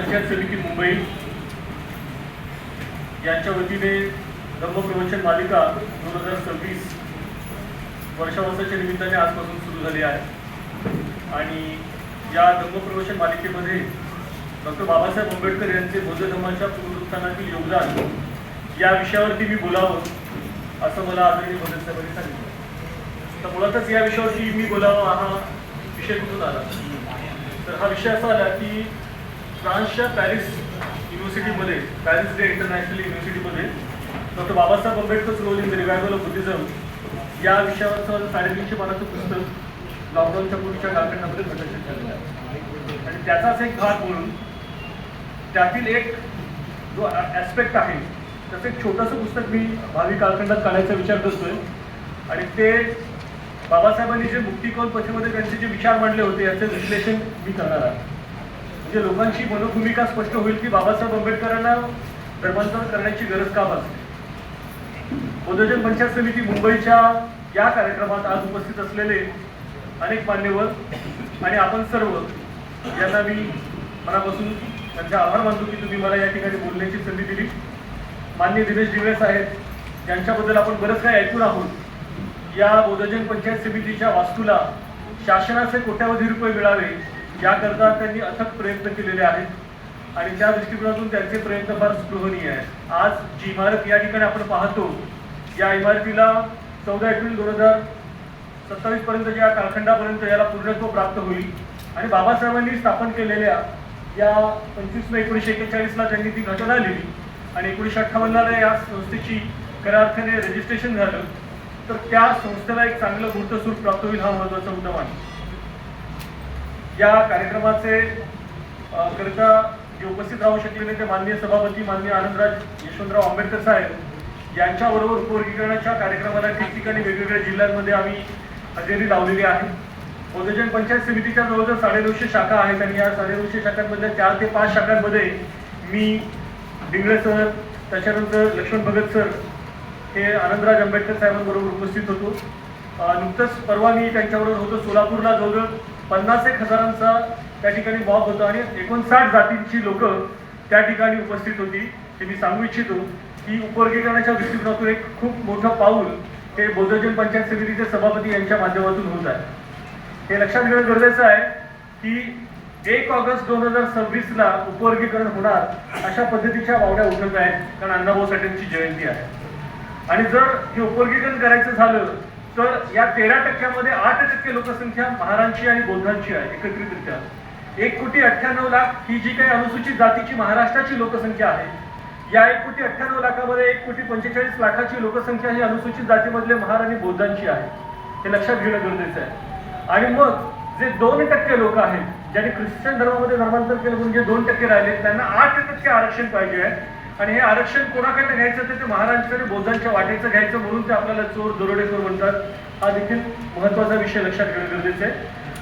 पंचायत समिती मुंबई यांच्या वतीने धम्मप्रवचन मालिका 2026 वर्षाच्या निमित्ताने आजपासून सुरू झाली आहे। आणि या धम्मप्रवचन मालिकेमध्ये डॉक्टर बाबासाहेब आंबेडकर यांचे बौद्ध धर्माच्या पुनरुत्थानातील योगदान या विषयावरती मी बोलावं असं मला आदरणीय भगतसाहेबांनी सांगितलं। तर मुळातच या विषयावरती मी बोलावं हा विषय कुठून आला, तर हा विषय असा आला की फ्रान्सच्या पॅरिस युनिव्हर्सिटीमध्ये, पॅरिस डे इंटरनॅशनल युनिव्हर्सिटीमध्ये doctor Babasaheb Ambedkar role in the revival of Buddhism या विषयावरचं 350 पानाचं पुस्तक लॉकडाऊनच्या पूर्वीच्या कालखंडामध्ये प्रकाशित झालेलं आहे। आणि त्याचाच एक भाग म्हणून त्यातील एक जो ॲस्पेक्ट आहे त्याचं एक छोटंसं पुस्तक मी भावी कालखंडात काढायचा विचार करतोय। आणि ते बाबासाहेबांनी जे मुक्तिकौल पथेमध्ये त्यांचे जे विचार मांडले होते याचे विश्लेषण मी करणार आहे। म्हणजे लोकांची मनोभूमिका स्पष्ट होईल की बाबासाहेब आंबेडकरांना धर्मांतर करण्याची गरज का भासते। बौद्धजन पंचायत समिती मुंबईच्या या कार्यक्रमात आज उपस्थित असलेले अनेक मान्यवर आणि आपण सर्व यांना मी मनापासून त्यांचे आभार मानतो की तुम्ही मला या ठिकाणी बोलण्याची संधी दिली। माननीय दिनेश दिवळे साहेब यांच्याबद्दल आपण बरंच काही ऐकून आहोत। या बौद्धजन पंचायत समितीच्या वास्तूला शासनाचे कोट्यावधी रुपये मिळावे याकरता त्यांनी अथक प्रयत्न केलेले आहेत आणि त्या दृष्टिकोनातून त्यांचे प्रयत्न फार स्पृहणीय आहेत। आज जी इमारत या ठिकाणी आपण पाहतो या इमारतीला 14 एप्रिल 2027 पर्यंत या कालखंडापर्यंत याला पूर्णत्व प्राप्त होईल। आणि बाबासाहेबांनी स्थापन केलेल्या या 25 मे 1941 ला त्यांनी ती घटना लिहिली आणि 1958 ला या संस्थेची खऱ्या अर्थाने रजिस्ट्रेशन झालं। तर त्या संस्थेला एक चांगलं मूर्त स्वरूप प्राप्त होईल हा महत्त्वाचा मुद्दा आहे। या कार्यक्रमाचे करता जे उपस्थित राहू शकले नाही ते माननीय सभापती माननीय आनंदराज यशवंतराव आंबेडकर साहेब यांच्याबरोबर उपवर्गीकरणाच्या कार्यक्रमाला ठिकठिकाणी वेगवेगळ्या जिल्ह्यांमध्ये आम्ही हजेरी लावलेली आहे। बौद्धजन पंचायत समितीच्या जवळजवळ 950 शाखा आहेत आणि या 950 शाखांमधल्या 4 ते 5 शाखांमध्ये मी डिंगळे सर, त्याच्यानंतर लक्ष्मण भगत सर हे आनंदराज आंबेडकर साहेबांबरोबर उपस्थित होतो। नुकतंच परवा मी त्यांच्याबरोबर होतो सोलापूरला। जवळजवळ 50,000 हजारांचा त्या ठिकाणी मॉब होता आणि 59 जातींची लोक त्या ठिकाणी उपस्थित होती। हे मी सांगू इच्छितो की उपवर्गीकरणाच्या दृष्टिकोनातून एक खूप मोठं पाऊल हे बौद्धजन पंचायत समितीचे सभापती यांच्या माध्यमातून होत आहे। हे लक्षात घेणं गरजेचं आहे की 1 ऑगस्ट 2026 ला उपवर्गीकरण होणार अशा पद्धतीच्या वावड्या उठत आहेत, कारण अण्णाभाऊ साठेंची जयंती आहे। आणि जर हे उपवर्गीकरण करायचं झालं तर या 13% 8% लोकसंख्या महारांची आणि बौद्धांची आहे एकत्रितरित्या। 1,98,00,000 ही जी काही अनुसूचित जातीची महाराष्ट्राची लोकसंख्या आहे, या 1,98,00,000 1,45,00,000 लोकसंख्या ही अनुसूचित जातीमधले महार आणि बौद्धांची आहे। हे लक्षात घेणं गरजेचं आहे। आणि मग जे 2% लोक आहेत ज्यांनी ख्रिश्चन धर्मामध्ये धर्मांतर केलं म्हणून जे 2% राहिले त्यांना 8% आरक्षण पाहिजे आहे। आणि हे आरक्षण कोणाकडे घ्यायचं तर ते महाराजांच्या आणि बौद्धांच्या वाटेचं घ्यायचं, म्हणून ते आपल्याला चोर दरोडेखोर म्हणतात। हा देखील महत्त्वाचा विषय लक्षात घेणं गरजेचं आहे।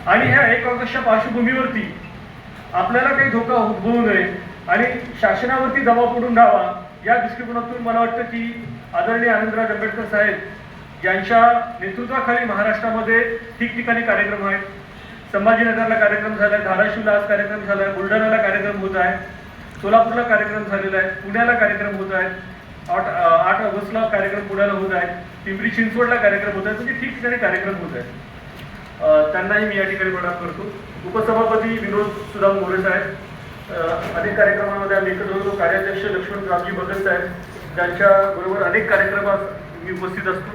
आणि ह्या 1 ऑगस्टच्या पार्श्वभूमीवरती आपल्याला काही धोका उद्भवू नये आणि शासनावरती दबाव पडून राहावा या दृष्टिकोनातून मला वाटतं की आदरणीय आनंदराज आंबेडकर साहेब यांच्या नेतृत्वाखाली महाराष्ट्रामध्ये ठिकठिकाणी कार्यक्रम आहेत। संभाजीनगरला कार्यक्रम झाला आहे, धाराशिवला आज कार्यक्रम झाला आहे, बुलढाण्याला कार्यक्रम होत आहे, सोलापूरला कार्यक्रम झालेला आहे, पुण्याला कार्यक्रम होत आहेत, 8 ऑगस्टला कार्यक्रम पुण्याला होत आहेत, पिंपरी चिंचवडला कार्यक्रम होत आहेत, म्हणजे ठिकठिकाणी कार्यक्रम होत आहेत। त्यांनाही मी या ठिकाणी प्रणाम करतो। उपसभापती विनोद सुदाम मोरे साहेब, अनेक कार्यक्रमांमध्ये आम्ही एकत्र होतो। कार्याध्यक्ष लक्ष्मण रामजी भगत साहेब ज्यांच्या बरोबर अनेक कार्यक्रमात मी उपस्थित असतो।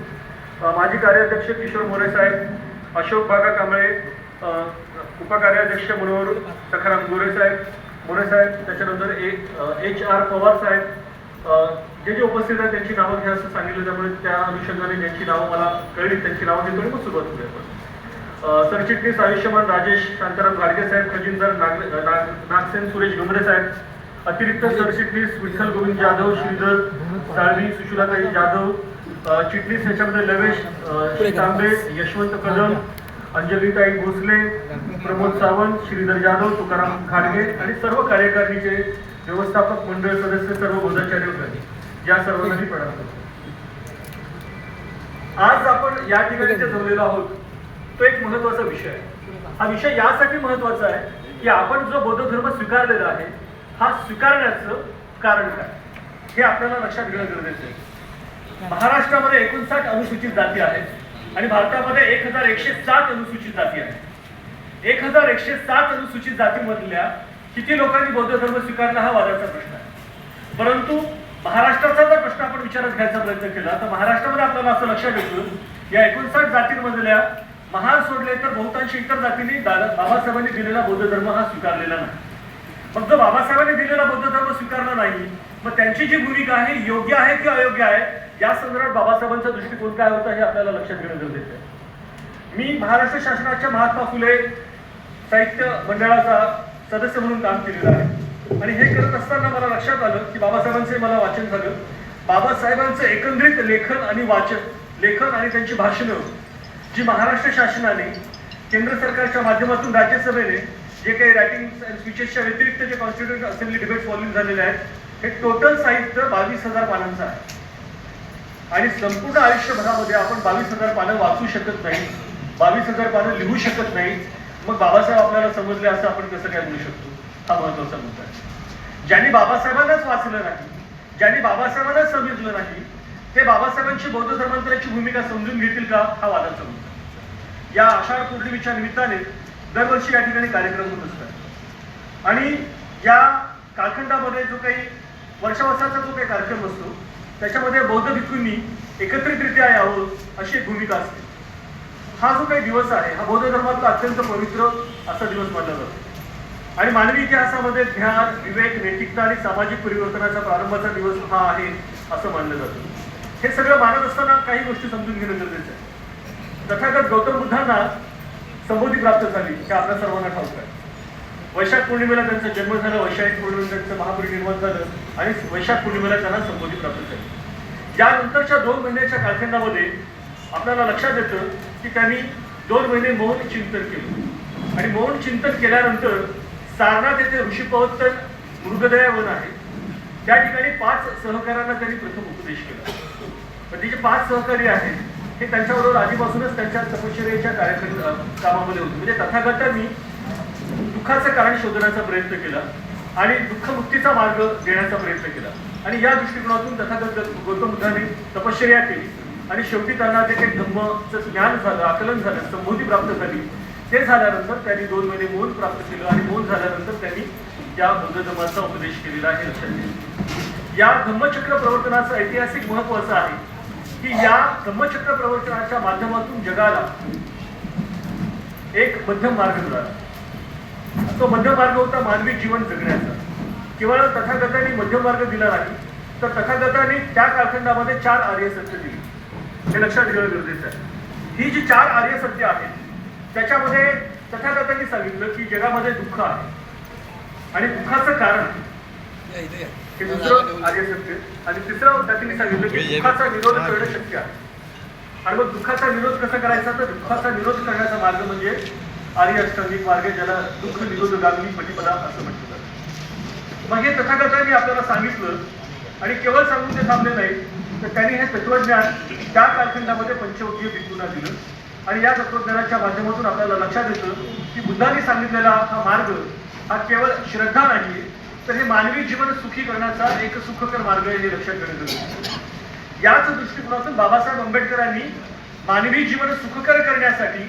माजी कार्याध्यक्ष किशोर मोरे साहेब, अशोक बागा कांबळे, उपकार्याध्यक्ष मनोहर सखाराम मोरे साहेब, त्याच्यानंतर HR पवार साहेब, जे उपस्थित आहेत त्यांची नावं घ्या असं सांगितलं, त्यामुळे त्या अनुषंगाने ज्यांची नावं मला कळली त्यांची नावं घेतो आणि मग सुरुवात करूया आपण। सरचिटणीस आयुष्यमान राजेश शांताराम गाडगे साहेब, खजिनदार नागसेन सुरेश गमरे साहेब, अतिरिक्त सरचिटणीस विठ्ठल गोविंद जाधव, श्रीधर साळवी, सुशीलाताई जाधव, चिटणीस याच्यामध्ये लवेश तांबे, यशवंत कदम, अंजलीताई भोसले, प्रमोद सावंत, श्रीधर जाधव, तुकाराम खाडगे आणि सर्व कार्यकारिणीचे व्यवस्थापक मंडळ सदस्य, सर्व बौद्धाचार्य होते, या सर्वांना मी प्रणाम करतो। आज आपण या ठिकाणी जे जमलेलो आहोत तो एक महत्त्वाचा विषय आहे। हा विषय यासाठी महत्त्वाचा आहे की आपण जो बौद्ध धर्म स्वीकारलेला आहे हा स्वीकारण्याचं कारण काय हे आपल्याला लक्षात घेणं गरजेचं आहे. महाराष्ट्रामध्ये 59 अनुसूचित जाती आहेत आणि भारतामध्ये 1107 अनुसूचित जाती आहेत. 1107 अनुसूचित जातीमधल्या किती लोकांनी बौद्ध धर्म स्वीकारला हा वादाचा प्रश्न आहे. परंतु महाराष्ट्राचा जर प्रश्न आपण विचारात घ्यायचा प्रयत्न केला तर महाराष्ट्रामध्ये आपल्याला असं लक्षात येतं या 59 जातींमधल्या महार सोडले तर बहुतांश इतर जातींनी बाबासाहेबांनी दिलेला बौद्ध धर्म हा स्वीकारलेला नाही. मग जो बाबासाहेबांनी दिलेला बौद्ध धर्म स्वीकारला नाही मग त्यांची जी भूमिका आहे योग्य आहे की अयोग्य आहे या संदर्भात बाबासाहेबांचा दृष्टिकोन काय होता हे आपल्याला लक्षात घेणं गरजेचं आहे. मी महाराष्ट्र शासनाच्या महात्मा फुले साहित्य मंडळाचा सदस्य म्हणून काम केलेलं आहे आणि हे करत असताना मला लक्षात आलं की बाबासाहेबांचे मला वाचन झालं. बाबासाहेबांचं एकंदरीत लेखन आणि त्यांची भाषणं जी महाराष्ट्र शासनाने केंद्र सरकारच्या माध्यमातून राज्यसभेने जे काही रायटिंग अँड स्पीचेसच्या व्यतिरिक्त जे कॉन्स्टिट्युएंट असेंब्ली डिबेट्स व्हॉल्यूम झालेले आहेत हे टोटल साहित्य 22,000 पानांचं आहे आणि संपूर्ण आयुष्यभरामध्ये आपण 22,000 पानं वाचू शकत नाही, 22,000 पानं लिहू शकत नाही. मग बाबासाहेब आपल्याला समजले असं आपण कसं काय बोलू शकतो? हा महत्वाचा मुद्दा आहे. ज्यांनी बाबासाहेबांनाच वाचलं नाही, ज्यांनी बाबासाहेबांनाच समजलं नाही ते बाबासाहेबांची बौद्ध धर्मांतराची भूमिका समजून घेतील का हा वादाचा मुद्दा. या आषाढ पौर्णिमेच्या निमित्ताने दरवर्षी या ठिकाणी कार्यक्रम होत असतात आणि या कालखंडामध्ये जो काही वर्षावर्षाचा जो काही कार्यक्रम असतो त्याच्यामध्ये बौद्ध भिक्खूंनी एकत्रितरित्या यावं अशी एक भूमिका असते. हा जो काही दिवस आहे हा बौद्ध धर्मातला अत्यंत पवित्र असा दिवस मानला जातो आणि मानवी इतिहासामध्ये ज्ञान, विवेक, नैतिकता आणि सामाजिक परिवर्तनाचा प्रारंभाचा दिवस हा आहे असं मानलं जातं. हे सगळं मानत असताना काही गोष्टी समजून घेणं गरजेचं आहे. तथागत गौतम बुद्धांना संबोधी प्राप्त झाली हे आपल्या सर्वांना ठाऊक आहे. वैशाख पौर्णिमेला त्यांचा जन्म झाला, वैशाख पौर्णिमेला त्यांचं महापरिनिर्वाण झालं आणि वैशाख पौर्णिमेला त्यांना संबोधी प्राप्त झाली. यानंतरच्या 2 महिन्याच्या कालखंडामध्ये आपल्याला लक्षात येतं की त्यांनी 2 महिने मौन चिंतन केलं आणि मौन चिंतन केल्यानंतर सारनाथ येथे ऋषीपवत्तर मृगदया वन आहे त्या ठिकाणी 5 सहकाऱ्यांना त्यांनी प्रथम उपदेश केला. पण ते जे 5 सहकारी आहेत हे त्यांच्याबरोबर आधीपासूनच त्यांच्या तपश्चर्येच्या कामामध्ये होते. म्हणजे तथागतांनी दुःखाचं कारण शोधण्याचा प्रयत्न केला आणि दुःखमुक्तीचा मार्ग देण्याचा प्रयत्न केला आणि या दृष्टिकोनातून तथागत गौतम बुद्धांनी तपश्चर्या केली आणि शेवटी त्यांना जे काही धम्मचं ज्ञान झालं, आकलन झालं, संबोधी प्राप्त झाली. ते झाल्यानंतर त्यांनी 2 महिने मौन प्राप्त केलं आणि मौन झाल्यानंतर त्यांनी या बौद्ध धर्माचा उपदेश केलेला आहे. लक्षात घ्या या धम्मचक्र प्रवर्तनाचं ऐतिहासिक महत्व असं आहे की या धम्मचक्र प्रवर्तनाच्या माध्यमातून जगाला एक मध्यम मार्ग मिळाला. तो मध्यम मार्ग होता मानवी जीवन जगण्याचा. केवळ तथागतांनी मध्यम मार्ग दिला नाही तर तथागतांनी त्या कालखंडामध्ये 4 आर्य सत्य दिली. हे लक्षात घेणं गरजेचं आहे. ही जी 4 आर्य सत्य आहेत त्याच्यामध्ये तथागतांनी सांगितलं की जगामध्ये दुःख आहे आणि दुःखाचं कारण हे दुसरं आर्य सत्य आणि तिसरं त्यांनी सांगितलं की दुःखाचा निरोध करणं शक्य आहे. आणि मग दुःखाचा निरोध कसा करायचा तर दुःखाचा निरोध करण्याचा मार्ग म्हणजे आर्य अष्टांगिक मार्ग ज्याला दुःख निरोधगामी पटिपदा असं म्हटलं जातं. मग हे तथागतांनी आपल्याला सांगितलं आणि केवळ सांगून ते थांबले नाही तर त्यांनी हे तत्वज्ञान त्या कालखंडामध्ये पंचवटीय भिक्खूंना दिलं आणि या तत्वज्ञानाच्या माध्यमातून आपल्याला लक्षात येतं की बुद्धांनी सांगितलेला हा मार्ग हा केवळ श्रद्धा नाही तर हे मानवी जीवन सुखी करण्याचा एक सुखकर मार्ग आहे हे लक्षात घेणं गरजेचं आहे. याच दृष्टिकोनातून बाबासाहेब आंबेडकरांनी मानवी जीवन सुखकर करण्यासाठी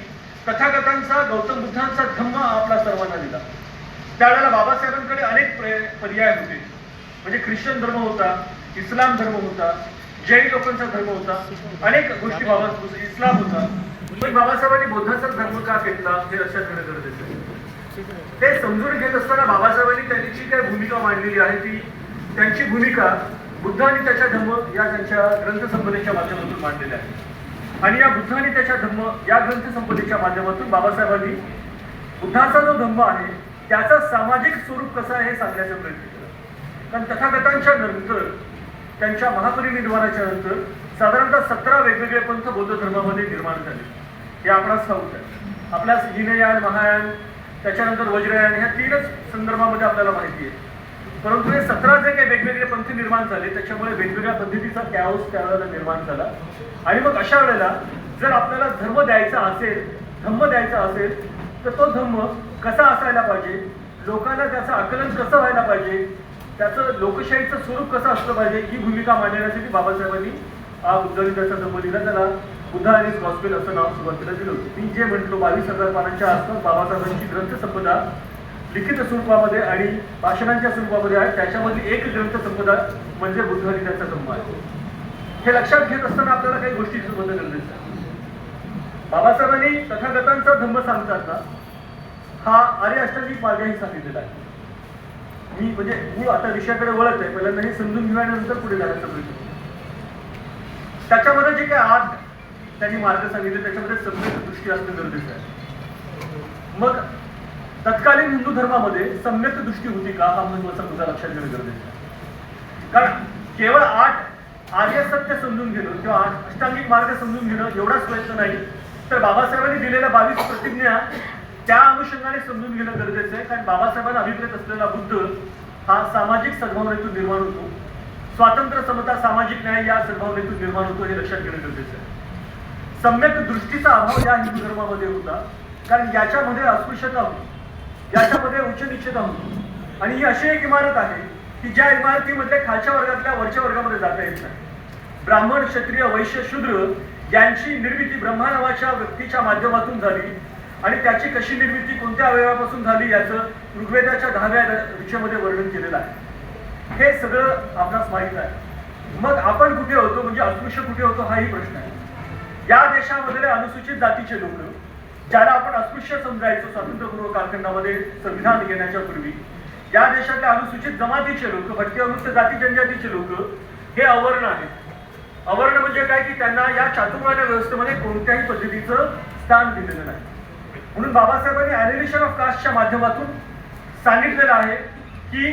तथागतांचा गौतम बुद्धांचा धम्म आपला सर्वांना दिला. त्यावेळेला बाबासाहेबांकडे अनेक पर्याय होते. म्हणजे ख्रिश्चन धर्म होता, इस्लाम धर्म होता, जैन लोकांचा धर्म होता, अनेक गोष्टी इस्लाम होता. पण बाबासाहेबांनी बौद्धाचा धर्म का घेतला हे लक्षात घेणं गरजेचं आहे. ते समजून घेत असताना बाबासाहेबांनी त्यांनी जी काही भूमिका मांडलेली आहे ती त्यांची भूमिका बुद्ध आणि त्याच्या धम्म या त्यांच्या ग्रंथसंपदेच्या माध्यमातून मांडलेल्या आहे. आणि या बुद्ध आणि त्याच्या धम्म या ग्रंथसंपदेच्या माध्यमातून बाबासाहेबांनी बुद्धाचा जो धम्म आहे त्याचा सामाजिक स्वरूप कसं आहे हे सांगण्याचा प्रयत्न केला. कारण तथागतांच्या नंतर त्यांच्या महापरिनिर्वाणाच्या नंतर साधारणतः 17 वेगवेगळे पंथ बौद्ध धर्मामध्ये निर्माण झाले. हे आपणास ठाऊक आहे. आपल्यास हिनयान, महायान, त्याच्यानंतर वज्रयान ह्या 3च संदर्भामध्ये आपल्याला माहिती आहे. परंतु हे 17 जे काही वेगवेगळे पंथ निर्माण झाले त्याच्यामुळे वेगवेगळ्या पद्धतीचा कॅओस त्यावेळेला निर्माण झाला. आणि मग अशा वेळेला जर आपल्याला धर्म द्यायचा असेल, धम्म द्यायचा असेल तर तो धम्म कसा असायला पाहिजे, लोकांना त्याचं आकलन कसं व्हायला पाहिजे, त्याचं लोकशाहीचं स्वरूप कसं असलं पाहिजे ही भूमिका मांडण्यासाठी बाबासाहेबांनी हा बुद्धगीताचा धम्म लिहिला. त्याला बुद्धा आणि गॉस्पेल असं नाव सुरुवातीला दिलं होतं. मी जे म्हटलो 22,000 पानांच्या आसपास बाबासाहेबांची ग्रंथसंपदा लिखित स्वरूपामध्ये आणि भाषणांच्या स्वरूपामध्ये आहे. त्याच्यामधली एक ग्रंथसंपदा म्हणजे बुद्धगीताचा धम्म आहे. हे लक्षात घेत असताना आपल्याला काही गोष्टी समजणं गरजेचं आहे. बाबासाहेबांनी तथागतांचा धम्म सांगताना हा आर्य अष्टांगिक मार्गही सांगितलेला आहे. मी म्हणजे मूळ आता विषयाकडे वळत आहे, पहिल्यांदा हे समजून घेण्यानंतर पुढे जाण्याचा प्रयत्न करतो. त्याच्यामध्ये जे काही आज त्यांनी मार्ग सांगितले त्याच्यामध्ये सम्यक दृष्टी असणं गरजेचं आहे. मग तत्कालीन हिंदू धर्मामध्ये सम्यक दृष्टी होती का हा महत्वाचा मुद्दा लक्षात घेणं गरजेचं आहे. कारण केवळ 8 आर्य सत्य समजून घेणं किंवा 8 अष्टांगिक मार्ग समजून घेणं एवढाच प्रयत्न नाही, तर बाबासाहेबांनी दिलेल्या 22 प्रतिज्ञा त्या अनुषंगाने समजून घेणं गरजेचं आहे. कारण बाबासाहेबांना अभिप्रेत असलेला बुद्ध हा सामाजिक सद्भावनेतून निर्माण होतो, स्वातंत्र्य, समता, सामाजिक न्याय या सद्भावनेतून निर्माण होतो, हे लक्षात घेणं गरजेचं आहे. सम्यक दृष्टीचा अभाव या हिंदू धर्मामध्ये होता, कारण याच्यामध्ये अस्पृश्यता होती, याच्यामध्ये उच्चनीचता होती. आणि ही अशी एक इमारत आहे की ज्या इमारतीमध्ये खालच्या वर्गातल्या वरच्या वर्गामध्ये जाता येत नाही. ब्राह्मण, क्षत्रिय, वैश्य, शूद्र यांची निर्मिती ब्रह्मा नावाच्या व्यक्तीच्या माध्यमातून झाली आणि त्याची कशी निर्मिती कोणत्या अवयवापासून झाली याचं ऋग्वेदाच्या 10व्या ऋचेमध्ये वर्णन केलेलं आहे. हे सगळं आपणास माहीत आहे. मग आपण कुठे होतो, म्हणजे अस्पृश्य कुठे होतो हाही प्रश्न आहे. या देशामधले अनुसूचित जातीचे लोक, ज्याला आपण अस्पृश्य समजायचो स्वातंत्र्यपूर्व कालखंडामध्ये संविधान घेण्याच्या पूर्वी, या देशातल्या अनुसूचित जमातीचे लोक, भटक्यावृत्त जाती जनजातीचे लोक हे अवर्ण आहेत. अवर्ण म्हणजे काय की त्यांना या चातुर्वर्ण्य व्यवस्थेमध्ये कोणत्याही पद्धतीचं स्थान दिलेलं नाही. म्हणून बाबासाहेबांनी ॲनिलेशन ऑफ कास्टच्या माध्यमातून सांगितलेलं आहे की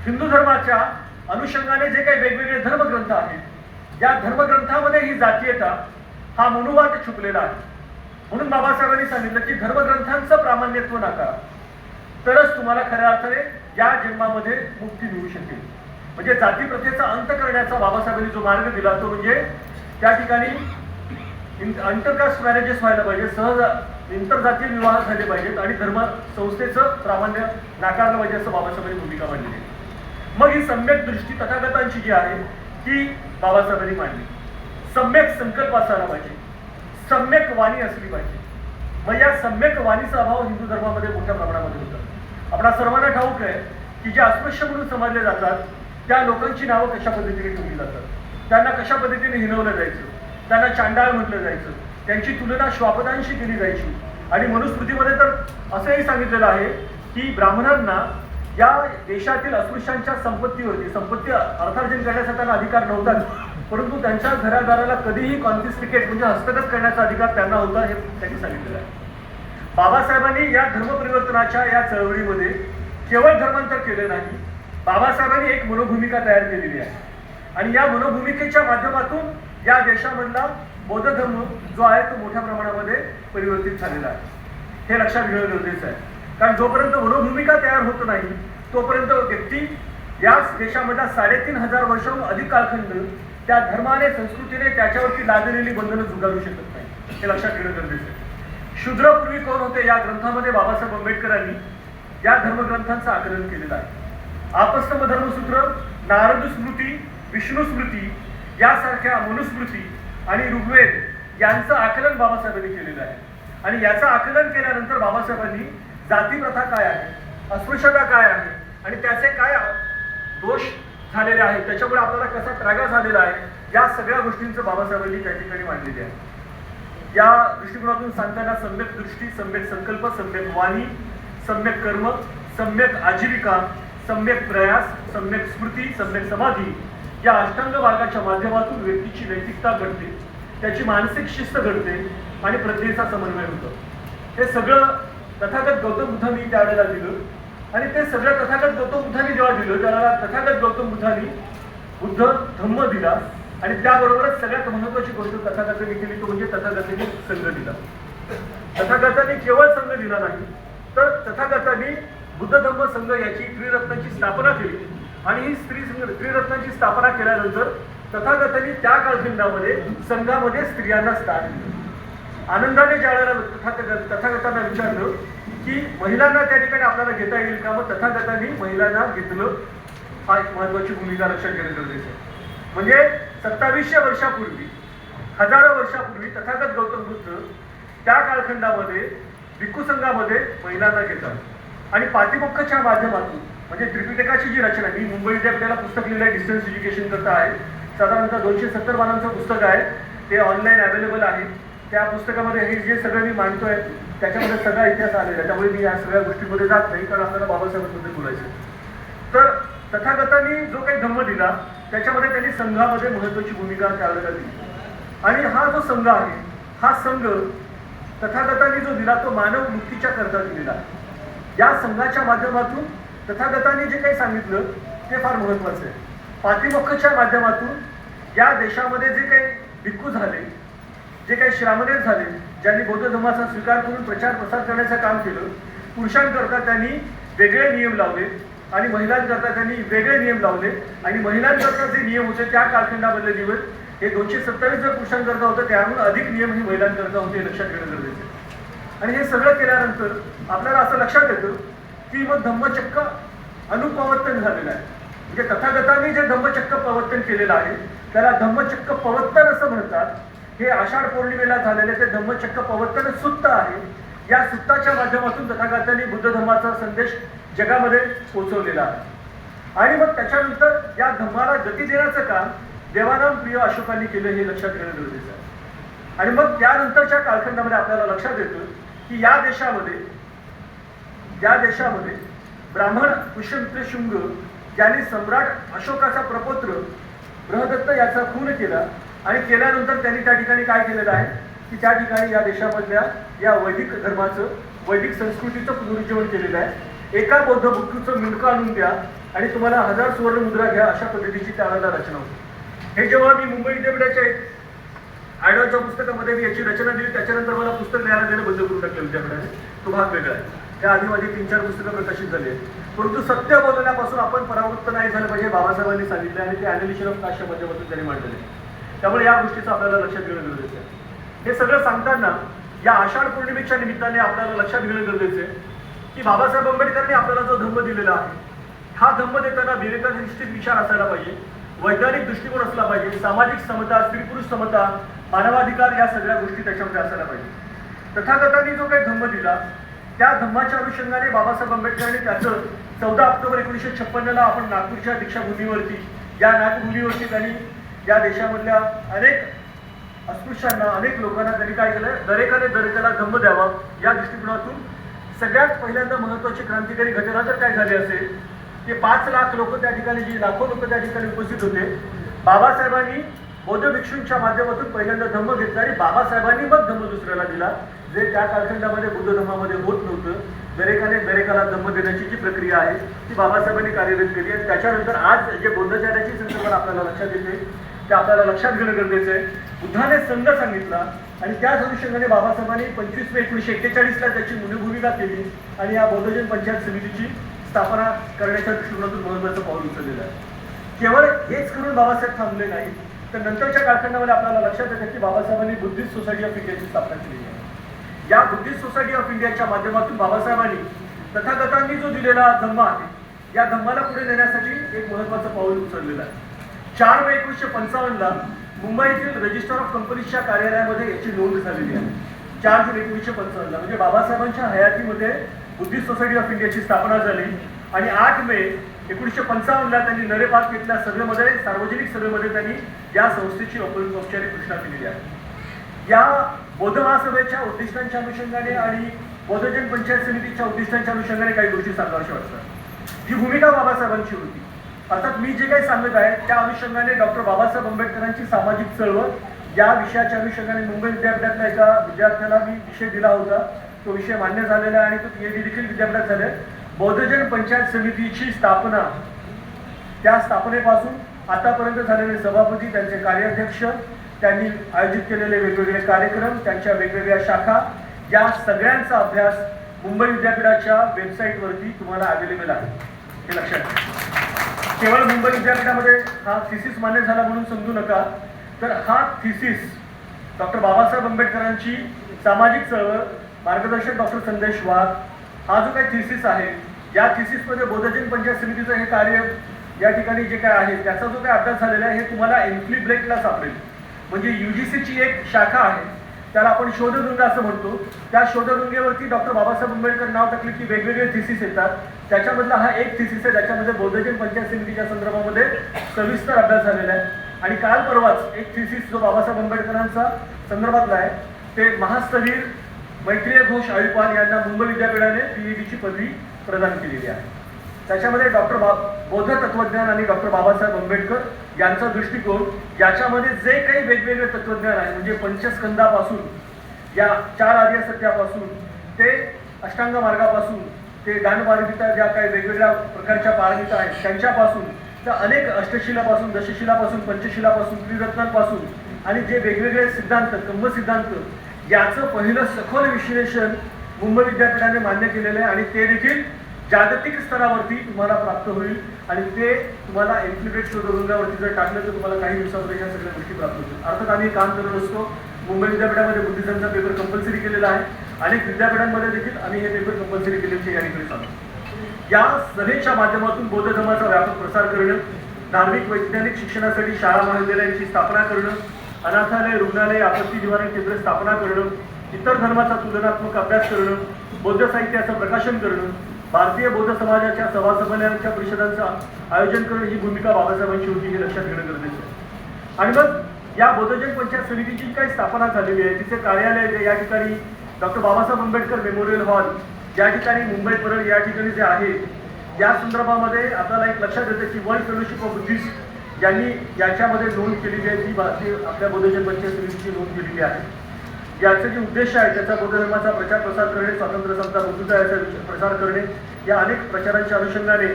हिंदू धर्माच्या अनुषंगाने जे काही वेगवेगळे धर्मग्रंथ आहेत, या धर्मग्रंथामध्ये ही जातीयता हा मनुवाद छुपलेला आहे. म्हणून बाबासाहेबांनी सांगितलं की धर्मग्रंथांचं प्रामाण्यत्व नाकारा, तरच तुम्हाला खऱ्या अर्थाने या जन्मामध्ये मुक्ती मिळू शकेल. म्हणजे जाती प्रथेचा अंत करण्याचा बाबासाहेबांनी जो मार्ग दिला तो म्हणजे त्या ठिकाणी आंतरकास्ट मॅरेजेस व्हायला पाहिजे, सहज इंटरजातीय विवाह झाले पाहिजेत आणि धर्म संस्थेचं प्रामाण्य नाकारलं पाहिजे असं बाबासाहेबांनी भूमिका मांडली. मग ही सम्यक दृष्टी तथागतांची जी आहे ती बाबासाहेबांनी मांडली. सम्यक संकल्प असायला पाहिजे, सम्यक वाणी असली पाहिजे. मग या सम्यक वाणीचा अभाव हिंदू धर्मामध्ये मोठ्या प्रमाणामध्ये होता. आपल्या सर्वांना ठाऊक आहे की जे अस्पृश्य म्हणून समजले जातात त्या लोकांची नावं कशा पद्धतीने ठेवली जातात, त्यांना कशा पद्धतीने हिनवलं जायचं, त्यांना चांडाळ म्हटलं जायचं, त्यांची तुलना श्वापदांशी केली जायची. आणि मनुस्मृतीमध्ये तर असंही सांगितलेलं आहे की ब्राह्मणांना या देशातील अस्पृश्यांच्या संपत्तीवरती, संपत्ती अर्थार्जन करण्याचा त्यांना अधिकार नव्हताच, परंतु त्यांच्या घरादाराला कधीही कॉन्फिस्टिकेट म्हणजे हस्तगत करण्याचा अधिकार त्यांना होता, हे त्यांनी सांगितलेलं आहे. बाबासाहेबांनी या धर्मपरिवर्तनाच्या या चळवळीमध्ये केवळ धर्मांतर केले नाही, बाबासाहेबांनी एक मनोभूमिका तयार केलेली आहे. आणि या मनोभूमिकेच्या माध्यमातून या देशामधला बौद्ध धर्म जो आहे तो मोठ्या प्रमाणामध्ये परिवर्तित झालेला आहे. हे लक्षात घेणं गरजेचं आहे. कारण जोपर्यंत मनोभूमिका तयार होत नाही तोपर्यंत व्यक्ती याच देशामधल्या 3,500 वर्षाहून अधिक कालखंड त्या धर्माने, संस्कृतीने त्याच्यावरती लादलेली बंधनं झुगारू शकत नाही. हे लक्षात घेणं गरजेचं आहे. शूद्रपूर्वी कोण होते या ग्रंथामध्ये बाबासाहेब आंबेडकरांनी या धर्मग्रंथांचं आकलन केलेलं आहे. आपस्तंभ धर्मसूत्र, नारद स्मृती, विष्णू स्मृती यासारख्या मनुस्मृती आणि ऋग्वेद यांचं आकलन बाबासाहेबांनी केलेलं आहे. आणि याचं आकलन केल्यानंतर बाबासाहेबांनी जाती प्रथा काय आहे, अस्पृश्यता काय आहे आणि त्याचे काय दोष झालेले आहेत, त्याच्यामुळे आपल्याला कसा त्रागा झालेला आहे, या सगळ्या गोष्टींचं बाबासाहेबांनी त्या ठिकाणी मांडलेली आहे. या दृष्टिकोनातून सांगताना सम्यक दृष्टी, सम्यक संकल्प, सम्यक वाणी, सम्यक कर्म, सम्यक आजीविका, सम्यक प्रयास, सम्यक स्मृती, सम्यक समाधी या अष्टांग मार्गाच्या माध्यमातून व्यक्तीची नैतिकता घडते, त्याची मानसिक शिस्त घडते आणि प्रज्ञेचा समन्वय होतो. हे सगळं तथागत गौतम बुद्धांनी त्यावेळेला दिलं आणि ते सगळं तथागत गौतम बुद्धांनी जेव्हा दिलं त्याला तथागत गौतम बुद्धांनी बुद्ध धम्म दिला आणि त्याबरोबरच सगळ्यात महत्वाची गोष्ट तथागतांनी केली तो म्हणजे तथागतांनी संघ दिला. तथागतांनी केवळ संघ दिला नाही तर तथागतांनी बुद्ध धम्म संघ याची त्रिरत्नाची स्थापना केली आणि ही त्रिरत्नाची स्थापना केल्यानंतर तथागतांनी त्या कालखंडामध्ये संघामध्ये स्त्रियांना स्थान दिलं. आनंदाने ज्यावेळेला तथागतांना विचारलं की महिलांना त्या ठिकाणी आपल्याला घेता येईल का, मग तथागतांनी महिलांना घेतलं, हा एक महत्वाची भूमिका लक्षात घेणं गरजेचं आहे. म्हणजे 2700 वर्षापूर्वी, हजारो वर्षापूर्वी तथागत गौतम बुद्ध त्या कालखंडामध्ये भिक्खू संघामध्ये महिलांना घेतात आणि पातिमोक्षच्या माध्यमातून, म्हणजे त्रिपिटकाची जी रचना, मी मुंबई विद्यापीठाला पुस्तक लिहिलं आहे, डिस्टन्स एज्युकेशन करता आहे, साधारणतः 270 पानांचं पुस्तक आहे, ते ऑनलाईन अवेलेबल आहे. त्या पुस्तकामध्ये हे जे सगळं मी मांडतोय त्याच्यामध्ये सगळा इतिहास आलेला आहे, त्यामुळे मी या सगळ्या गोष्टींमध्ये जात नाही, कारण आपल्याला बाबासाहेबांबद्दल बोलायचं. तर तथागतांनी जो काही धम्म दिला त्याच्यामध्ये त्यांनी संघामध्ये महत्वाची भूमिका त्यावेळेला दिली. आणि हा जो संघ आहे, हा संघ तथागतांनी जो दिला तो मानव मुक्तीच्या करता दिलेला. या संघाच्या माध्यमातून तथागतांनी जे काही सांगितलं ते फार महत्वाचं आहे. पातिमोक्षच्या माध्यमातून या देशामध्ये जे काही भिक्खू झाले, जे काही श्रामणेर झाले, ज्यांनी बौद्ध धर्माचा स्वीकार करून प्रचार प्रसार करण्याचं काम केलं, पुरुषांकरता त्यांनी वेगळे नियम लावले आणि महिलांकरता त्यांनी वेगळे नियम लावले. आणि महिलांकरता जे नियम होते त्या कालखंडामधले नियम हे 227 जर पुरुषांकरता होतं, त्याहून अधिक नियम हे महिलांकरता होते, हे लक्षात घेणं गरजेचं आहे. आणि हे सगळं केल्यानंतर आपल्याला असं लक्षात येतं की मग धम्मचक्र अनुपवर्तन झालेलं आहे. म्हणजे तथागतांनी जे धम्मचक्र प्रवर्तन केलेलं आहे त्याला धम्मचक्र प्रवर्तन असं म्हणतात. हे आषाढ पौर्णिमेला झालेले ते धम्मचक्र प्रवर्तन सुत्त आहे. या सुत्ताच्या माध्यमातून तथागतांनी बुद्ध धर्माचा संदेश जगामध्ये पोहोचवलेला आहे. आणि मग त्याच्यानंतर या धम्माला गती देण्याचं काम देवानाम प्रिय अशोकांनी केलं, हे लक्षात घेणं गरजेचं आहे. आणि मग त्यानंतरच्या कालखंडामध्ये आपल्याला लक्षात येतं की या देशामध्ये ब्राह्मण पुष्यमित्र शुंग यांनी सम्राट अशोकाचा प्रपौत्र बृहदत्त याचा खून केला. आणि केल्यानंतर त्यांनी त्या ठिकाणी काय केलेलं आहे की त्या ठिकाणी या देशामधल्या या वैदिक धर्माचं, वैदिक संस्कृतीचं पुनरुज्जीवन केलेलं आहे. एका बौद्ध भिक्खूचं मिणकं आणून द्या आणि तुम्हाला 1000 सुवर्ण मुद्रा घ्या, अशा पद्धतीची त्यावेळेला रचना होती. हे जेव्हा मी मुंबई विद्यापीठाच्या आयडॉलच्या पुस्तकामध्ये मी याची रचना दिली, त्याच्यानंतर मला पुस्तक लिहायला देणं बंद करून टाकलं विद्यापीठाने. तो भाग वेगळा आहे. त्याआधी माझी 3-4 पुस्तकं प्रकाशित झाली आहेत. परंतु सत्य बोलण्यापासून आपण परावृत्त नाही झालं पाहिजे, बाबासाहेबांनी सांगितलं आणि ते ॲनालिसिस ऑफ कास्टच्या माध्यमातून त्यांनी मांडलेले. त्यामुळे या गोष्टीचं आपल्याला लक्षात घेणं गरजेचं आहे. हे सगळं सांगताना या आषाढ पौर्णिमेच्या निमित्ताने आपल्याला लक्षात घेणं गरजेचं आहे की बाबासाहेब आंबेडकरांनी आपल्याला जो धम्म दिलेला आहे, हा धम्म देताना विवेकाधिष्ठित विचार असायला पाहिजे, वैज्ञानिक दृष्टिकोन असला पाहिजे, सामाजिक समता, स्त्री पुरुष समता, मानवाधिकार, या सगळ्या गोष्टी त्याच्यामध्ये असायला पाहिजे. तथागतांनी जो काही धम्म दिला त्या धम्माच्या अनुषंगाने बाबासाहेब आंबेडकरांनी त्याचं 14 ऑक्टोबर 1956 आपण नागपूरच्या दीक्षाभूमीवरती, या नागभूमीवरती त्यांनी या देशामधल्या अनेक अस्पृश्यांना, अनेक लोकांना त्यांनी काय केलं, दरेकाला धम्म द्यावा, या दृष्टिकोनातून सगळ्यात पहिल्यांदा महत्वाची क्रांतिकारी घटना जर काय झाली असेल ते 5 लाख लोक त्या ठिकाणी, जी लाखो लोक त्या ठिकाणी उपस्थित होते, बाबासाहेबांनी बौद्ध भिक्षूंच्या माध्यमातून पहिल्यांदा धम्म घेतला आणि बाबासाहेबांनी मग धम्म दुसऱ्याला दिला, जे त्या कालखंडामध्ये बुद्ध धर्मामध्ये होत नव्हतं. दरेकाला धम्म देण्याची जी प्रक्रिया आहे ती बाबासाहेबांनी कार्यरत केली. आणि त्याच्यानंतर आज जे बौद्धचार्याची संकल्पना आपल्याला लक्षात येते ते आपल्याला लक्षात घेणं गरजेचं आहे. बुद्धाने संघ सांगितला आणि त्याच अनुषंगाने बाबासाहेबांनी 25 मे 1941ला त्याची भूमिका केली आणि या बौद्धजन पंचायत समितीची स्थापना करण्याच्या दृष्टिकोनातून महत्त्वाचं पाऊल उचललेलं आहे. केवळ हेच करून बाबासाहेब थांबले नाही, तर नंतरच्या कालखंडामध्ये आपल्याला लक्षात येतं की बाबासाहेबांनी बुद्धिस्ट सोसायटी ऑफ इंडियाची स्थापना केली आहे. या बुद्धिस्ट सोसायटी ऑफ इंडियाच्या माध्यमातून बाबासाहेबांनी तथागतांनी जो दिलेला धम्म आहे, या धम्माला पुढे नेण्यासाठी एक महत्त्वाचं पाऊल उचललेलं आहे. 4 मे 1955ला मुंबईतील रजिस्टर ऑफ कंपनीजच्या कार्यालयामध्ये याची नोंद झालेली आहे. 4 जून 1955ला, म्हणजे बाबासाहेबांच्या हयातीमध्ये बुद्धिस्ट सोसायटी ऑफ इंडियाची स्थापना झाली. आणि 8 मे 1955ला त्यांनी नरेपाक इथल्या सभेमध्ये, सार्वजनिक सभेमध्ये त्यांनी या संस्थेची औपचारिक घोषणा केलेली आहे. या बौद्ध महासभेच्या उद्दिष्टांच्या अनुषंगाने आणि बौद्धजन पंचायत समितीच्या उद्दिष्टांच्या अनुषंगाने काही गोष्टी सांगाव्याशा वाटतात. ही भूमिका बाबासाहेबांची होती. अर्थात मी जे काही सांगत आहे त्या अनुषंगाने डॉक्टर बाबासाहेब आंबेडकरांची सामाजिक चळवळ या विषयाच्या अनुषंगाने मुंबई विद्यापीठातल्या एका विद्यार्थ्याला मी विषय दिला होता. तो विषय मान्य झालेला आहे आणि तो PhD देखील विद्यापीठात झाले. बौद्धजन पंचायत समितीची स्थापना, त्या स्थापनेपासून आतापर्यंत झालेले सभापती, त्यांचे कार्याध्यक्ष, त्यांनी आयोजित केलेले वेगवेगळे कार्यक्रम, त्यांच्या वेगवेगळ्या शाखा, या सगळ्यांचा अभ्यास मुंबई विद्यापीठाच्या वेबसाईटवरती तुम्हाला अवेलेबल आहे, हे लक्षात घ्या. केवळ मुंबई विद्यापीठामध्ये हा थिसिस मान्य झाला म्हणून समजू नका, तर हा थिसिस डॉक्टर बाबासाहेब आंबेडकरांची सामाजिक चळवळ, मार्गदर्शक डॉक्टर संदेश वाघ, हा जो काही थिसिस आहे, या थिसिसमध्ये बोधजन पंचायत समितीचं हे कार्य या ठिकाणी जे काय आहे त्याचा जो काही अभ्यास झालेला आहे हे तुम्हाला एन्फ्लिब्लेटला सापडेल. म्हणजे UGCची एक शाखा आहे, त्याला आपण शोधरुंग असं म्हणतो. त्या शोधरुंगेवरती डॉक्टर बाबासाहेब आंबेडकर नाव टाकले की वेगवेगळे थिसिस येतात. त्याच्यामधला हा एक थिसिस आहे, ज्याच्यामध्ये बोधजन पंचायत समितीच्या संदर्भामध्ये सविस्तर अभ्यास झालेला आहे. आणि काल परवाच एक थिसिस जो बाबासाहेब आंबेडकरांचा संदर्भातला आहे ते महास्तवीर मैत्रेय घोष आयुपाल यांना मुंबई विद्यापीठाने PhDची पदवी प्रदान केलेली आहे. त्याच्यामध्ये बौद्ध तत्वज्ञान आणि डॉक्टर बाबासाहेब आंबेडकर यांचा दृष्टिकोन, याच्यामध्ये जे काही वेगवेगळे तत्वज्ञान आहे म्हणजे पंचस्कंदापासून, या 4 आर्य सत्यापासून ते अष्टांग मार्गापासून ते ज्ञानपारमिता, ज्या काही वेगवेगळ्या प्रकारच्या पारमिता आहेत त्यांच्यापासून तर अनेक अष्टशिलापासून, दशशिलापासून, पंचशिलापासून, त्रिरत्नांपासून आणि जे वेगवेगळे सिद्धांत, कम्म सिद्धांत याचं पहिलं सखोल विश्लेषण मुंबई विद्यापीठाने मान्य केलेलं आहे. आणि ते देखील जागतिक स्तरावरती तुम्हाला प्राप्त होईल. आणि ते तुम्हाला एन्फ्लिब्लेट शोधरुंगावरती जर टाकलं तर तुम्हाला काही दिवसामध्ये ह्या सगळ्या गोष्टी प्राप्त होतील. अर्थात आम्ही काम करत असतो. मुंबई विद्यापीठामध्ये बुद्धिझमचा पेपर कंपल्सरी केलेला आहे. अनेक विद्यापीठांमध्ये देखील आम्ही हे पेपर कंपल्सरी केल्याची या ठिकाणी सांगतो. या सभेच्या माध्यमातून बौद्ध धर्माचा व्यापक प्रसार करणं, धार्मिक वैज्ञानिक शिक्षणासाठी शाळा महाविद्यालयांची स्थापना करणं, अनाथालय, रुग्णालय, आपत्ती निवारण केंद्र स्थापना करणं, इतर धर्माचा तुलनात्मक अभ्यास करणं, बौद्ध साहित्याचं प्रकाशन करणं, भारतीय बौद्ध समाजाच्या सभा संमेलनांच्या परिषदांचं आयोजन करणं ही भूमिका बाबासाहेबांची होती, हे लक्षात घेणं गरजेचं आहे. आणि मग या बौद्धजन पंचायत समितीची काही स्थापना झालेली आहे, तिचे कार्यालय या ठिकाणी doctor Babasaheb Ambedkar memorial hall या ठिकाणी मुंबई परळ या ठिकाणी जे आहे, या संदर्भामध्ये आपल्याला एक लक्षात येतं की वर्ल्ड फेलोशिप ऑफ बुद्धिस्ट यांनी याच्यामध्ये नोंद केलेली आहे, ती भारतीय आपल्या बौद्धजन पंचायत समितीची नोंद केलेली आहे. याचा जे उद्देश आहे त्याचा बौद्ध धर्माचा प्रचार प्रसार करणे, स्वातंत्र्य समता बुद्धता याचा प्रसार करणे, या अनेक प्रचारांच्या अनुषंगाने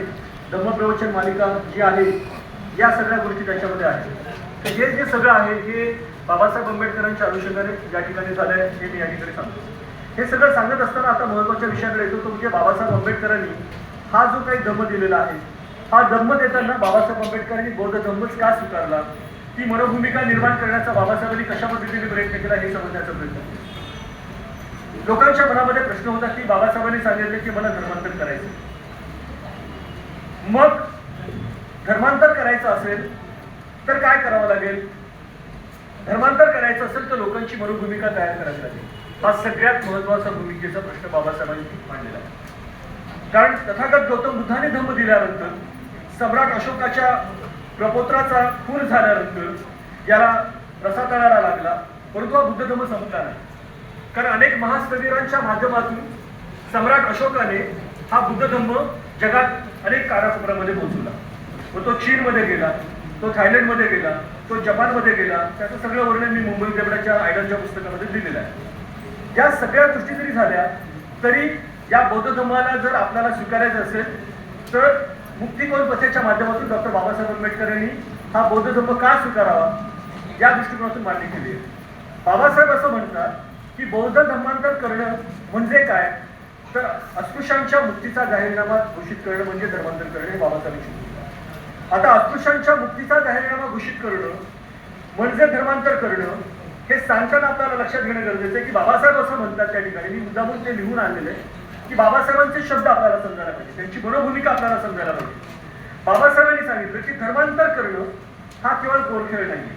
धम्मप्रवचन मालिका जी आहे या सगळ्या गोष्टी त्याच्यामध्ये आहेत. तर हे जे सगळं आहे हे बाबासाहेब आंबेडकरांच्या अनुषंगाने या ठिकाणी झालं आहे, हे मी या ठिकाणी सांगतो. हे सगळं सांगत असताना आता महत्त्वाच्या विषयाकडे येतो, तो म्हणजे बाबासाहेब आंबेडकरांनी हा जो काही धम्म दिलेला आहे, हा धम्म देताना बाबासाहेब आंबेडकरांनी बौद्ध धम्मच का स्वीकारला, ती मनोभूमिका निर्माण करण्याचा बाबासाहेबांनी कशा पद्धतीने प्रयत्न केला हे समजण्याचा प्रयत्न केला. लोकांच्या मनामध्ये प्रश्न होता की बाबासाहेबांनी सांगितले की मला धर्मांतर करायचं, मग धर्मांतर करायचं असेल तर काय करावं लागेल, धर्मांतर करायचं असेल तर लोकांची मनोभूमिका तयार करावी लागेल. हा सगळ्यात महत्वाचा भूमिकेचा प्रश्न बाबासाहेबांनी मांडलेला आहे. कारण तथागत गौतम बुद्धाने धम्म दिल्यानंतर, सम्राट अशोकाच्या प्रपौत्राचा खून झाल्यानंतर याला रसातळाला लागला, परंतु हा बुद्ध धम्म संपला नाही. कारण अनेक महास्थवीरांच्या माध्यमातून सम्राट अशोकाने हा बुद्ध धम्म जगात अनेक कानाकोपऱ्यामध्ये पोहोचवला. व तो चीनमध्ये गेला, तो थायलंडमध्ये गेला, तो जपानमध्ये गेला. त्याचं सगळं वर्णन मी मुंबई विद्यापीठाच्या आयडलच्या पुस्तकामध्ये दिलेलं आहे. या सगळ्या गोष्टी जरी झाल्या तरी या बौद्ध धर्माला जर आपल्याला स्वीकारायचं असेल तर मुक्तिकोन पथाच्या माध्यमातून डॉक्टर बाबासाहेब आंबेडकर यांनी हा बौद्ध धर्म का स्वीकारावा या दृष्टिकोनातून मांडणी केली आहे. बाबासाहेब असं म्हणतात की बौद्ध धर्मांतर करणं म्हणजे काय, तर अस्पृश्यांच्या मुक्तीचा जाहीरनामा घोषित करणं म्हणजे धर्मांतर करणे, हे बाबासाहेबांची भूमिका. आता अस्पृश्यांच्या मुक्तीचा जाहीरनामा घोषित करणं म्हणजे धर्मांतर करणं हे सांगताना आपल्याला लक्षात घेणं गरजेचं आहे की बाबासाहेब असं म्हणतात त्या ठिकाणी, मी मुद्दामून ते लिहून आणलेले की बाबासाहेबांचे शब्द आपल्याला समजायला पाहिजे, त्यांची मनोभूमिका आपल्याला समजायला पाहिजे. बाबासाहेबांनी सांगितलं की धर्मांतर करणं हा केवळ पोरखेळ नाहीये,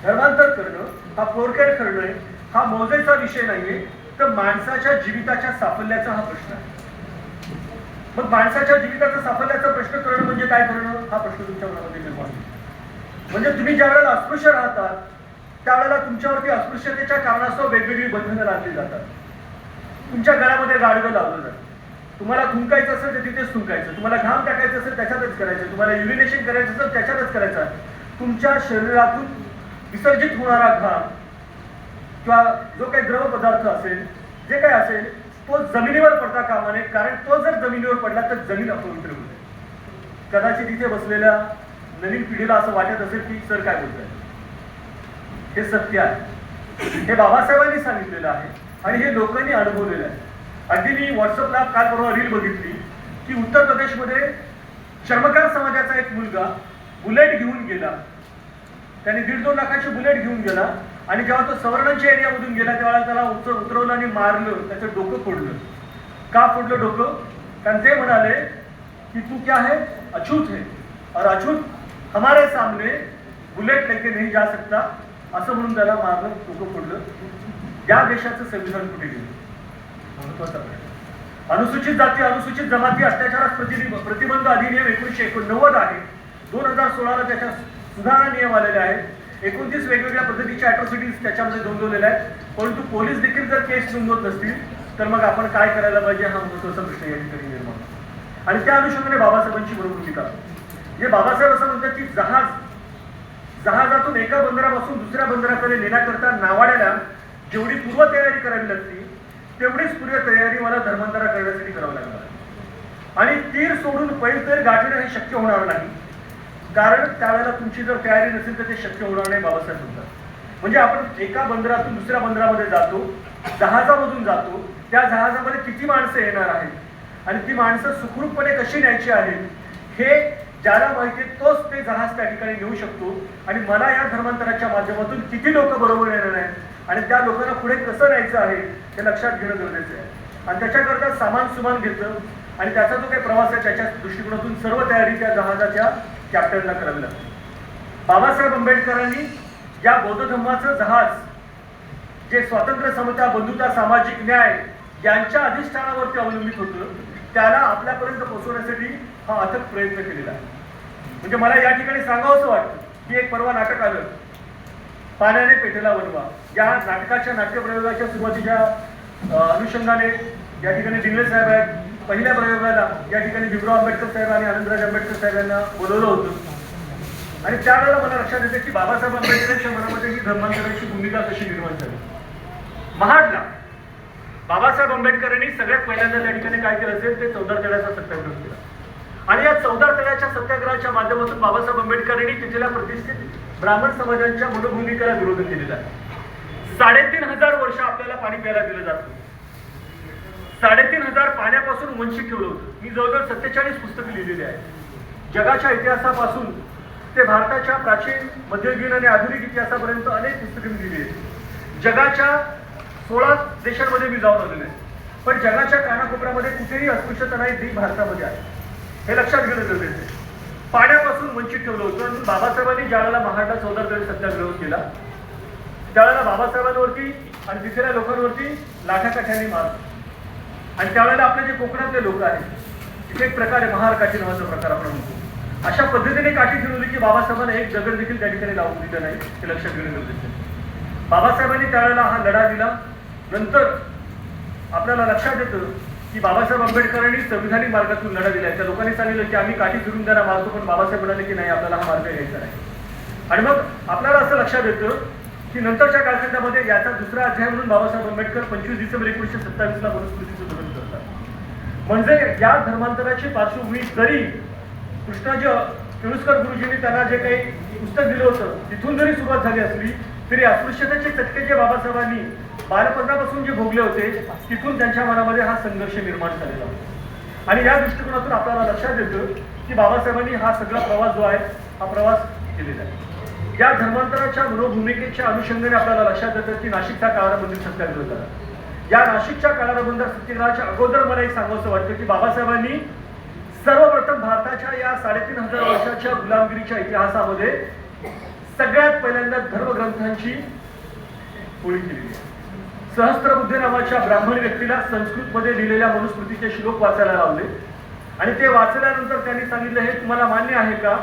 धर्मांतर करणं हा पोरखेळ करणं हा मौजेचा विषय नाहीये, तर माणसाच्या जीविताच्या साफल्याचा हा प्रश्न आहे. मग माणसाच्या जीविताचा साफल्याचा प्रश्न करणं म्हणजे काय करणं, हा प्रश्न तुमच्या मनामध्ये निर्माण होतो. म्हणजे तुम्ही ज्या वेळेला अस्पृश्य राहतात त्यावेळेला तुमच्यावरती अस्पृश्यतेच्या कारणास्तव वेगवेगळी बंधनं लादली जातात. तुमच्या गळ्यामध्ये गाडगं लावलं जातं, तुम्हाला थुंकायचं असेल तर तिथेच थुंकायचं, तुम्हाला घाम टाकायचं असेल त्याच्यातच करायचं, तुम्हाला युरिनेशन करायचं असेल त्याच्यातच करायचं. तुमच्या शरीरातून विसर्जित होणारा घाम किंवा जो काही द्रव पदार्थ असेल, जे काही असेल, तो जमिनीवर पडता कामा नये. कारण तो जर जमिनीवर पडला तर जमीन अपवित्र होते. कदाचित इथे बसलेल्या नवीन पिढीला असं वाटत असेल की सर काय बोलताय, हे सत्य आहे, हे बाबासाहेबांनी सांगितलेलं आहे आणि हे लोकांनी अनुभवलेलं आहे. अगदी मी व्हॉट्सअपला काल परवा रील बघितली की उत्तर प्रदेशमध्ये चर्मकार समाजाचा एक मुलगा बुलेट घेऊन गेला, त्याने 1.5-2 लाखाची बुलेट घेऊन गेला आणि जेव्हा तो सवर्णांच्या एरियामधून गेला तेव्हा त्याला उतरवलं आणि मारलं, त्याचं डोकं फोडलं. का फोडलं डोकं? कारण ते म्हणाले कि तू क्या है, अछूत है, और अछूत हमारे सामने बुलेट लेके नहीं जा सकता, असं म्हणून त्याला मारलं, डोकं फोडलं. या देशाचं संविधान कुठे गेलं? महत्वाचा प्रश्न. अनुसूचित जाती अनुसूचित जमाती अत्याचारास प्रतिबंध अधिनियम 1989 आहे. 2016ला त्याच्या सुधारणा नियम आलेले आहेत. 29 वेगवेगळ्या पद्धतीच्या अॅट्रॉसिटीज त्याच्यामध्ये नोंदवलेल्या आहेत. परंतु पोलीस देखील जर केस नोंदवत नसतील तर मग आपण काय करायला पाहिजे हा महत्वाचा प्रश्न या ठिकाणी निर्माण होतो. आणि त्या अनुषंगाने बाबासाहेबांची बरोबर भूमिका. जे बाबासाहेब असं म्हणतात की जहाजातून एका बंदरापासून दुसऱ्या बंदराकडे नेण्याकरता नावाड्याला जेवढी पूर्वतयारी करावी लागते तेवढीच पूर्वतयारी मला धर्मांतरा करण्यासाठी करावं लागणार. आणि तीर सोडून पैल तैर गाठणे हे शक्य होणार नाही, कारण त्यावेळेला तुमची जर तयारी नसेल तर ते शक्य होणार नाही बाबासाहेब म्हणतात. म्हणजे आपण एका बंदरातून दुसऱ्या बंदरामध्ये जातो, जहाजामधून जातो, त्या जहाजामध्ये किती माणसं येणार आहेत आणि ती माणसं सुखरूपपणे कशी न्यायची आहेत हे ज्याला माहिती तोच ते जहाज त्या ठिकाणी नेऊ शकतो. आणि मला या धर्मांतराच्या माध्यमातून किती लोक बरोबर येणार आहेत आणि त्या लोकांना पुढे कसं न्यायचं आहे हे लक्षात घेणं गरजेचं आहे. आणि त्याच्याकरता सामान सुमान घेतलं आणि त्याचा जो काही प्रवास आहे त्याच्या दृष्टिकोनातून सर्व तयारी त्या जहाजाच्या कॅप्टनला करावी लागते. बाबासाहेब आंबेडकरांनी या बौद्ध धम्माचं जहाज जे स्वातंत्र्य, समता, बंधुता, सामाजिक न्याय यांच्या अधिष्ठानावरती अवलंबित होतं त्याला आपल्यापर्यंत पोहोचवण्यासाठी हा अथक प्रयत्न केलेला आहे. म्हणजे मला या ठिकाणी सांगावंसं वाटतं की एक परवा नाटक आलं, पाण्याने पेटेला वनवा. या नाटकाच्या नाट्यप्रयोगाच्या सुरुवातीच्या अनुषंगाने या ठिकाणी डिंगळे साहेब आहेत. पहिल्या प्रयोगाला या ठिकाणी भीमराव आंबेडकर साहेब आणि आनंदराज आंबेडकर साहेब यांना बोलवलं होतं. आणि त्यावेळेला मला लक्षात येते की बाबासाहेब आंबेडकरांच्या मनामध्ये ही धर्मांतराची भूमिका कशी निर्माण झाली. महाडला बाबासाहेब आंबेडकरांनी सगळ्यात पहिल्यांदा त्या ठिकाणी काय केलं असेल ते चौदार तळ्याचा सत्याग्रह केला. आणि या चौदार तळ्याच्या सत्याग्रहाच्या माध्यमातून बाबासाहेब आंबेडकरांनी तिथल्या प्रतिष्ठित ब्राह्मण समाजांच्या मनोभूमिकेला विरोध केलेला आहे. 3500 वर्ष आपल्याला पाणी प्यायला दिलं जातं. 3500 पाण्यापासून वंचित ठेवलं होतं. मी जवळजवळ 47 पुस्तकं लिहिलेली आहेत. जगाच्या इतिहासापासून ते भारताच्या प्राचीन, मध्ययुगीन आणि आधुनिक इतिहासापर्यंत अनेक पुस्तके मी लिहिली आहेत. जगाच्या 16 देशांमध्ये मी जाऊन आलेलो आहे. पण जगाच्या कानाकोपऱ्यामध्ये कुठेही अस्पृश्यता नाही जी भारतामध्ये आहे हे लक्षात घेणं गरजेचं आहे. पाण्यापासून वंचित ठेवलं होतं. आणि बाबासाहेबांनी ज्यावेळेला महाडला चौदार तळी सत्याग्रह केला त्यावेळेला बाबासाहेबांवरती आणि तिथल्या लोकांवरती लाठाकाठ्यांनी मारलं. आणि त्यावेळेला आपले जे कोकणातले लोक आहेत तिथे एक प्रकारे महार काठी नावाचा प्रकार आपण म्हणतो. अशा पद्धतीने काठी ठेवली की बाबासाहेबांना एक दगड देखील त्या ठिकाणी लावून दिलं नाही हे लक्षात घेणं गरजेचं आहे. बाबासाहेबांनी त्यावेळेला हा लढा दिला. नंतर आपल्याला लक्षात येतं की बाबासाहेब आंबेडकरांनी संविधानिक मार्गातून लढा दिला. त्या लोकांनी सांगितलं की आम्ही काठी फिरून त्यांना मारतो, पण बाबासाहेब म्हणाले की नाही, आपल्याला हा मार्ग घ्यायचा नाही. आणि मग आपल्याला असं लक्षात येतं की नंतरच्या कालखंडामध्ये याचा दुसरा अध्याय म्हणून बाबासाहेब आंबेडकर 25 डिसेंबर 1927ला मनुस्मृतीचं जतन करतात. म्हणजे या धर्मांतराची पार्श्वभूमी जरी कृष्णाजी केळुस्कर गुरुजींनी त्यांना जे काही पुस्तक दिलं होतं तिथून जरी सुरुवात झाली असली तरी अस्पृश्यतेचे चटके जे बाबासाहेबांनी बालपणापासून जे भोगले होते तिथून त्यांच्या मनामध्ये हा संघर्ष निर्माण झालेला होता. आणि या दृष्टिकोनातून आपल्याला लक्षात येतं की बाबासाहेबांनी हा सगळा प्रवास जो आहे हा प्रवास केलेला आहे. या धर्मांतराच्या मनोभूमिकेच्या अनुषंगाने आपल्याला लक्षात येतं की नाशिकचा काळाबंदी सत्याग्रह झाला. या नाशिकच्या काळाबंदी सत्याग्रहाच्या अगोदर मला एक सांगावंसं वाटतं की बाबासाहेबांनी सर्वप्रथम भारताच्या या 3500 वर्षाच्या गुलामगिरीच्या इतिहासामध्ये सगळ्यात पहिल्यांदा धर्मग्रंथांची होळी केलेली आहे. सहस्त्रबुद्धे नावाच्या ब्राह्मण व्यक्तीला संस्कृतमध्ये लिहिलेल्या मनुस्मृतीचे श्लोक वाचायला लावले आणि ते वाचल्यानंतर त्यांनी सांगितलं हे तुम्हाला मान्य आहे का?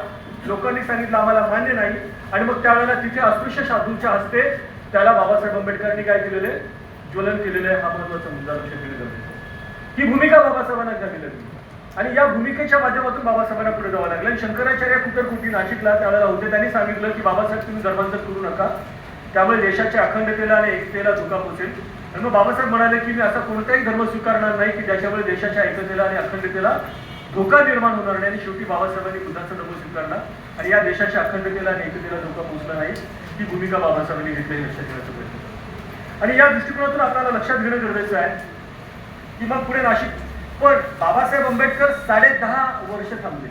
लोकांनी सांगितलं आम्हाला मान्य नाही. आणि मग त्यावेळेला तिथे अस्पृश्य साधूंच्या हस्ते त्याला बाबासाहेब आंबेडकरांनी काय केलेले ज्वलन केलेलं आहे. हा महत्वाचा मुद्दा लक्षात घेतला जातो. ही भूमिका बाबासाहेबांना घ्यावी लागली आणि या भूमिकेच्या माध्यमातून बाबासाहेबांना पुढे जावं लागलं. शंकराचार्य कुटरकुटी नाशिकला त्यावेळेला होते. त्यांनी सांगितलं की बाबासाहेब तुम्ही धर्मांतर करू नका, त्यामुळे देशाच्या अखंडतेला आणि एकतेला धोका पोहोचेल. आणि मग बाबासाहेब म्हणाले की मी असा कोणताही धर्म स्वीकारणार नाही की ज्याच्यामुळे देशाच्या एकतेला आणि अखंडतेला धोका निर्माण होणार नाही. आणि शेवटी बाबासाहेबांनी बुद्धाचा धर्म स्वीकारला आणि या देशाच्या अखंडतेला आणि एकतेला धोका पोहोचला नाही. ही भूमिका बाबासाहेबांनी घेतली लक्षात घेण्याचा प्रयत्न. आणि या दृष्टिकोनातून आपल्याला लक्षात घेणं गरजेचं आहे की मग पुढे नाशिक. पण बाबासाहेब आंबेडकर 10.5 वर्ष थांबले.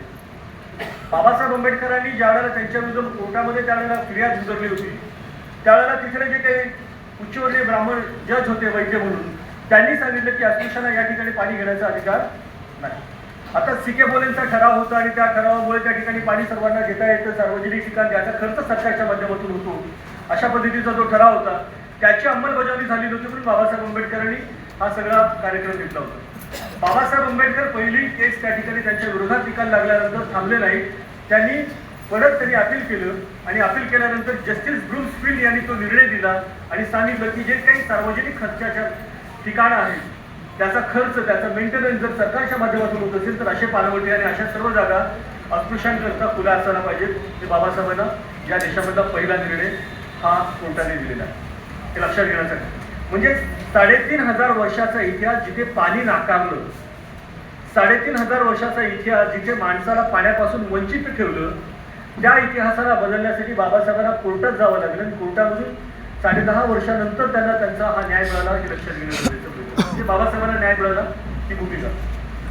बाबासाहेब आंबेडकरांनी ज्यावेळेला त्यांच्या विरुद्ध कोर्टामध्ये त्यावेळेला फिर्याद उतरली होती त्यावेळेला तिथले जे काही उच्चवर्णीय ब्राह्मण जज होते वैद्य म्हणून त्यांनी सांगितलं की अस्पृश्यांना या ठिकाणी पाणी घेण्याचा अधिकार नाही. आता सिके बोलेंचा ठराव होता आणि त्या ठरावामुळे त्या ठिकाणी पाणी सर्वांना घेता येतं, सार्वजनिक ठिकाण ज्याचा खर्च सरकारच्या माध्यमातून होतो, अशा पद्धतीचा जो ठराव होता त्याची अंमलबजावणी झाली नव्हती म्हणून बाबासाहेब आंबेडकरांनी हा सगळा कार्यक्रम घेतला होता. बाबासाहेब आंबेडकर पहिली केस त्या ठिकाणी त्यांच्या विरोधात निकाल लागल्यानंतर थांबले नाही. त्यांनी अपील केलं आणि अपील केल्यानंतर जस्टिस ब्रूमफील्ड यांनी तो निर्णय दिला आणि सांगितलं की जे काही सार्वजनिक खर्चाच्या ठिकाणं आहेत त्याचा खर्च, त्याचा मेंटेनन्स जर सरकारच्या माध्यमातून होत असेल तर असे पालवटे आणि अशा सर्व जागा अस्पृश्यांकरता खुल्या असायला पाहिजेत. हे बाबासाहेबांना या देशामधला पहिला निर्णय हा कोर्टाने दिलेला आहे. हे लक्षात घेण्यासाठी म्हणजे 3500 वर्षाचा इतिहास जिथे पाणी नाकारलं, 3500 वर्षाचा इतिहास जिथे माणसाला पाण्यापासून वंचित ठेवलं, त्या इतिहासाला बदलण्यासाठी बाबासाहेबांना कोर्टात जावं लागलं आणि कोर्टामधून 10.5 वर्षानंतर त्यांना त्यांचा हा न्याय मिळाला. हे लक्षात घेणं गरजेचं होतं. म्हणजे बाबासाहेबांना न्याय मिळाला ही भूमिका.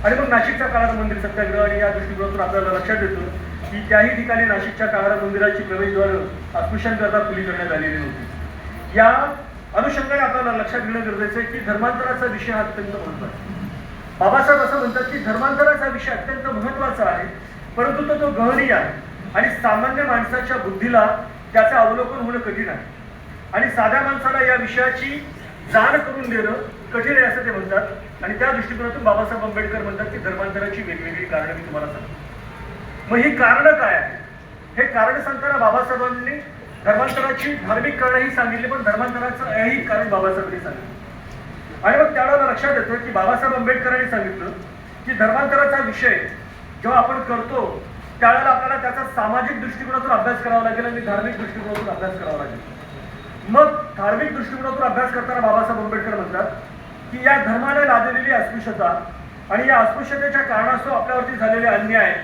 आणि मग नाशिकच्या काळात मंदिर सत्याग्रह आणि या दृष्टिकोनातून आपल्याला लक्षात येतं की त्याही ठिकाणी नाशिकच्या काळात मंदिराची प्रवेशद्वार अस्पृश्यांकरता खुली करण्यात आलेली नव्हती. या अनुषंगाने आपल्याला लक्षात घेणं गरजेचं आहे की धर्मांतराचा विषय हा अत्यंत महत्त्वाचा आहे. बाबासाहेब असं म्हणतात की धर्मांतराचा विषय अत्यंत महत्त्वाचा आहे, परंतु तो गहनीय आहे आणि सामान्य माणसाच्या बुद्धीला त्याचं अवलोकन होणं कठीण आहे आणि साध्या माणसाला या विषयाची जाण करून देणं कठीण आहे असं ते म्हणतात. आणि त्या दृष्टिकोनातून बाबासाहेब आंबेडकर म्हणतात की धर्मांतराची वेगवेगळी कारणं मी तुम्हाला सांगतो. मग ही कारणं काय आहे? हे कारण सांगताना बाबासाहेबांनी धर्मांतराची धार्मिक कारणंही सांगितली, पण धर्मांतराचं ऐहिक कारण बाबासाहेबांनी सांगितलं. आणि मग त्यावेळेला लक्षात येतं की बाबासाहेब आंबेडकरांनी सांगितलं की धर्मांतराचा विषय जेव्हा आपण करतो त्यावेळेला आपल्याला त्याचा सामाजिक दृष्टिकोनातून अभ्यास करावा लागेल आणि धार्मिक दृष्टिकोनातून अभ्यास करावा लागेल. मग धार्मिक दृष्टिकोनातून अभ्यास करताना बाबासाहेब आंबेडकर म्हणतात की या धर्माने लादलेली अस्पृश्यता आणि या अस्पृश्यतेच्या कारणास्तव आपल्यावरती झालेले अन्याय,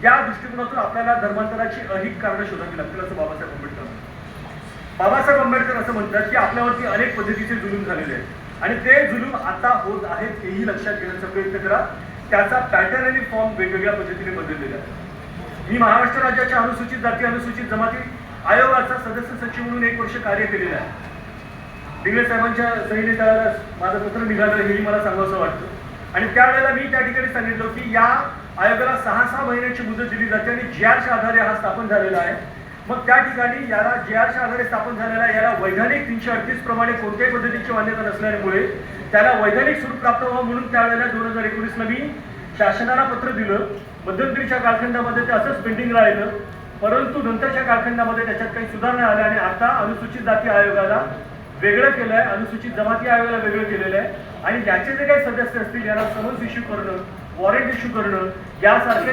या दृष्टिकोनातून आपल्याला धर्मांतराची अनेक कारणं शोधावी लागतील असं बाबासाहेब आंबेडकर म्हणतात. बाबासाहेब आंबेडकर असं म्हणतात की आपल्यावरती अनेक पद्धतीचे जुलूम झालेले आहेत आणि ते जुलूम आता होत आहेत हेही लक्षात घेण्याचा प्रयत्न करा. त्याचा पॅटर्न आणि फॉर्म वेगवेगळ्या पद्धतीने बदललेला आहे. मी महाराष्ट्र राज्याच्या अनुसूचित जाती अनुसूचित जमाती आयोगाचा सदस्य सचिव म्हणून 1 वर्ष कार्य केलेलं आहे. दिगळे साहेबांच्या सहीने त्यावेळेला माझं पत्र निघालं हेही मला सांगावंसं वाटतं. आणि त्यावेळेला मी त्या ठिकाणी सांगितलं की या आयोगाला 6 महिन्याची मुदत दिली जाते आणि GRच्या आधारे हा स्थापन झालेला आहे. मग त्या ठिकाणी याला GRच्या आधारे स्थापन झालेला याला वैधानिक 338 प्रमाणे कोणत्याही पद्धतीची मान्यता नसल्यामुळे त्याला वैधानिक स्वरूप प्राप्त व्हावं म्हणून त्यावेळेला 2019ला मी शासनाला पत्र दिलं. मध्यंतरीच्या कालखंडामध्ये ते असंच पेंडिंग राहिलं, परंतु नंतरच्या कालखंडामध्ये त्याच्यात काही सुधारणा आल्या आणि आता अनुसूचित जाती आयोगाला वेगळं केलं आहे, अनुसूचित जमाती आयोगाला वेगळं केलेलं आहे. आणि याचे जे काही सदस्य असतील याला समन्स इश्यू करणं, वॉरंट इश्यू करणं यासारखे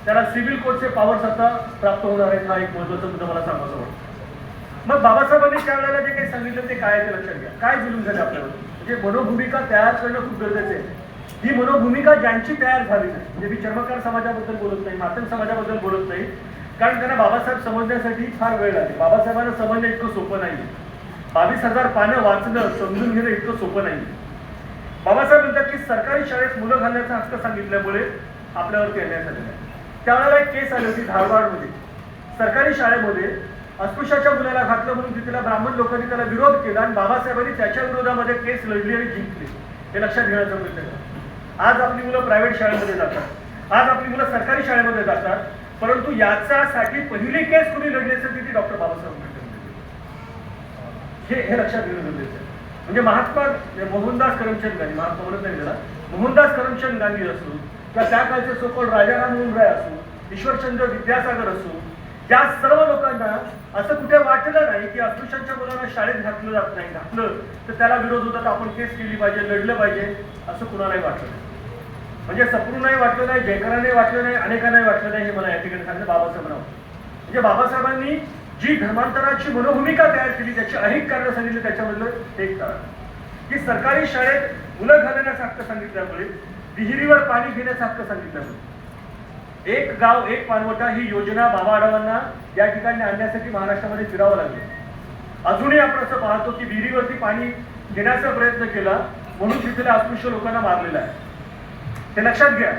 त्याला सिव्हिल कोर्टचे पॉवर्स आता प्राप्त होणार आहेत. हा एक महत्त्वाचा मुद्दा मला सांगायचा वाटतं. मग बाबासाहेबांनी त्यावेळेला जे काही सांगितलं ते काय ते लक्षात घ्या. काय जुलूम झाले आपल्यावर, म्हणजे मनोभूमिका तयार करणं खूप गरजेचं आहे. ही मनोभूमिका ज्यांची तयार झाली नाही, म्हणजे मी चर्मकार समाजाबद्दल बोलत नाही, मातंग समाजाबद्दल बोलत नाही, कारण त्यांना बाबासाहेब समजण्यासाठी फार वेळ लागेल. बाबासाहेबांना समजणं इतकं सोपं नाही. 22,000 पानं वाचणं समजून घेणं इतकं सोपं नाही. बाबासाहेब म्हणतात की सरकारी शाळेत मुलं घालण्याचा हक्क सांगितल्यामुळे आपल्यावरती अन्याय झालेला आहे. त्यावेळेला एक केस आली होती धारवाडमध्ये. सरकारी शाळेमध्ये अस्पृश्याच्या मुलाला घातलं म्हणून तिथल्या ब्राह्मण लोकांनी त्याला विरोध केला आणि बाबासाहेबांनी त्याच्या विरोधामध्ये केस लढली आणि जिंकली. हे लक्षात घेण्याचा प्रयत्न करा. आज आपली मुलं प्रायव्हेट शाळेमध्ये जातात, आज आपली मुलं सरकारी शाळेमध्ये जातात, परंतु याच्यासाठी पहिली केस कुणी लढली असेल ती डॉक्टर बाबासाहेब आंबेडकर. हे लक्षात घेणं गरजेचं आहे. म्हणजे महात्मा मोहनदास करमचंद गांधी, महात्मा म्हणत नाही त्याला, मोहनदास करमचंद गांधी असो किंवा त्या काळचे सोकोल राजाराम मोहन राय असो, ईश्वरचंद्र विद्यासागर असो, या सर्व लोकांना असं कुठे वाटलं नाही की अस्पृश्यांच्या मुलांना शाळेत घातलं जात नाही, घातलं तर त्याला विरोध होता, आपण केस केली पाहिजे, लढलं पाहिजे, असं कुणालाही वाटलं नाही. म्हणजे सप्रूनही वाटलं नाही, जयकरांनाही वाटलं नाही, अनेकांनाही वाटलं नाही. हे मला या ठिकाणी सांगितलं बाबासाहेबांना. म्हणजे बाबासाहेबांनी जी धर्मांतराची मनोभूमिका तयार केली, त्याची अनेक कारणं सांगितली. त्याच्यामधलं एक कारण की सरकारी शाळेत मुलं घालण्याचा हक्क सांगितल्यामुळे, विहिरीवर पाणी घेण्याचा हक्क सांगितल्यामुळे, एक गाव एक पाणवठा ही योजना बाबा आढावांना या ठिकाणी आणण्यासाठी महाराष्ट्रामध्ये फिरावं लागलं. अजूनही आपण असं पाहतो की विहिरीवरती पाणी घेण्याचा प्रयत्न केला म्हणून तिथल्या अस्पृश्य लोकांना मारलेला आहे. हे लक्षात घ्या.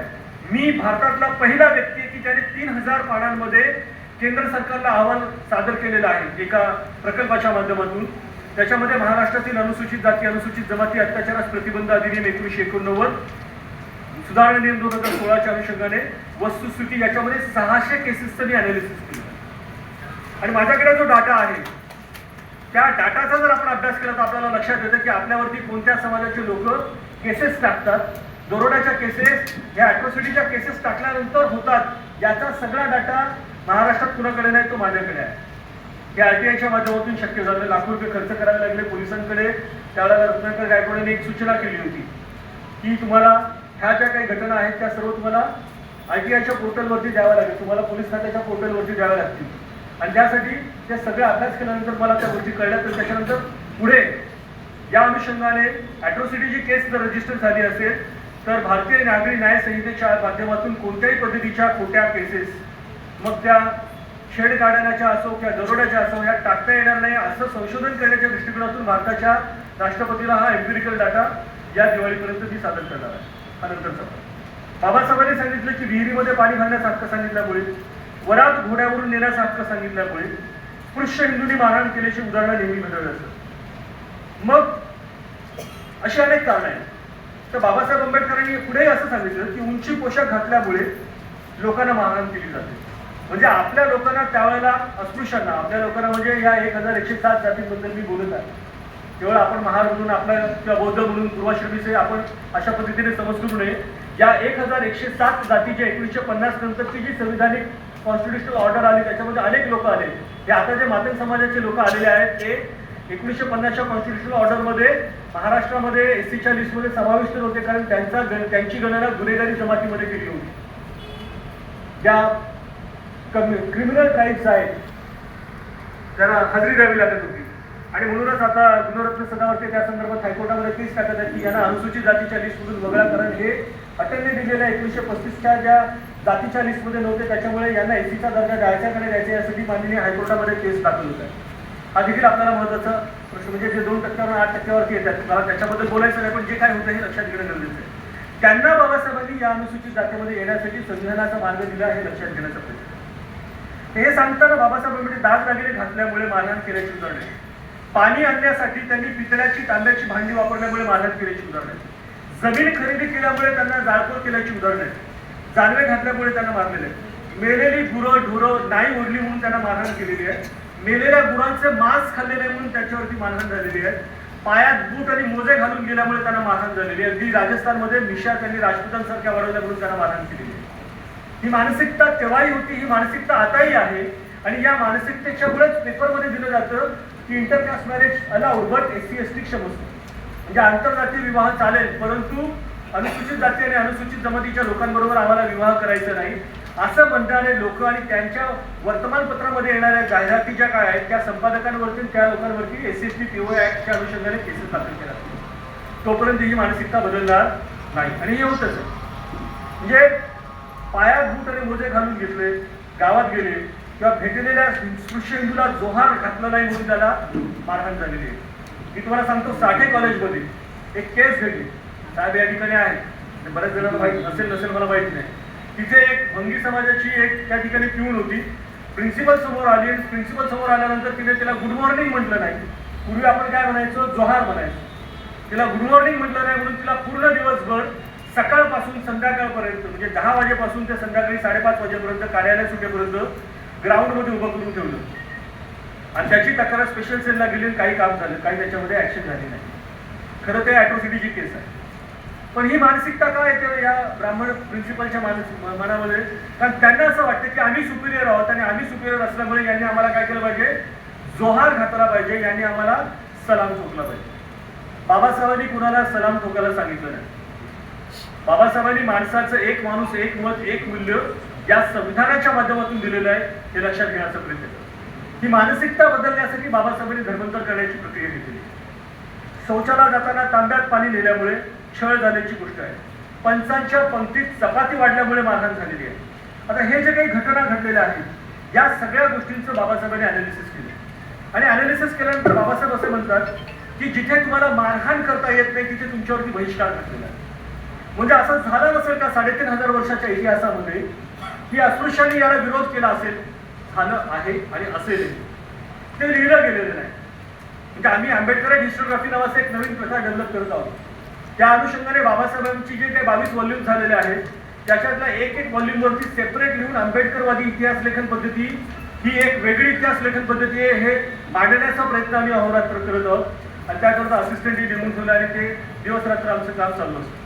मी भारतातला पहिला व्यक्ती आहे की ज्याने 3000 पानांमध्ये केंद्र सरकारला अहवाल सादर केलेला आहे एका प्रकल्पाच्या माध्यमातून त्याच्यामध्ये महाराष्ट्रातील अनुसूचित जाती अनुसूचित जमाती अत्याचारास प्रतिबंध अधिनियम 1989, सुधारणा नियम 2016च्या अनुषंगाने वस्तुस्थिती याच्यामध्ये 600 केसेसचं मी अनालिसिस केलं आणि माझ्याकडे जो डाटा आहे त्या डाटाचा जर आपण अभ्यास केला तर आपल्याला लक्षात येतं की आपल्यावरती कोणत्या समाजाचे लोक केसेस टाकतात, दरोड्याच्या केसेस, या अॅट्रॉसिटीच्या केसेस टाकल्यानंतर होतात, याचा सगळा डाटा महाराष्ट्रात कुणाकडे नाही, तो माझ्याकडे आहे. हे आरटीआयच्या माध्यमातून शक्य झालं. लाखो रुपये खर्च करावे लागले पोलिसांकडे. त्यावेळेला रत्नाकर गायकवाडांनी एक सूचना केली होती की तुम्हाला ह्या ज्या काही घटना आहेत त्या सर्व तुम्हाला आरटीआयच्या पोर्टलवरती द्याव्या लागेल, तुम्हाला पोलीस खात्याच्या पोर्टलवरती द्याव्या लागतील. आणि त्यासाठी ते सगळे अभ्यास केल्यानंतर मला त्या गोष्टी कळल्या. तर त्याच्यानंतर पुढे या अनुषंगाने अॅट्रॉसिटीची केस जर रजिस्टर झाली असेल तर भारतीय नागरी न्याय संहितेच्या माध्यमातून कोणत्याही पद्धतीच्या खोट्या केसेस, मग त्या शेड गार्डनाच्या असो किंवा दरोड्याच्या असो, या टाकता येणार नाही असं संशोधन करण्याच्या दृष्टिकोनातून भारताच्या राष्ट्रपतीला हा एम्पिरिकल डाटा या दिवाळीपर्यंत मी सादर करणार आहे. हा नंतरचा बाबासाहेबांनी सांगितलं की विहिरीमध्ये पाणी घालण्याचा हक्क सांगितल्यामुळे, वरात घोड्यावरून नेण्याचा हक्क सांगितल्यामुळे स्पृश्य हिंदूंनी मारहाण केल्याची उदाहरणं नेहमी मिळवली असतात. मग अशी अनेक कारणं आहेत. तर बाबासाहेब आंबेडकरांनी पुढे असं सांगितलं की उंची पोशाख घातल्यामुळे लोकांना मारहाण केली जाते. म्हणजे आपल्या लोकांना त्यावेळेला अस्पृश्यांना, आपल्या लोकांना म्हणजे या 1107 जातींबद्दल मी बोलत आहे. केवळ आपण महार म्हणून आपल्या किंवा बौद्ध म्हणून पूर्वाश्रमीचे आपण अशा पद्धतीने समज करू नये. या 1107 जातीच्या 1950 नंतरची जी संविधानिक कॉन्स्टिट्युशनल ऑर्डर आली त्याच्यामध्ये अनेक लोक आले. हे आता जे मातंग समाजाचे लोक आलेले आहेत ते 1950च्या कॉन्स्टिट्युशनल ऑर्डरमध्ये महाराष्ट्रामध्ये एससीच्या लिस्टमध्ये समाविष्ट होते, कारण त्यांची गणना गुन्हेगारी जमातीमध्ये केली होती. ज्या क्रिमिनल ट्राईब्स आहेत त्यांना हजेरी द्यावी लागत होती आणि म्हणूनच आता गुणरत्न सदावर्ते त्या संदर्भात हायकोर्टामध्ये केस टाकत आहेत की यांना अनुसूचित जातीच्या लिस्टमधून वगळा, कारण हे अटलने दिलेल्या 1935च्या ज्या जातीच्या लिस्टमध्ये नव्हते त्याच्यामुळे यांना एसीचा दर्जा द्यायचा का नाही द्यायचा यासाठी माननीय हायकोर्टामध्ये केस दाखल होत आहे. हा देखील आपल्याला महत्त्वाचा प्रश्न, म्हणजे जे 2% 8% येतात मला त्याच्याबद्दल बोलायचं नाही, पण जे काय होतं हे लक्षात घेणं गरजेचं आहे. त्यांना बाबासाहेबांनी या अनुसूचित जातीमध्ये येण्यासाठी संविधानाचा मार्ग दिला हे लक्षात घेण्याचा प्रयत्न. हे सांगताना बाबासाहेब म्हणजे दागदागिने घातल्यामुळे मारहाण केल्याची उदाहरणे, पाणी आणण्यासाठी त्यांनी पितळ्याची तांब्याची भांडी वापरल्यामुळे मारहाण केल्याची उदाहरणे, जमीन खरेदी केल्यामुळे त्यांना जाळपोळ केल्याची उदाहरणे, जानवे घातल्यामुळे त्यांना मारलेले, मेलेली गुरं ढोरं नाही ओढली म्हणून त्यांना मारहाण केलेली आहे, मेलेल्या गुरांचे मांस खाल्ले नाही म्हणून त्याच्यावरती मारहाण झालेली आहे, पायात बूट आणि मोजे घालून गेल्यामुळे त्यांना मारहाण झालेली आहे, अगदी राजस्थानमध्ये मिशा त्यांनी राजपुतांसारख्या वाढवल्या म्हणून त्यांना मारहाण केलेली आहे. ही मानसिकता तेव्हाही होती, ही मानसिकता आताही आहे आणि या मानसिकतेच्यामुळेच पेपरमध्ये दिलं जातं की intercaste marriage allowed but SC ST क्षमस्व, म्हणजे आंतरजातीय विवाह चालेल परंतु अनुसूचित जाती आणि अनुसूचित जमातीच्या लोकांबरोबर आम्हाला विवाह करायचा नाही असं म्हणणारे लोक आणि त्यांच्या वर्तमानपत्रामध्ये येणाऱ्या जाहिराती ज्या काय आहेत त्या संपादकांवरती त्या लोकांवरती SC ST PO ऍक्टच्या अनुषंगाने केसेस दाखल केला. तोपर्यंत ही मानसिकता बदलणार नाही आणि हे होतच आहे. म्हणजे पायात बूट आणि मोजे घालून घेतले, गावात गेले किंवा भेटलेल्या स्पृश्य हिंदूला जोहार घातला नाही म्हणून त्याला मारहाण झालेली आहे. मी तुम्हाला सांगतो साठे कॉलेजमध्ये एक केस घडली, साहेब या ठिकाणी आहे, बऱ्याच जणांना माहिती असेल नसेल मला माहित नाही. तिथे एक भंगी समाजाची एक त्या ठिकाणी पिऊन होती, प्रिन्सिपल समोर आली आणि प्रिन्सिपल समोर आल्यानंतर तिने तिला गुड मॉर्निंग म्हटलं नाही. पूर्वी आपण काय म्हणायचो, जोहार म्हणायचो. तिला गुड मॉर्निंग म्हटलं नाही म्हणून तिला पूर्ण दिवसभर सकाळपासून संध्याकाळपर्यंत म्हणजे 10 वाजेपासून ते संध्याकाळी 5:30 वाजेपर्यंत कार्यालय सुटेपर्यंत ग्राउंडमध्ये उभं करून ठेवलं आणि त्याची तक्रार स्पेशल सेलला गेली, काही काम झालं, काही त्याच्यामध्ये ऍक्शन झाली नाही. खरं ते अॅट्रॉसिटीची केस आहे. पण ही मानसिकता काय येते या ब्राह्मण प्रिन्सिपलच्या मनामध्ये, कारण त्यांना असं वाटतं की आम्ही सुपिरियर आहोत आणि आम्ही सुपिरियर असल्यामुळे यांनी आम्हाला काय केलं पाहिजे, जोहार घातला पाहिजे, यांनी आम्हाला सलाम ठोकला पाहिजे. बाबासाहेबांनी कुणाला सलाम ठोकायला सांगितलं नाही. बाबासाहेबांनी माणसाचं एक माणूस एक मत एक मूल्य या संविधानाच्या माध्यमातून दिलेलं आहे हे लक्षात घेण्याचा प्रयत्न करतो. ही मानसिकता बदलण्यासाठी बाबासाहेबांनी धर्मांतर करण्याची प्रक्रिया घेतली. शौचाला जाताना तांब्यात पाणी नेल्यामुळे छळ झाल्याची गोष्ट आहे. पंचांच्या पंक्तीत चपाती वाढल्यामुळे मारहाण झालेली आहे. आता हे जे काही घटना घडलेल्या आहेत या सगळ्या गोष्टींचं बाबासाहेबांनी अनालिसिस केले आणि अनालिसिस केल्यानंतर बाबासाहेब असे म्हणतात की जिथे तुम्हाला मारहाण करता येत नाही तिथे तुमच्यावरती बहिष्कार घातलेला आहे. म्हणजे असं झालं नसेल का 3500 वर्षाच्या इतिहासामध्ये की अस्पृश्यांनी याला विरोध केला असेल, झालं आहे आणि असेल, ते लिहिलं गेलेलं नाही. म्हणजे आम्ही आंबेडकर हिस्टोग्राफी नावाचं एक नवीन प्रकार डेव्हलप करत आहोत. त्या अनुषंगाने बाबासाहेबांची जे काही 22 व्हॉल्यूम झालेले आहेत त्याच्यातल्या एक व्हॉल्यूमवरती सेपरेट लिहून आंबेडकरवादी इतिहास लेखन पद्धती ही एक वेगळी इतिहास लेखन पद्धती आहे हे मांडण्याचा प्रयत्न आम्ही अहोरात्र करत आहोत. आणि त्याकरता असिस्टंटही नेमून ठेवलं आणि ते दिवस रात्र आमचं काम चालू असतं.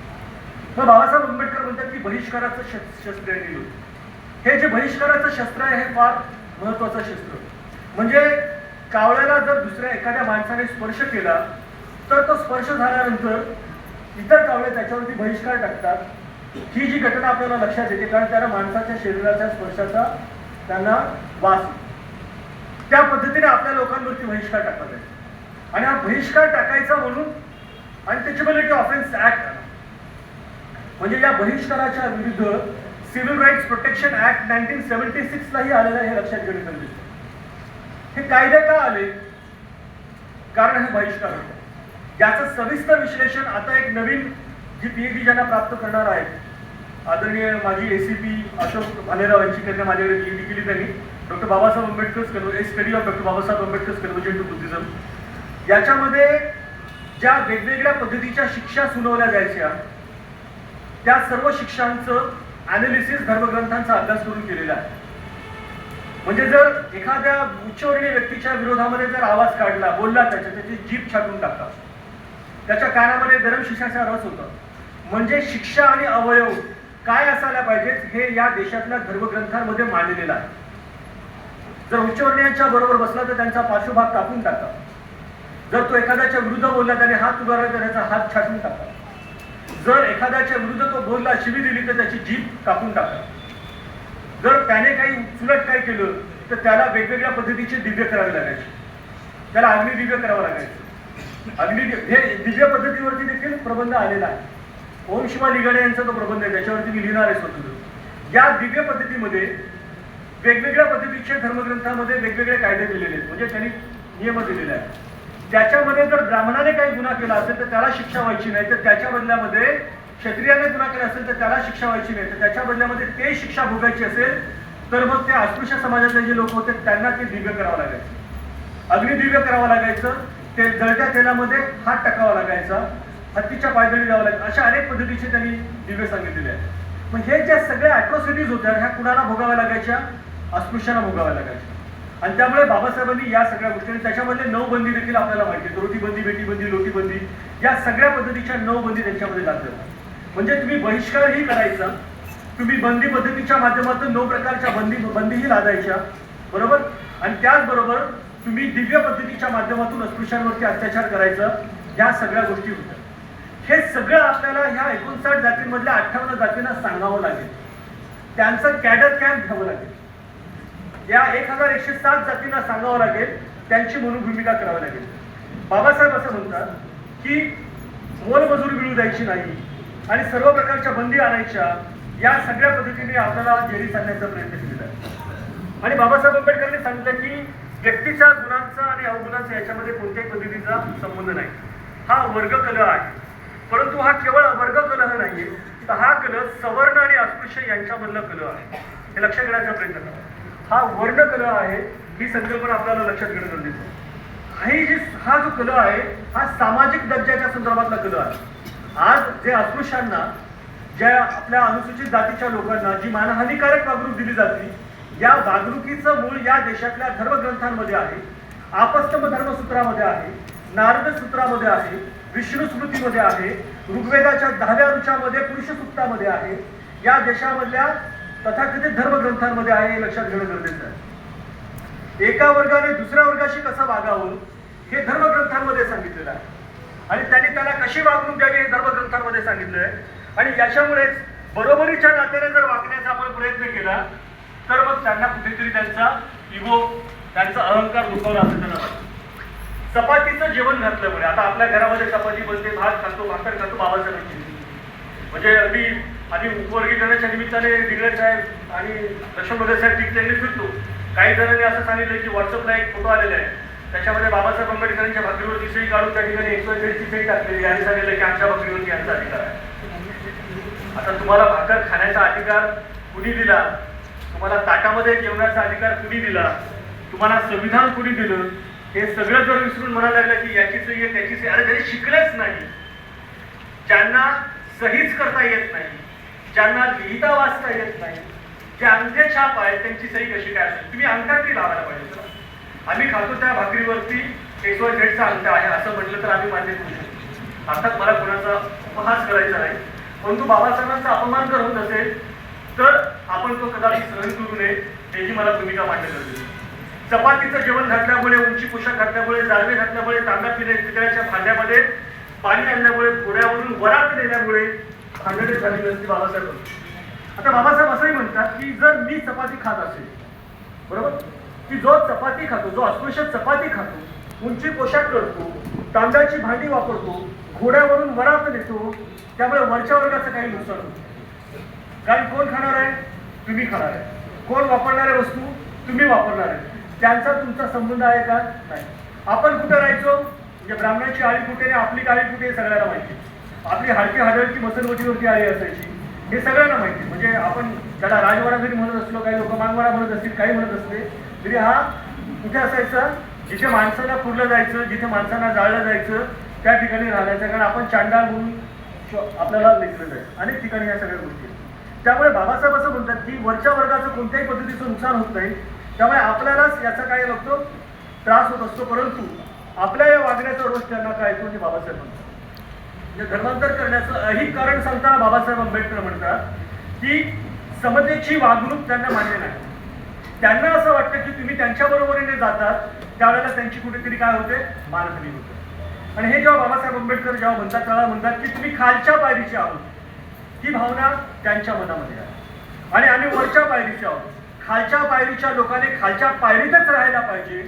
मग बाबासाहेब आंबेडकर म्हणतात की बहिष्काराचं शस्त्र आहे निलू. हे जे बहिष्काराचं शस्त्र आहे हे फार महत्वाचं शस्त्र. म्हणजे कावळ्याला जर दुसऱ्या एखाद्या माणसाने स्पर्श केला तर तो स्पर्श झाल्यानंतर इतर कावळे त्याच्यावरती बहिष्कार टाकतात. ही जी घटना आपल्याला लक्षात येते कारण त्याला माणसाच्या शरीराच्या स्पर्शाचा त्यांना वास. त्या पद्धतीने आपल्या लोकांवरती बहिष्कार टाकतात आहे. आणि हा बहिष्कार टाकायचा म्हणून अनटचेबिलिटी ऑफेन्स ऍक्ट म्हणजे या बहिष्काराच्या विरुद्ध सिव्हिल राईट्स प्रोटेक्शन ऍक्ट 1976 लाही आलेलं हे लक्षात घेणे गरजेचं आहे. हे कायदे का आले? कारण हे बहिष्कार होते. याचं सविस्तर विश्लेषण आता एक नवीन जी PhD ज्यांना प्राप्त करणार आहेत आदरणीय माजी ACP अशोक भालेराव यांची त्यांनी माझ्याकडे PhD केली. त्यांनी doctor Babasaheb Ambedkar study of doctor Babasaheb Ambedkar conversion to Buddhism याच्यामध्ये ज्या वेगवेगळ्या पद्धतीच्या शिक्षा सुनावल्या जायच्या त्या सर्व शिक्षांचं अनालिसिस धर्मग्रंथांचा अभ्यास करून केलेला आहे. म्हणजे जर एखाद्या उच्चवर्णीय व्यक्तीच्या विरोधामध्ये जर आवाज काढला बोलला त्याची जीभ छाटून टाकतात. त्याच्या कानामध्ये गरम शिशाचा रस होता. म्हणजे शिक्षा आणि अवयव काय असायला पाहिजेत हे या देशातल्या धर्मग्रंथांमध्ये मांडलेलं आहे. जर उच्चवर्णीयांच्या बरोबर बसला तर त्यांचा पार्श्वभाग कापून टाकतात. जर तो एखाद्याच्या विरुद्ध बोलला त्याने हात उगारला तर त्याचा हात छाटून टाकतात. जर एखाद्याच्या विरुद्ध तो बोलला शिवी दिली तर त्याची जीभ कापून टाकतात. जर त्याने काही चुलट काय केलं तर त्याला वेगवेगळ्या पद्धतीचे दिव्य करावे लागायचे. त्याला अग्निदिव्य करावं लागायचं. हे दिव्य पद्धतीवरती देखील प्रबंध आलेला आहे. ओम शिवा लिगाडे यांचा तो प्रबंध आहे त्याच्यावरती मी लिहिणार आहे स्वतंत्र. या दिव्य पद्धतीमध्ये वेगवेगळ्या पद्धतीचे धर्मग्रंथामध्ये वेगवेगळे कायदे दिलेले आहेत. म्हणजे त्यांनी नियम दिलेले आहेत. त्याच्यामध्ये जर ब्राह्मणाने काही गुन्हा केला असेल तर त्याला शिक्षा व्हायची नाही. तर त्याच्या बदल्यामध्ये क्षत्रियाने गुन्हा केला असेल तर त्याला शिक्षा व्हायची नाही. तर त्याच्या बदल्यामध्ये ते शिक्षा भोगायची असेल तर मग ते अस्पृश्य समाजातले जे लोक होते त्यांना ते दिव्य करावं लागायचं. अग्निदिव्य करावं लागायचं. ते जळत्या तेलामध्ये हात टाकावा लागायचा. हत्तीच्या पायदळी द्यावं लागायचं. अशा अनेक पद्धतीचे त्यांनी दिव्य सांगितलेले आहेत. मग हे ज्या सगळ्या अॅट्रॉसिटीज होत्या ह्या कुणाला भोगाव्या लागायच्या? अस्पृश्यांना भोगाव्या लागायच्या. आणि त्यामुळे बाबासाहेबांनी या सगळ्या गोष्टी त्याच्यामधले 9 बंदी देखील आपल्याला माहिती आहेत. रोटी बंदी, बेटी बंदी, लोटी बंदी या सगळ्या पद्धतीच्या 9 बंदी त्यांच्यामध्ये घातल्या. म्हणजे तुम्ही बहिष्कारही करायचा, तुम्ही बंदी पद्धतीच्या माध्यमातून 9 प्रकारच्या बंदीही लादायच्या बरोबर. आणि त्याचबरोबर तुम्ही दिव्य पद्धतीच्या माध्यमातून अस्पृश्यांवरती अत्याचार करायचा. या सगळ्या गोष्टी होत्या. हे सगळं आपल्याला ह्या 59 जातींमधल्या 58 जातींना सांगावं लागेल. त्यांचं कॅडर कॅम्प घ्यावं लागेल. या 1107 जातींना सांगावं लागेल. त्यांची मनोभूमिका करावी लागेल. बाबासाहेब असं म्हणतात की मोलमजूर मिळू द्यायची नाही आणि सर्व प्रकारच्या बंदी आणायच्या. या सगळ्या पद्धतीने आपल्याला जेरी सांगण्याचा प्रयत्न केलेला आहे. आणि बाबासाहेब आंबेडकरांनी सांगितलं की व्यक्तीच्या गुणांचा आणि अवगुणांचा याच्यामध्ये कोणत्याही पद्धतीचा संबंध नाही. हा वर्गकलह आहे. परंतु हा केवळ वर्गकलह नाहीये तर हा कलह सवर्ण आणि अस्पृश्य यांच्यामधला कलह आहे. हे लक्षात घेण्याचा प्रयत्न करा. हा वर्णकलह आहे. ही संकल्पना आपल्याला लक्षात घेणं गरजेचं आहे. हा जो कलह आहे हा सामाजिक दर्जाच्या संदर्भातला कलह आहे. आज जे अस्पृश्यांना ज्या आपल्या अनुसूचित जातीच्या लोकांना जी मानहानिकारक वागणूक दिली जाते या वागणुकीचं मूळ या देशातल्या धर्मग्रंथांमध्ये आहे. आपस्तंभ धर्मसूत्रामध्ये आहे, नारद सूत्रामध्ये आहे, विष्णू स्मृतीमध्ये आहे, ऋग्वेदाच्या 10व्या ऋचामध्ये पुरुष सूक्तामध्ये आहे. या देशामधल्या तथाकथित धर्मग्रंथांमध्ये आहे. हे लक्षात घेणं गरजेचं आहे. एका वर्गाने दुसऱ्या वर्गाशी कसं वागावं हे धर्मग्रंथांमध्ये सांगितलेलं आहे. आणि त्यांनी त्याला कशी वागणूक द्यावी हे धर्मग्रंथांमध्ये सांगितलं आहे. आणि याच्यामुळेच बरोबरीच्या नात्याने जर वागण्याचा आपण प्रयत्न केला तर मग त्यांना कुठेतरी त्यांचा इगो, त्यांचा अहंकार दुखावला असं त्यांना वाटतं. चपातीचं जेवण घातल्यामुळे आता आपल्या घरामध्ये चपाती बनते, भात खातो, भाकर खातो. बाबासाहेबांची म्हणजे आम्ही उपवर्गीकरणाच्या निमित्ताने दिगळे साहेब आणि लक्ष्मण साहेब ठिकठिकाणी फिरतो. काही जणांनी असं सांगितलं की व्हॉट्सअपला एक फोटो आलेला आहे त्याच्यामध्ये बाबासाहेब आंबेडकरांच्या भाकरीवरती सही काढून त्या ठिकाणी XYZ ची सही टाकलेली आणि सांगितलं की आमच्या भाकरीवरती यांचा अधिकार आहे. आता तुम्हाला भाकर खाण्याचा अधिकार कुणी दिला? तुम्हाला ताटामध्ये जेवण्याचा अधिकार कुणी दिला? तुम्हाला संविधान कुणी दिलं? हे सगळं जर विसरून म्हणायला लागलं की याची सही आहे त्याची सही, अरे जरी शिकलेच नाही, ज्यांना सहीच करता येत नाही, ज्यांना लिहिता वाचता येत नाही, जे अंगठे छाप आहे त्यांची सही कशी काय असेल? तुम्ही अंगठा तरी लावायला पाहिजे. आम्ही खातो त्या भाकरीवरती XYZचा अंगठा आहे असं म्हटलं तर आम्ही मान्य करू शकतो. अर्थात मला कोणाचा उपहास करायचा नाही, परंतु बाबासाहेबांचा अपमान जर होत असेल तर आपण तो कदाचित सहन करू नये याची मला भूमिका मांडली जाते. चपातीचं जेवण घातल्यामुळे, उंची पोशाख घातल्यामुळे, जाळवे घातल्यामुळे, तांबा पितळ्याच्या भांड्यामध्ये पाणी आणल्यामुळे, घोड्यावरून वरात नेल्यामुळे भांडणे झाली नसती बाबासाहेब. आता बाबासाहेब असंही म्हणतात की जर मी चपाती खात असेल, बरोबर, की जो चपाती खातो, जो अस्पृश्य चपाती खातो, उंची पोशाख करतो, तांब्याची भांडी वापरतो, घोड्यावरून वरात नेतो, त्यामुळे वरच्या वर्गाचं काही नुकसान होतं. कारण कोण खाणार आहे? तुम्ही खाणार आहे. कोण वापरणारे वस्तू? तुम्ही वापरणार आहे. त्यांचा तुमचा संबंध आहे का? नाही. आपण कुठे राहायचो? म्हणजे ब्राह्मणाची आळी कुठे, आपली आळी कुठे सगळ्यांना माहिती. आपली हाडकी हाडळची मसनवटीवरती आळी असायची हे सगळ्यांना माहिती. म्हणजे आपण त्याला राजवाडा जरी म्हणत असलो, काही लोक मानवाडा म्हणत असतील, काही म्हणत असले तरी हा कुठे असायचा? जिथे माणसांना पुरलं जायचं, जिथे माणसांना जाळलं जायचं त्या ठिकाणी राहायचं. कारण आपण चांडाळ म्हणून आपल्याला लेखलं जायचं. अनेक ठिकाणी या सगळ्या गोष्टी. त्यामुळे बाबासाहेब असं म्हणतात की वरच्या वर्गाचं कोणत्याही पद्धतीचं नुकसान होत नाही, त्यामुळे आपल्यालाच याचा काय लागतो? त्रास होत असतो. परंतु आपल्या या वागण्याचा रोष त्यांना काय येतो हे बाबासाहेब म्हणतात. म्हणजे धर्मांतर करण्याचं अहिक कारण सांगताना बाबासाहेब आंबेडकर म्हणतात की समतेची वागणूक त्यांना मान्य नाही. त्यांना असं वाटतं की तुम्ही त्यांच्या बरोबरीने जातात त्यावेळेला त्यांची कुठेतरी काय होते? मानहानी होते. आणि हे जेव्हा बाबासाहेब आंबेडकर जेव्हा म्हणतात त्याला म्हणतात की तुम्ही खालच्या पायरीचे आहोत, ही भावना त्यांच्या मनामध्ये आहे. आणि आम्ही वरच्या पायरीचे आहोत. खालच्या पायरीच्या लोकांनी खालच्या पायरीतच राहायला पाहिजे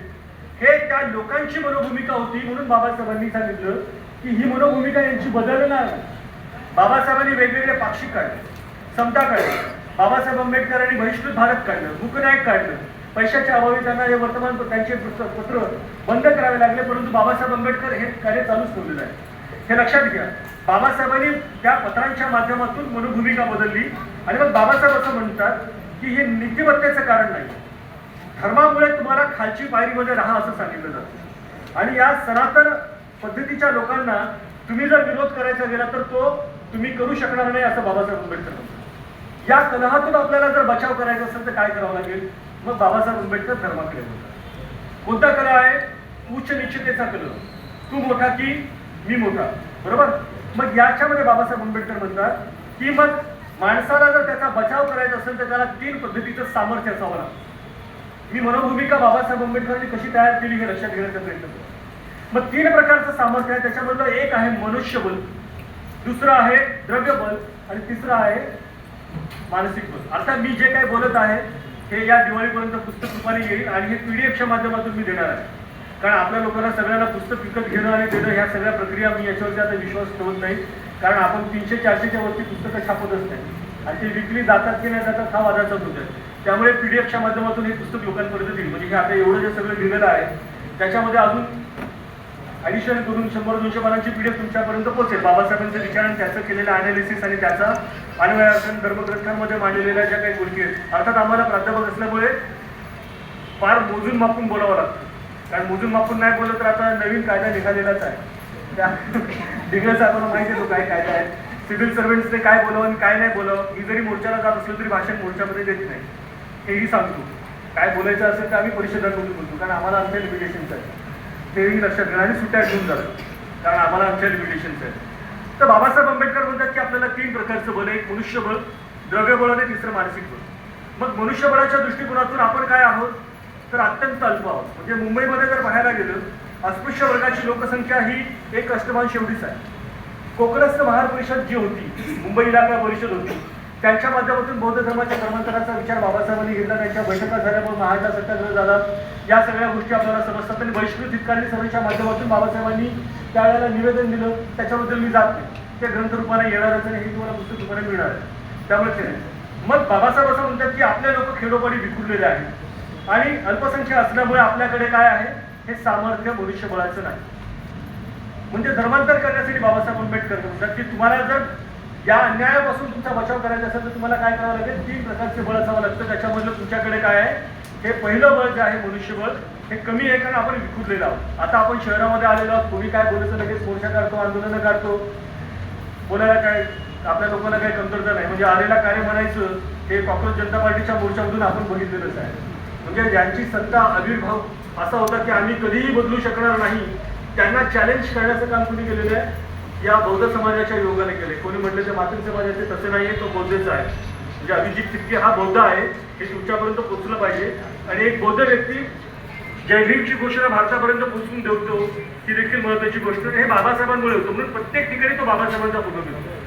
हे त्या लोकांची मनोभूमिका होती. म्हणून बाबासाहेबांनी सांगितलं की ही मनोभूमिका यांची बदलणार नाही. बाबासाहेबांनी वेगवेगळे पाक्षिक काढले, समता काढले. बाबासाहेब आंबेडकरांनी बहिष्कृत भारत काढलं, मूकनायक काढलं. पैशाच्या अभावी त्यांना हे वर्तमानपत्र त्यांचे पत्र बंद करावे लागले, परंतु बाबासाहेब आंबेडकर हे कार्य चालूच ठेवलेलं आहे. हे लक्षात घ्या. बाबासाहेबांनी त्या पत्रांच्या माध्यमातून मनोभूमिका बदलली. आणि मग बाबासाहेब असं म्हणतात की हे नीतिमत्तेचं कारण नाही, धर्मामुळे तुम्हाला खालची पायरीमध्ये राहा असं सांगितलं जातं. आणि या सनातन पद्धतीच्या लोकांना तुम्ही जर विरोध करायचा गेला तर तो तुम्ही करू शकणार नाही असं बाबासाहेब आंबेडकर म्हणतात. या कलहातून आपल्याला जर बचाव करायचा असेल तर काय करावं लागेल? मग बाबासाहेब आंबेडकर धर्माकडे बोलतात. कोणता कलह आहे? उच्च निश्चितेचा कलह. तू मोठा की मी मोठा, बरोबर. मग याच्यामध्ये बाबासाहेब आंबेडकर म्हणतात की मग माणसाला जर त्याचा बचाव करायचा असेल तर त्याला 3 पद्धतीचं सामर्थ्य असावं लागतं. मी मनोभूमिका बाबासाहेब आंबेडकरांनी कशी तयार केली हे लक्षात घेण्याचा प्रयत्न करतो. मग 3 प्रकारचं सामर्थ्य आहे. त्याच्यामधलं एक आहे मनुष्यबल, दुसरं आहे द्रव्यबल आणि तिसरं आहे मानसिक बल. आता मी जे काही बोलत आहे हे या दिवाळीपर्यंत पुस्तक रूपाने येईल आणि हे PDFच्या माध्यमातून मी देणार आहे. कारण आपल्या लोकांना सगळ्यांना पुस्तक विकत घेणं आणि देणं ह्या सगळ्या प्रक्रिया मी याच्यावरती आता विश्वास ठेवत नाही. कारण आपण 300-400च्या वरती पुस्तकं छापतच नाही आणि ते विकली जातात की नाही जातात हा वादाचा मुद्दा आहे. त्यामुळे PDFच्या माध्यमातून हे पुस्तक लोकांपर्यंत येईल. म्हणजे हे आता एवढं जे सगळं लिहिलेलं आहे त्याच्यामध्ये अजून ॲडिशन करून 100-200 पानांची PDF तुमच्यापर्यंत पोहोचेल. बाबासाहेबांचं विचार आणि त्याचं केलेलं अनालिसिस आणि त्याचा अन्वयार्पण धर्मग्रंथांमध्ये मांडलेल्या ज्या काही गोष्टी आहेत. अर्थात आम्हाला प्राध्यापक असल्यामुळे फार मोजून मापून बोलावं लागतं. कारण मोजून मापून नाही बोललं तर आता नवीन कायदा निघालेलाच आहे. त्या डिग्रज साहेबांना माहिती आहे तो काय कायदा आहे. सिव्हिल सर्व्हंट्सने काय बोलावं आणि काय नाही बोलावं. मी जरी मोर्चाला जात असलो तरी भाषण मोर्चामध्ये देत नाही, हेही सांगतो. काय बोलायचं असेल तर आम्ही परिषदांमधून बोलतो कारण आम्हाला आमच्या लिमिटेशन्स आहेत. तेही लक्षात घेणं आणि सुट्ट्या घेऊन जातो कारण आम्हाला आमच्या लिमिटेशन्स आहेत. तर बाबासाहेब आंबेडकर म्हणतात की आपल्याला 3 प्रकारचं बल आहे. एक मनुष्यबळ, द्रव्यबळ आणि तिसरं मानसिक बळ. मग मनुष्यबळाच्या दृष्टिकोनातून आपण काय आहोत तर अत्यंत अल्प आहोत. म्हणजे मुंबईमध्ये जर पाहायला गेलं अस्पृश्य वर्गाची लोकसंख्या ही 1/8 एवढीच आहे. कोकणस्थ महार परिषद जी होती, मुंबई इलाका परिषद होती, त्यांच्या माध्यमातून बौद्ध धर्माच्या धर्मांतराचा विचार बाबासाहेबांनी घेतला. त्यांच्या बैठका झाल्या, मग महाराजा सत्याग्रह झाला. या सगळ्या गोष्टी आपल्याला समजतात. आणि बहिष्कृत हितकारी सभेच्या माध्यमातून बाबासाहेबांनी त्यावेळेला निवेदन दिलं. त्याच्याबद्दल मी जात नाही, ते ग्रंथरूपाने येणारच आणि हे तुम्हाला पुस्तक रूपाने मिळणार आहे, त्यामुळे ते नाही. मग बाबासाहेब असं म्हणतात की आपले लोक खेडोपाडी विखुरलेले आहेत आणि अल्पसंख्या असल्यामुळे आपल्याकडे काय आहे हे सामर्थ्य मनुष्यबळाचं नाही. म्हणजे धर्मांतर करण्यासाठी बाबासाहेब आंबेडकर म्हणतात की तुम्हाला जर या अन्यायापासून तुमचा बचाव करायचा असेल तर तुम्हाला काय करावं लागेल? 3 प्रकारचे बळ असावं लागतं. त्याच्यामधलं तुमच्याकडे काय आहे? हे पहिलं बळ जे आहे मनुष्यबळ, हे कमी आहे कारण आपण विखुरलेलो आहोत. आता आपण शहरामध्ये आलेलो आहोत, कोणी काय बोलायचं लगेच मोर्चा काढतो, आंदोलनं काढतो, बोलायला काय आपल्या लोकांना काही कमतरता नाही. म्हणजे आलेला कार्य म्हणायचं हे कॉक्रोच जनता पार्टीच्या मोर्चामधून आपण बघितलेलंच आहे. म्हणजे ज्यांची सत्ता आविर्भाव असा होता की आम्ही कधीही बदलू शकणार नाही, त्यांना चॅलेंज करण्याचं काम कोणी केलेलं आहे? या बौद्ध समाजाच्या योगाने केले. कोणी म्हटलं तर मातृ समाजाचे तसे नाही आहे, तो बौद्धच आहे. म्हणजे अभिजित तितके हा बौद्ध आहे हे तुमच्यापर्यंत पोहोचलं पाहिजे. आणि एक बौद्ध व्यक्ती जय भीमची घोषणा भारतापर्यंत पोहोचवून देतो ही देखील महत्वाची गोष्ट. हे बाबासाहेबांमुळे होतं, म्हणून प्रत्येक ठिकाणी तो बाबासाहेबांचा फोटो घेतो.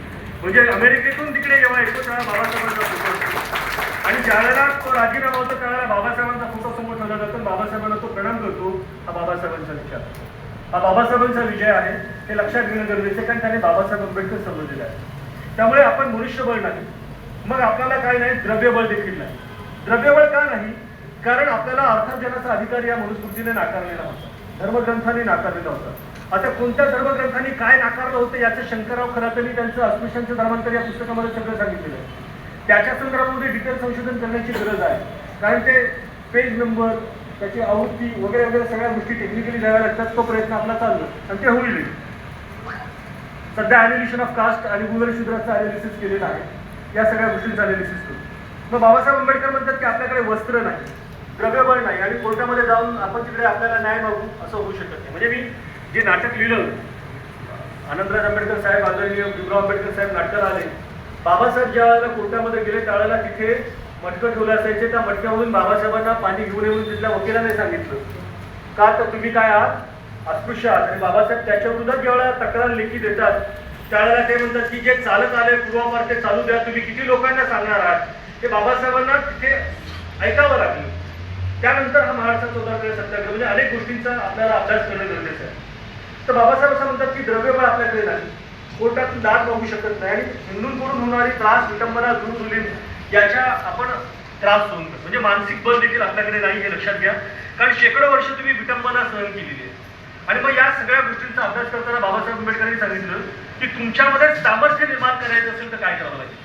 म्हणजे अमेरिकेतून तिकडे जेव्हा येतो त्यावेळेला बाबासाहेबांचा फोटो असतो आणि ज्यावेळेला तो राजीनामा होतो त्यावेळेला बाबासाहेबांचा फोटो समोर ठेवला जातो, बाबासाहेबांना तो प्रणाम करतो. हा बाबासाहेबांचा विचार, हा बाबासाहेबांचा विजय आहे हे लक्षात घेणं गरजेचं आहे, कारण त्याने बाबासाहेब आंबेडकर समजलेलं आहे. त्यामुळे आपण मनुष्यबळ नाही, मग आपल्याला काय नाही, द्रव्यबळ देखील नाही. द्रव्यबळ का नाही? कारण आपल्याला अर्थार्जनाचा अधिकार या मनुस्मृतीने नाकारलेला होता, धर्मग्रंथांनी नाकारलेला होता. आता कोणत्या धर्मग्रंथांनी काय नाकारलं होतं याचं शंकरराव खरातांनी त्यांचं अस्पृश्यांचं धर्मांतर या पुस्तकामध्ये सगळं सांगितलेलं आहे. त्याच्या संदर्भामध्ये डिटेल संशोधन करण्याची गरज आहे, कारण ते पेज नंबर, त्याची आवृत्ती वगैरे वगैरे सगळ्या गोष्टी टेक्निकली द्याव्या लागतात. तो प्रयत्न आपला चाललो आणि ते होईल. सध्या अॅनालिसिस ऑफ कास्ट आणि गुगल शूद्राचं अॅनालिसिस केलेलं आहे, या सगळ्या गोष्टींचं अॅनालिसिस करू. मग बाबासाहेब आंबेडकर म्हणतात की आपल्याकडे वस्त्र नाही, द्रव्यबळ नाही आणि कोर्टामध्ये जाऊन आपण तिकडे आपल्याला न्याय मागू असं होऊ शकत नाही. म्हणजे मी जे नाटक लिहिलं, आनंदराज आंबेडकर साहेब, आदरणीय भीमराव आंबेडकर साहेब नाटकाला आले, बाबासाहेब ज्या वेळेला कोर्टामध्ये गेले त्यावेळेला तिथे मटकं ठेवले असायचे. त्या मटक्यामधून बाबासाहेबांना पाणी घेऊन येऊन तिथल्या वकिलाने सांगितलं का तर तुम्ही काय आहात, अस्पृश्य आहात. आणि बाबासाहेब त्याच्या विरोधात ज्यावेळेला तक्रार लेखी देतात त्यावेळेला ते म्हणतात की जे चालत आले पूर्वापार ते चालू द्या, तुम्ही किती लोकांना सांगणार आहात. ते बाबासाहेबांना तिथे ऐकावं लागलं. त्यानंतर हा महाराष्ट्राचा उदाहरण सत्याग्रह, म्हणजे अनेक गोष्टींचा आपल्याला अभ्यास करणं गरजेचं आहे. तर बाबासाहेब असं म्हणतात की द्रव्यबळ आपल्याकडे नाही, कोर्टातून दाद मागू शकत नाही आणि हिंदूंकडून होणारी त्रास, विटंबना, जुलूम याच्या आपण त्रास सहन करतो. म्हणजे मानसिक बल देखील आपल्याकडे नाही हे लक्षात घ्या, कारण शेकडो वर्ष तुम्ही विटंबना सहन केलेली आहे. आणि मग या सगळ्या गोष्टींचा अभ्यास करताना बाबासाहेब आंबेडकरांनी सांगितलं की तुमच्यामध्ये सामर्थ्य निर्माण करायचं असेल तर काय करावं लागेल.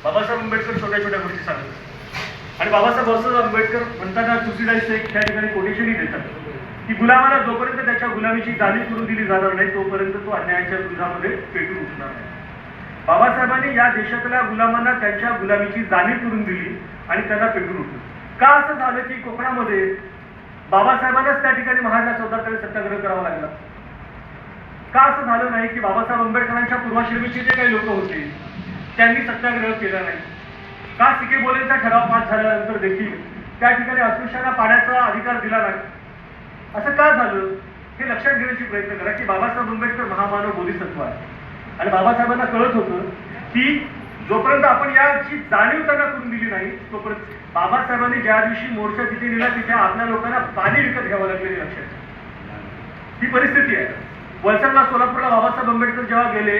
बाबासाहेब आंबेडकर छोट्या छोट्या गोष्टी सांगतात आणि बाबासाहेब आंबेडकर म्हणताना सुसीडाईचं एक त्या ठिकाणी कोटेशनही देतात की गुलामाला जोपर्यंत त्याच्या गुलामीची जाणीव करून दिली जाणार नाही तोपर्यंत तो अन्यायाच्या विरोधामध्ये पेटून उठणार नाही. बाबासाहेबांनी या देशातल्या गुलामांना त्यांच्या गुलामीची जाणीव करून दिली आणि त्यांना पेटून उठलं. का असं झालं की कोकणामध्ये बाबासाहेबांनाच त्या ठिकाणी महाराष्ट्र 14 सत्याग्रह करावा लागला? का असं झालं नाही की बाबासाहेब आंबेडकरांच्या पूर्वाश्रमीचे जे काही लोक होते त्यांनी सत्याग्रह केला नाही? का सिके बोलेंचा ठराव पास झाल्यानंतर देखील त्या ठिकाणी अस्पृश्यांना पाण्याचा अधिकार दिला नाही? असं का झालं हे लक्षात घेण्याची प्रयत्न करा की बाबासाहेब आंबेडकर महामानव बोधिसत्व आहे आणि बाबासाहेबांना कळत होतं की जोपर्यंत आपण याची जाणीव त्यांना करून दिली नाही तोपर्यंत बाबासाहेबांनी ज्या दिवशी मोर्चा तिथे नेला तिथे आपल्या लोकांना पाणी विकत घ्यावं लागलेली लक्षात ही परिस्थिती आहे. वलसाडला सोलापूरला बाबासाहेब आंबेडकर जेव्हा गेले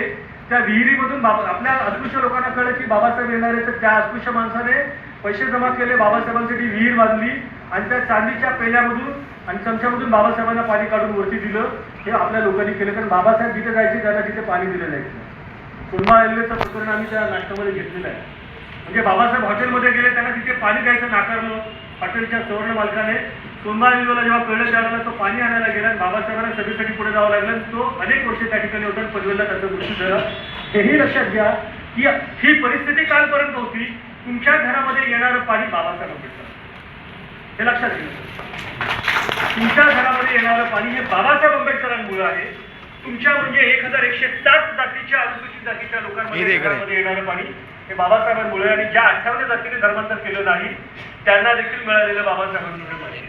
त्या विहिरीमधून आपल्या अस्पृश्य लोकांना कळलं की बाबासाहेब येणार आहे तर त्या अस्पृश्य माणसाने पैसे जमा केले, बाबासाहेबांसाठी विहीर बांधली आणि त्या चांदीच्या पेल्यामधून आणि चमच्यामधून बाबासाहेबांना पाणी काढून वरती दिलं. हे आपल्या लोकांनी केलं कारण बाबासाहेब जिथे जायचे त्यांना तिथे पाणी दिलं जायचं. सोनबा रेल्वेचं प्रकरण आम्ही त्या नाटकामध्ये घेतलेलं आहे. म्हणजे बाबासाहेब हॉटेलमध्ये गेले त्यांना तिथे पाणी द्यायचं नाकारलं. हॉटेलच्या सुवर्ण मालकाने सोनबा रेल्वेला जेव्हा कळलं त्यावेळेला तो पाणी आणायला गेला आणि बाबासाहेबांना सभेसाठी पुढे जावं लागलं. तो अनेक वर्ष त्या ठिकाणी होता आणि पनवेलला त्याचा मृत्यू झाला. हेही लक्षात घ्या की ही परिस्थिती कालपर्यंत होती. तुमच्या घरामध्ये येणारं पाणी बाबासाहेब आंबेडकर हे लक्षात घ्या. तुमच्या घरामध्ये येणारं पाणी हे बाबासाहेब आंबेडकरांमुळे आहे. तुमच्या म्हणजे 1107 जातीच्या अनुसूचित जातीच्या लोकांमध्ये घरामध्ये येणारं पाणी हे बाबासाहेबांमुळे आणि ज्या 58 जातीने धर्मांतर केलं नाही त्यांना देखील मिळालेलं बाबासाहेबांमुळे पाणी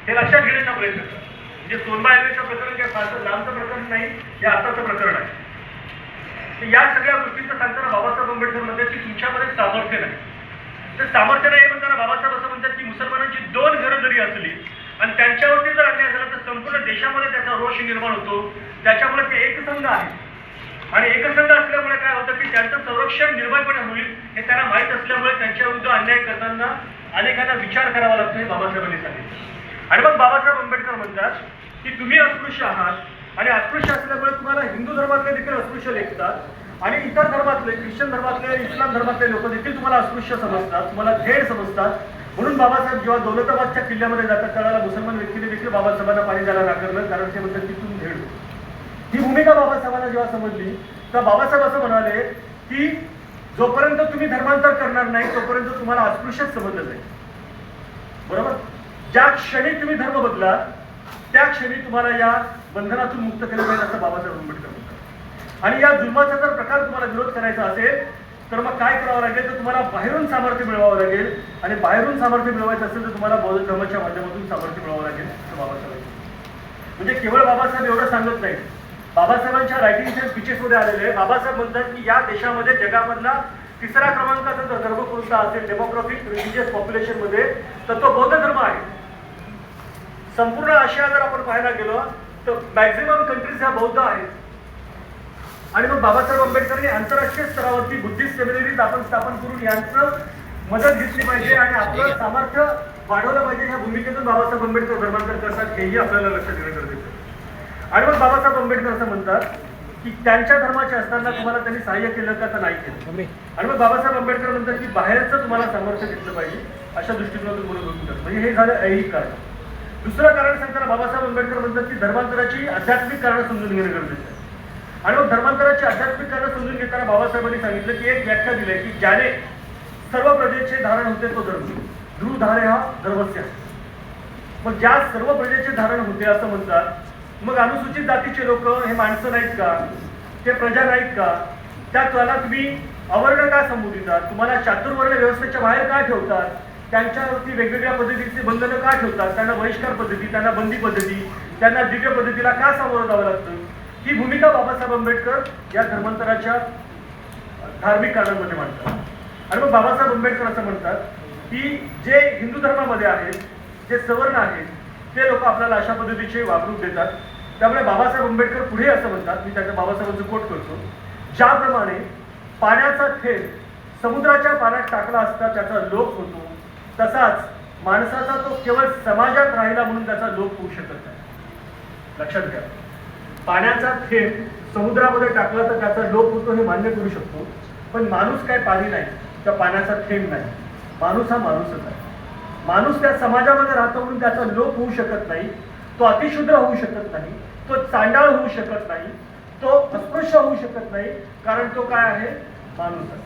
हे लक्षात घेण्याचा प्रयत्न करा. म्हणजे सोनबा रेल्वेचं प्रकरण काही फारसं लांबचं प्रकरण नाही, हे आताचं प्रकरण आहे. या सगळ्या गोष्टींचं सांगताना बाबासाहेब आंबेडकर म्हणतात की तुमच्यामध्ये सामर्थ्य नाही. तर सामर्थ्य नाही म्हणताना बाबासाहेब असं म्हणतात की मुसलमानांची 2 घरं जरी असली आणि त्यांच्यावरती जर अन्याय झाला तर संपूर्ण देशामध्ये त्याचा रोष निर्माण होतो. त्याच्यामुळे ते एकसंघ आहे आणि एकसंघ असल्यामुळे काय होतं की त्यांचं संरक्षण निर्भयपणे होईल हे त्यांना माहीत असल्यामुळे त्यांच्या विरुद्ध अन्याय करताना अनेकांना विचार करावा लागतो हे बाबासाहेबांनी सांगितलं. आणि मग बाबासाहेब आंबेडकर म्हणतात की तुम्ही अस्पृश्य आहात आणि अस्पृश्य असल्यामुळे तुम्हाला हिंदू धर्मातले देखील अस्पृश्य लेखतात आणि इतर धर्मातले ख्रिश्चन धर्मातले इस्लाम धर्मातले लोक देखील तुम्हाला अस्पृश्य समजतात, तुम्हाला झेड समजतात. म्हणून बाबासाहेब जेव्हा दौलताबादच्या किल्ल्यामध्ये जातात त्यावेळेला मुसलमान व्यक्तीने देखील बाबासाहेबांना पाणी द्यायला नाकारलं, कारण ते म्हणतात तिथून धेड. ही भूमिका बाबासाहेबांना जेव्हा समजली तर बाबासाहेब असं म्हणाले की जोपर्यंत तुम्ही धर्मांतर करणार नाही तोपर्यंत तुम्हाला अस्पृश्यच समजलं जाईल. बरोबर? ज्या क्षणी तुम्ही धर्म बदला त्या क्षणी तुम्हाला या बंधनातून मुक्त केलं जाईल असं बाबासाहेब आंबेडकर म्हणतात. आणि या जुलमाचा जर प्रकार तुम्हाला विरोध करायचा असेल तर मग काय करावं लागेल, तर तुम्हाला बाहेरून सामर्थ्य मिळवावं लागेल. आणि बाहेरून सामर्थ्य मिळवायचं असेल तर तुम्हाला बौद्ध धर्माच्या माध्यमातून सामर्थ्य मिळवावं लागेल असं बाबासाहेब. म्हणजे केवळ बाबासाहेब एवढं सांगत नाही, बाबासाहेबांच्या रायटिंगच्या स्पीचेसमध्ये आलेले बाबासाहेब म्हणतात की या देशामध्ये जगामधला तिसऱ्या क्रमांकाचा जर धर्म कोणता असेल डेमोग्राफिक रिलिजियस पॉप्युलेशन मध्ये तर तो बौद्ध धर्म आहे. संपूर्ण आशिया जर आपण पाहायला गेलो तर मॅक्झिमम कंट्रीज ह्या बौद्ध आहेत. आणि मग बाबासाहेब आंबेडकरांनी आंतरराष्ट्रीय स्तरावरती बुद्धिस्ट सेमिनरीज आपण स्थापन करून यांचं मदत घेतली पाहिजे आणि आपलं सामर्थ्य वाढवलं पाहिजे. ह्या भूमिकेतून बाबासाहेब आंबेडकर धर्मांतर करतात हेही आपल्याला लक्षात घेणं गरजेचं आहे. आणि मग बाबासाहेब आंबेडकर असं म्हणतात की त्यांच्या धर्माचे असताना तुम्हाला त्यांनी सहाय्य केलं का तर नाही केलं. आणि मग बाबासाहेब आंबेडकर म्हणतात की बाहेरचं तुम्हाला सामर्थ्य घेतलं पाहिजे अशा दृष्टिकोनातून बोलत होतात. म्हणजे हे झालं ऐहिक कारण. दुसरं कारण सांगताना बाबासाहेब आंबेडकर म्हणतात की धर्मांतराची आध्यात्मिक कारण समजून घेणं गरजेचं आहे. आणि मग धर्मांतराची आध्यात्मिक कारण समजून घेताना बाबासाहेबांनी सांगितलं की एक व्याख्या दिली आहे की ज्याने सर्व प्रजेचे धारण होते तो धर्म, ध्रुव धारे हा धर्मस्य. मग ज्या सर्व प्रजेचे धारण होते असं म्हणतात, मग अनुसूचित जातीचे लोक हे माणसं नाहीत का, ते प्रजा नाहीत का, त्याला तुम्ही अवर्ण का संबोधितात, तुम्हाला चातुर्वर्ण व्यवस्थेच्या बाहेर का ठेवतात, त्यांच्यावरती वेगवेगळ्या पद्धतीचे बंधनं का ठेवतात, त्यांना बहिष्कार पद्धती, त्यांना बंदी पद्धती, त्यांना दिव्य पद्धतीला का सामोरं जावं लागतं. ही भूमिका बाबासाहेब आंबेडकर या धर्मांतराच्या धार्मिक कारणांमध्ये मांडतात. आणि मग बाबासाहेब आंबेडकर असं म्हणतात की जे हिंदू धर्मामध्ये आहेत, जे सवर्ण आहेत, ते लोक आपल्याला अशा पद्धतीचे वागणूक देतात. त्यामुळे बाबासाहेब आंबेडकर पुढे असं म्हणतात, मी त्याच्या बाबासाहेबांचं कोट करतो, ज्याप्रमाणे पाण्याचा थेंब समुद्राच्या पाण्यात टाकला असता त्याचा लोप होतो, तसाच माणसाचा तो केवळ समाजात राहिला म्हणून त्याचा लोप होऊ शकत नाही. लक्षात घ्या, पाण्याचा थेंब समुद्रामध्ये टाकला तर त्याचा लोप होतो हे मान्य करू शकतो, पण माणूस काय पाणी नाही, त्या पाण्याचा थेंब नाही. माणूस हा माणूसच आहे. माणूस त्या समाजामध्ये राहतो म्हणून त्याचा लोप होऊ शकत नाही, तो अतिशूद्र होऊ शकत नाही, तो चांडाळ होऊ शकत नाही, तो अस्पृश्य होऊ शकत नाही, कारण तो काय आहे, माणूस आहे.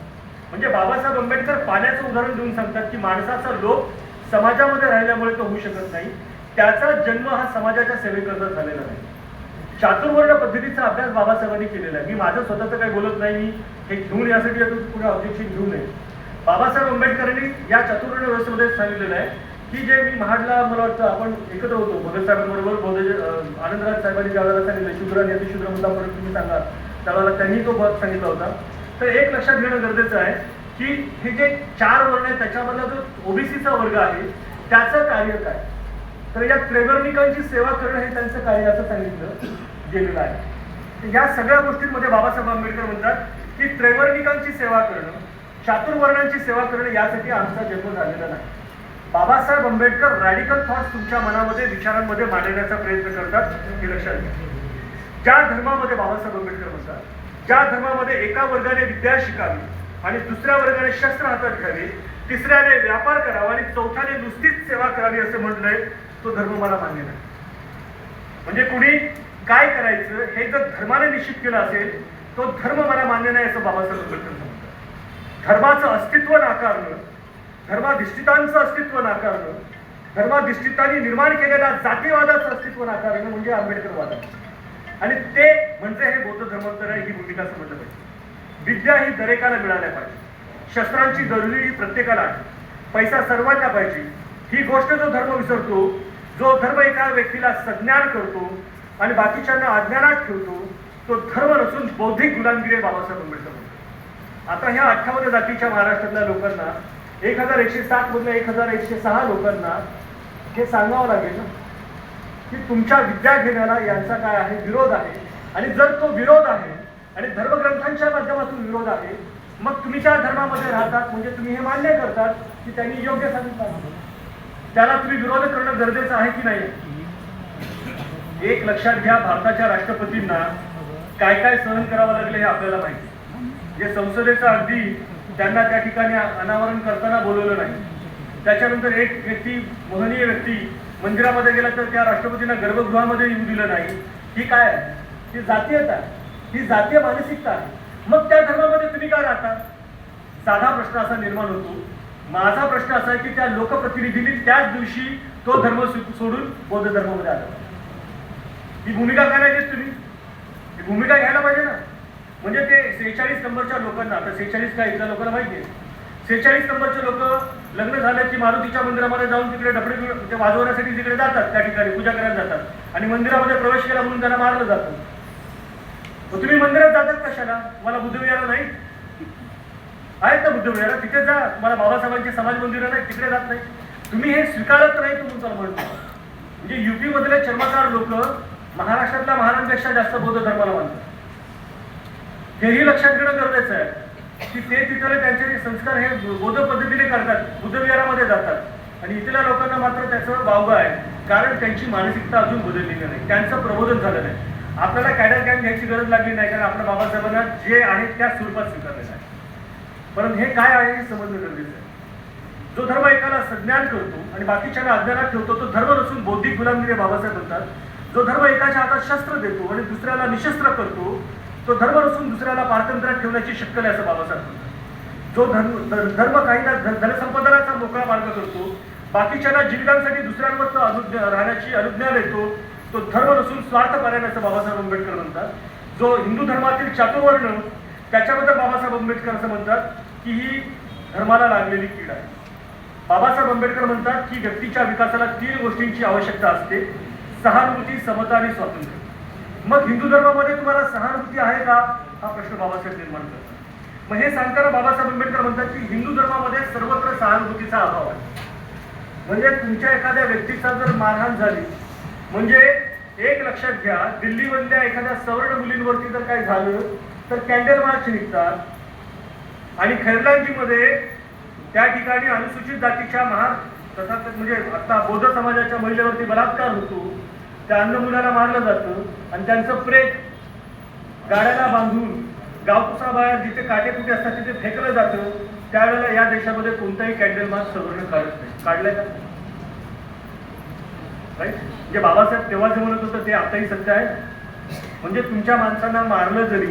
म्हणजे बाबासाहेब आंबेडकर पाण्याचं उदाहरण देऊन सांगतात की माणसाचा लोप समाजामध्ये राहिल्यामुळे तो होऊ शकत नाही, त्याचा जन्म हा समाजाच्या सेवेकरता झालेला नाही. चातुर्वर्ण पद्धतीचा अभ्यास बाबासाहेबांनी केलेला आहे. मी माझं स्वतःचं काही बोलत नाही, मी हे घेऊन यासाठी पुढे ऑब्जेक्शन घेऊ नये. बाबासाहेब आंबेडकरांनी या चातुर्वर्ण व्यवस्थेमध्ये सांगितलेलं आहे की जे मी महाडला मला वाटतं आपण एकत्र होतो भगत साहेबांबरोबर, आनंदराज साहेबांनी ज्यावेळेला सांगितलं शूद्र आणि अतिशूद्र मुद्दा परत तुम्ही सांगा, त्यावेळेला त्यांनी तो भाग सांगितला होता. तर एक लक्षात घेणं गरजेचं आहे की हे जे 4 वर्ण आहेत त्याच्यामधला जो ओबीसीचा वर्ग आहे त्याचं कार्य काय. तर या त्रैवर्णिकांची सेवा करणं हे त्यांचं कार्य असं सांगितलं गेलेलं आहे. या सगळ्या गोष्टींमध्ये बाबासाहेब आंबेडकर म्हणतात की त्रैवर्णिकांची सेवा करणं, चातुर्वर्णांची सेवा करणं यासाठी आमचा जन्म झालेला नाही. बाबासाहेब आंबेडकर रॅडिकल थॉट्स तुमच्या मनामध्ये विचारांमध्ये मांडण्याचा प्रयत्न करतात, हे लक्षात घ्या. ज्या धर्मामध्ये बाबासाहेब आंबेडकर म्हणतात, ज्या धर्मामध्ये एका वर्गाने विद्या शिकावी आणि दुसऱ्या वर्गाने शस्त्र हातात घ्यावे, तिसऱ्याने व्यापार करावा आणि चौथ्याने नुसतीच सेवा करावी असं म्हटलंय, तो धर्म मला मान्य नाही. म्हणजे कुणी काय करायचं हे जर धर्माने निश्चित केलं असेल तो धर्म मला मान्य नाही असं बाबासाहेब आंबेडकर म्हणतात. धर्माचं अस्तित्व नाकारणं, धर्माधिष्ठितांचं अस्तित्व नाकारणं, धर्माधिष्ठितांनी निर्माण केलेल्या जातीवादाचं अस्तित्व नाकारणं म्हणजे आंबेडकरवाद आहे. आणि ते म्हणजे हे बौद्ध धर्मांतर आहे, ही भूमिका समजलं पाहिजे. विद्या ही दरेकाला मिळाल्या पाहिजे, शस्त्रांची जरुरी ही प्रत्येकाला आहे, पैसा सर्वांना पाहिजे. ही गोष्ट जो धर्म विसरतो, जो धर्म एका व्यक्तीला सज्ञान करतो आणि बाकीच्यांना अज्ञानात ठेवतो, तो धर्म नसून बौद्धिक गुलामगिरी बाबासाहेब आंबेडकर म्हणतात. आता ह्या 58 जातीच्या महाराष्ट्रातल्या लोकांना 1107 मधल्या 1106 लोकांना हे सांगावं लागेल ना की तुमच्या विद्या घेण्याला यांचा काय आहे, विरोध आहे. आणि जर तो विरोध आहे आणि धर्मग्रंथांच्या माध्यमातून विरोध आहे, मग तुम्ही त्या धर्मामध्ये राहतात म्हणजे तुम्ही हे मान्य करतात की त्यांनी योग्य सांगितलं, त्याला तुम्ही विरोध करणं गरजेचं आहे की नाही. एक लक्षात घ्या, भारताच्या राष्ट्रपतींना काय काय सहन करावं लागले हे आपल्याला माहिती. जे संसदेचं अगदी त्यांना त्या ठिकाणी अनावरण करताना बोलवलं नाही, त्याच्यानंतर एक व्यक्ती, महनीय व्यक्ती मंदिरामध्ये गेला तर त्या राष्ट्रपतींना गर्भगृहामध्ये येऊ दिलं नाही. ही काय आहे? ही जातीयता आहे, ही जातीय मानसिकता आहे. मग त्या धर्मामध्ये तुम्ही काय राहता? साधा प्रश्न असा निर्माण होतो. माझा प्रश्न असा आहे की त्या लोकप्रतिनिधींनी त्याच दिवशी तो धर्म सोडून बौद्ध धर्मामध्ये आला. ही भूमिका काय नाही देत तुम्ही? ही भूमिका घ्यायला पाहिजे ना. म्हणजे ते 46 नंबरच्या लोकांना, आता 46 काय इथल्या लोकांना माहिती आहे, 46 नंबरचे लोक लग्न झालं की मारुतीच्या मंदिरामध्ये जाऊन तिकडे डफडे वाजवण्यासाठी तिकडे जातात, त्या ठिकाणी पूजा करायला जातात आणि मंदिरामध्ये प्रवेश केला म्हणून त्यांना मारलं जातं. तुम्ही मंदिरात जातात कशाला? मला बुद्धविहार नाही आहेत ना? बुद्धविहार तिथे जा. मला बाबासाहेबांची समाज मंदिरं नाही, तिकडे जात नाही. तुम्ही हे स्वीकारत नाही तुम्ही तुमचं म्हणतो. म्हणजे युपी मधले चर्मकार लोक महाराष्ट्रातल्या महाराजांपेक्षा जास्त बौद्ध धर्माला मानतात. हेही लक्षात घेणं गरजेचं आहे की ते तिथले त्यांचे संस्कार हे बौद्ध पद्धतीने करतात, बुद्धविहारामध्ये जातात आणि इथल्या लोकांना मात्र त्याचं वावगं आहे, कारण त्यांची मानसिकता अजून बदललेली नाही, त्यांचं प्रबोधन झालं नाही. आपल्याला कॅडर कॅम्प घ्यायची गरज लागली नाही, कारण आपल्या बाबासाहेबांना जे आहे त्या स्वरूपात स्वीकारलेलं आहे. परंतु हे काय आहे हे समजणं गरजेचं आहे. जो धर्म एकाला सज्ञान करतो आणि बाकीच्यांना अज्ञानात ठेवतो तो धर्म नसून बौद्धिक गुलामगिरी बाबासाहेब म्हणतात. जो धर्म एकाच्या हातात शस्त्र देतो आणि दुसऱ्याला निशस्त्र करतो तो धर्म नसून दुसऱ्याला पारतंत्र्यात ठेवण्याची शक्कल आहे असं बाबासाहेब म्हणतात. जो धर्म काहींना धनसंपादनाचा मोकळा मार्ग करतो, बाकीच्यांना जीवितांसाठी दुसऱ्यांवर राहण्याची अनुज्ञा देतो, तो धर्म नसून स्वार्थ पर्यायाचं बाबासाहेब आंबेडकर म्हणतात. जो हिंदू धर्मातील चातुर्वर्ण त्याच्याबद्दल बाबासाहेब आंबेडकर असं म्हणतात की ही धर्माला लागलेली कीड आहे. बाबासाहेब आंबेडकर म्हणतात की व्यक्तीच्या विकासाला 3 गोष्टींची आवश्यकता असते: सहानुभूती, समता आणि स्वातंत्र्य. मग हिंदू धर्मामध्ये तुम्हाला सहानुभूती आहे का हा प्रश्न बाबासाहेब निर्माण करतात. मग हे सांगताना बाबासाहेब आंबेडकर म्हणतात की हिंदू धर्मामध्ये सर्वत्र सहानुभूतीचा अभाव आहे. म्हणजे तुमच्या एखाद्या व्यक्तीचा जर मारहाण झाली, म्हणजे एक लक्षात घ्या, दिल्लीमधल्या एखाद्या सवर्ण मुलींवरती जर काही झालं तर कॅन्डल मार्च निघतात आणि खैरलांजीमध्ये त्या ठिकाणी अनुसूचित जातीच्या म्हणजे आता बौद्ध समाजाच्या महिलेवरती बलात्कार होतो, त्या अन्न मुलाला मारलं जातं आणि त्यांचं प्रेत गाड्याला बांधून गावकुसाबाहेर जिथे काटेकुटे असतात तिथे फेकलं जातं. त्यावेळेला या देशामध्ये कोणताही कॅन्डल मार्च सवर्ण काढत नाही. काढलाय का? राईट. म्हणजे बाबासाहेब तेव्हा जे म्हणत होतं ते आताही सत्य आहे. म्हणजे तुमच्या माणसांना मारलं जरी,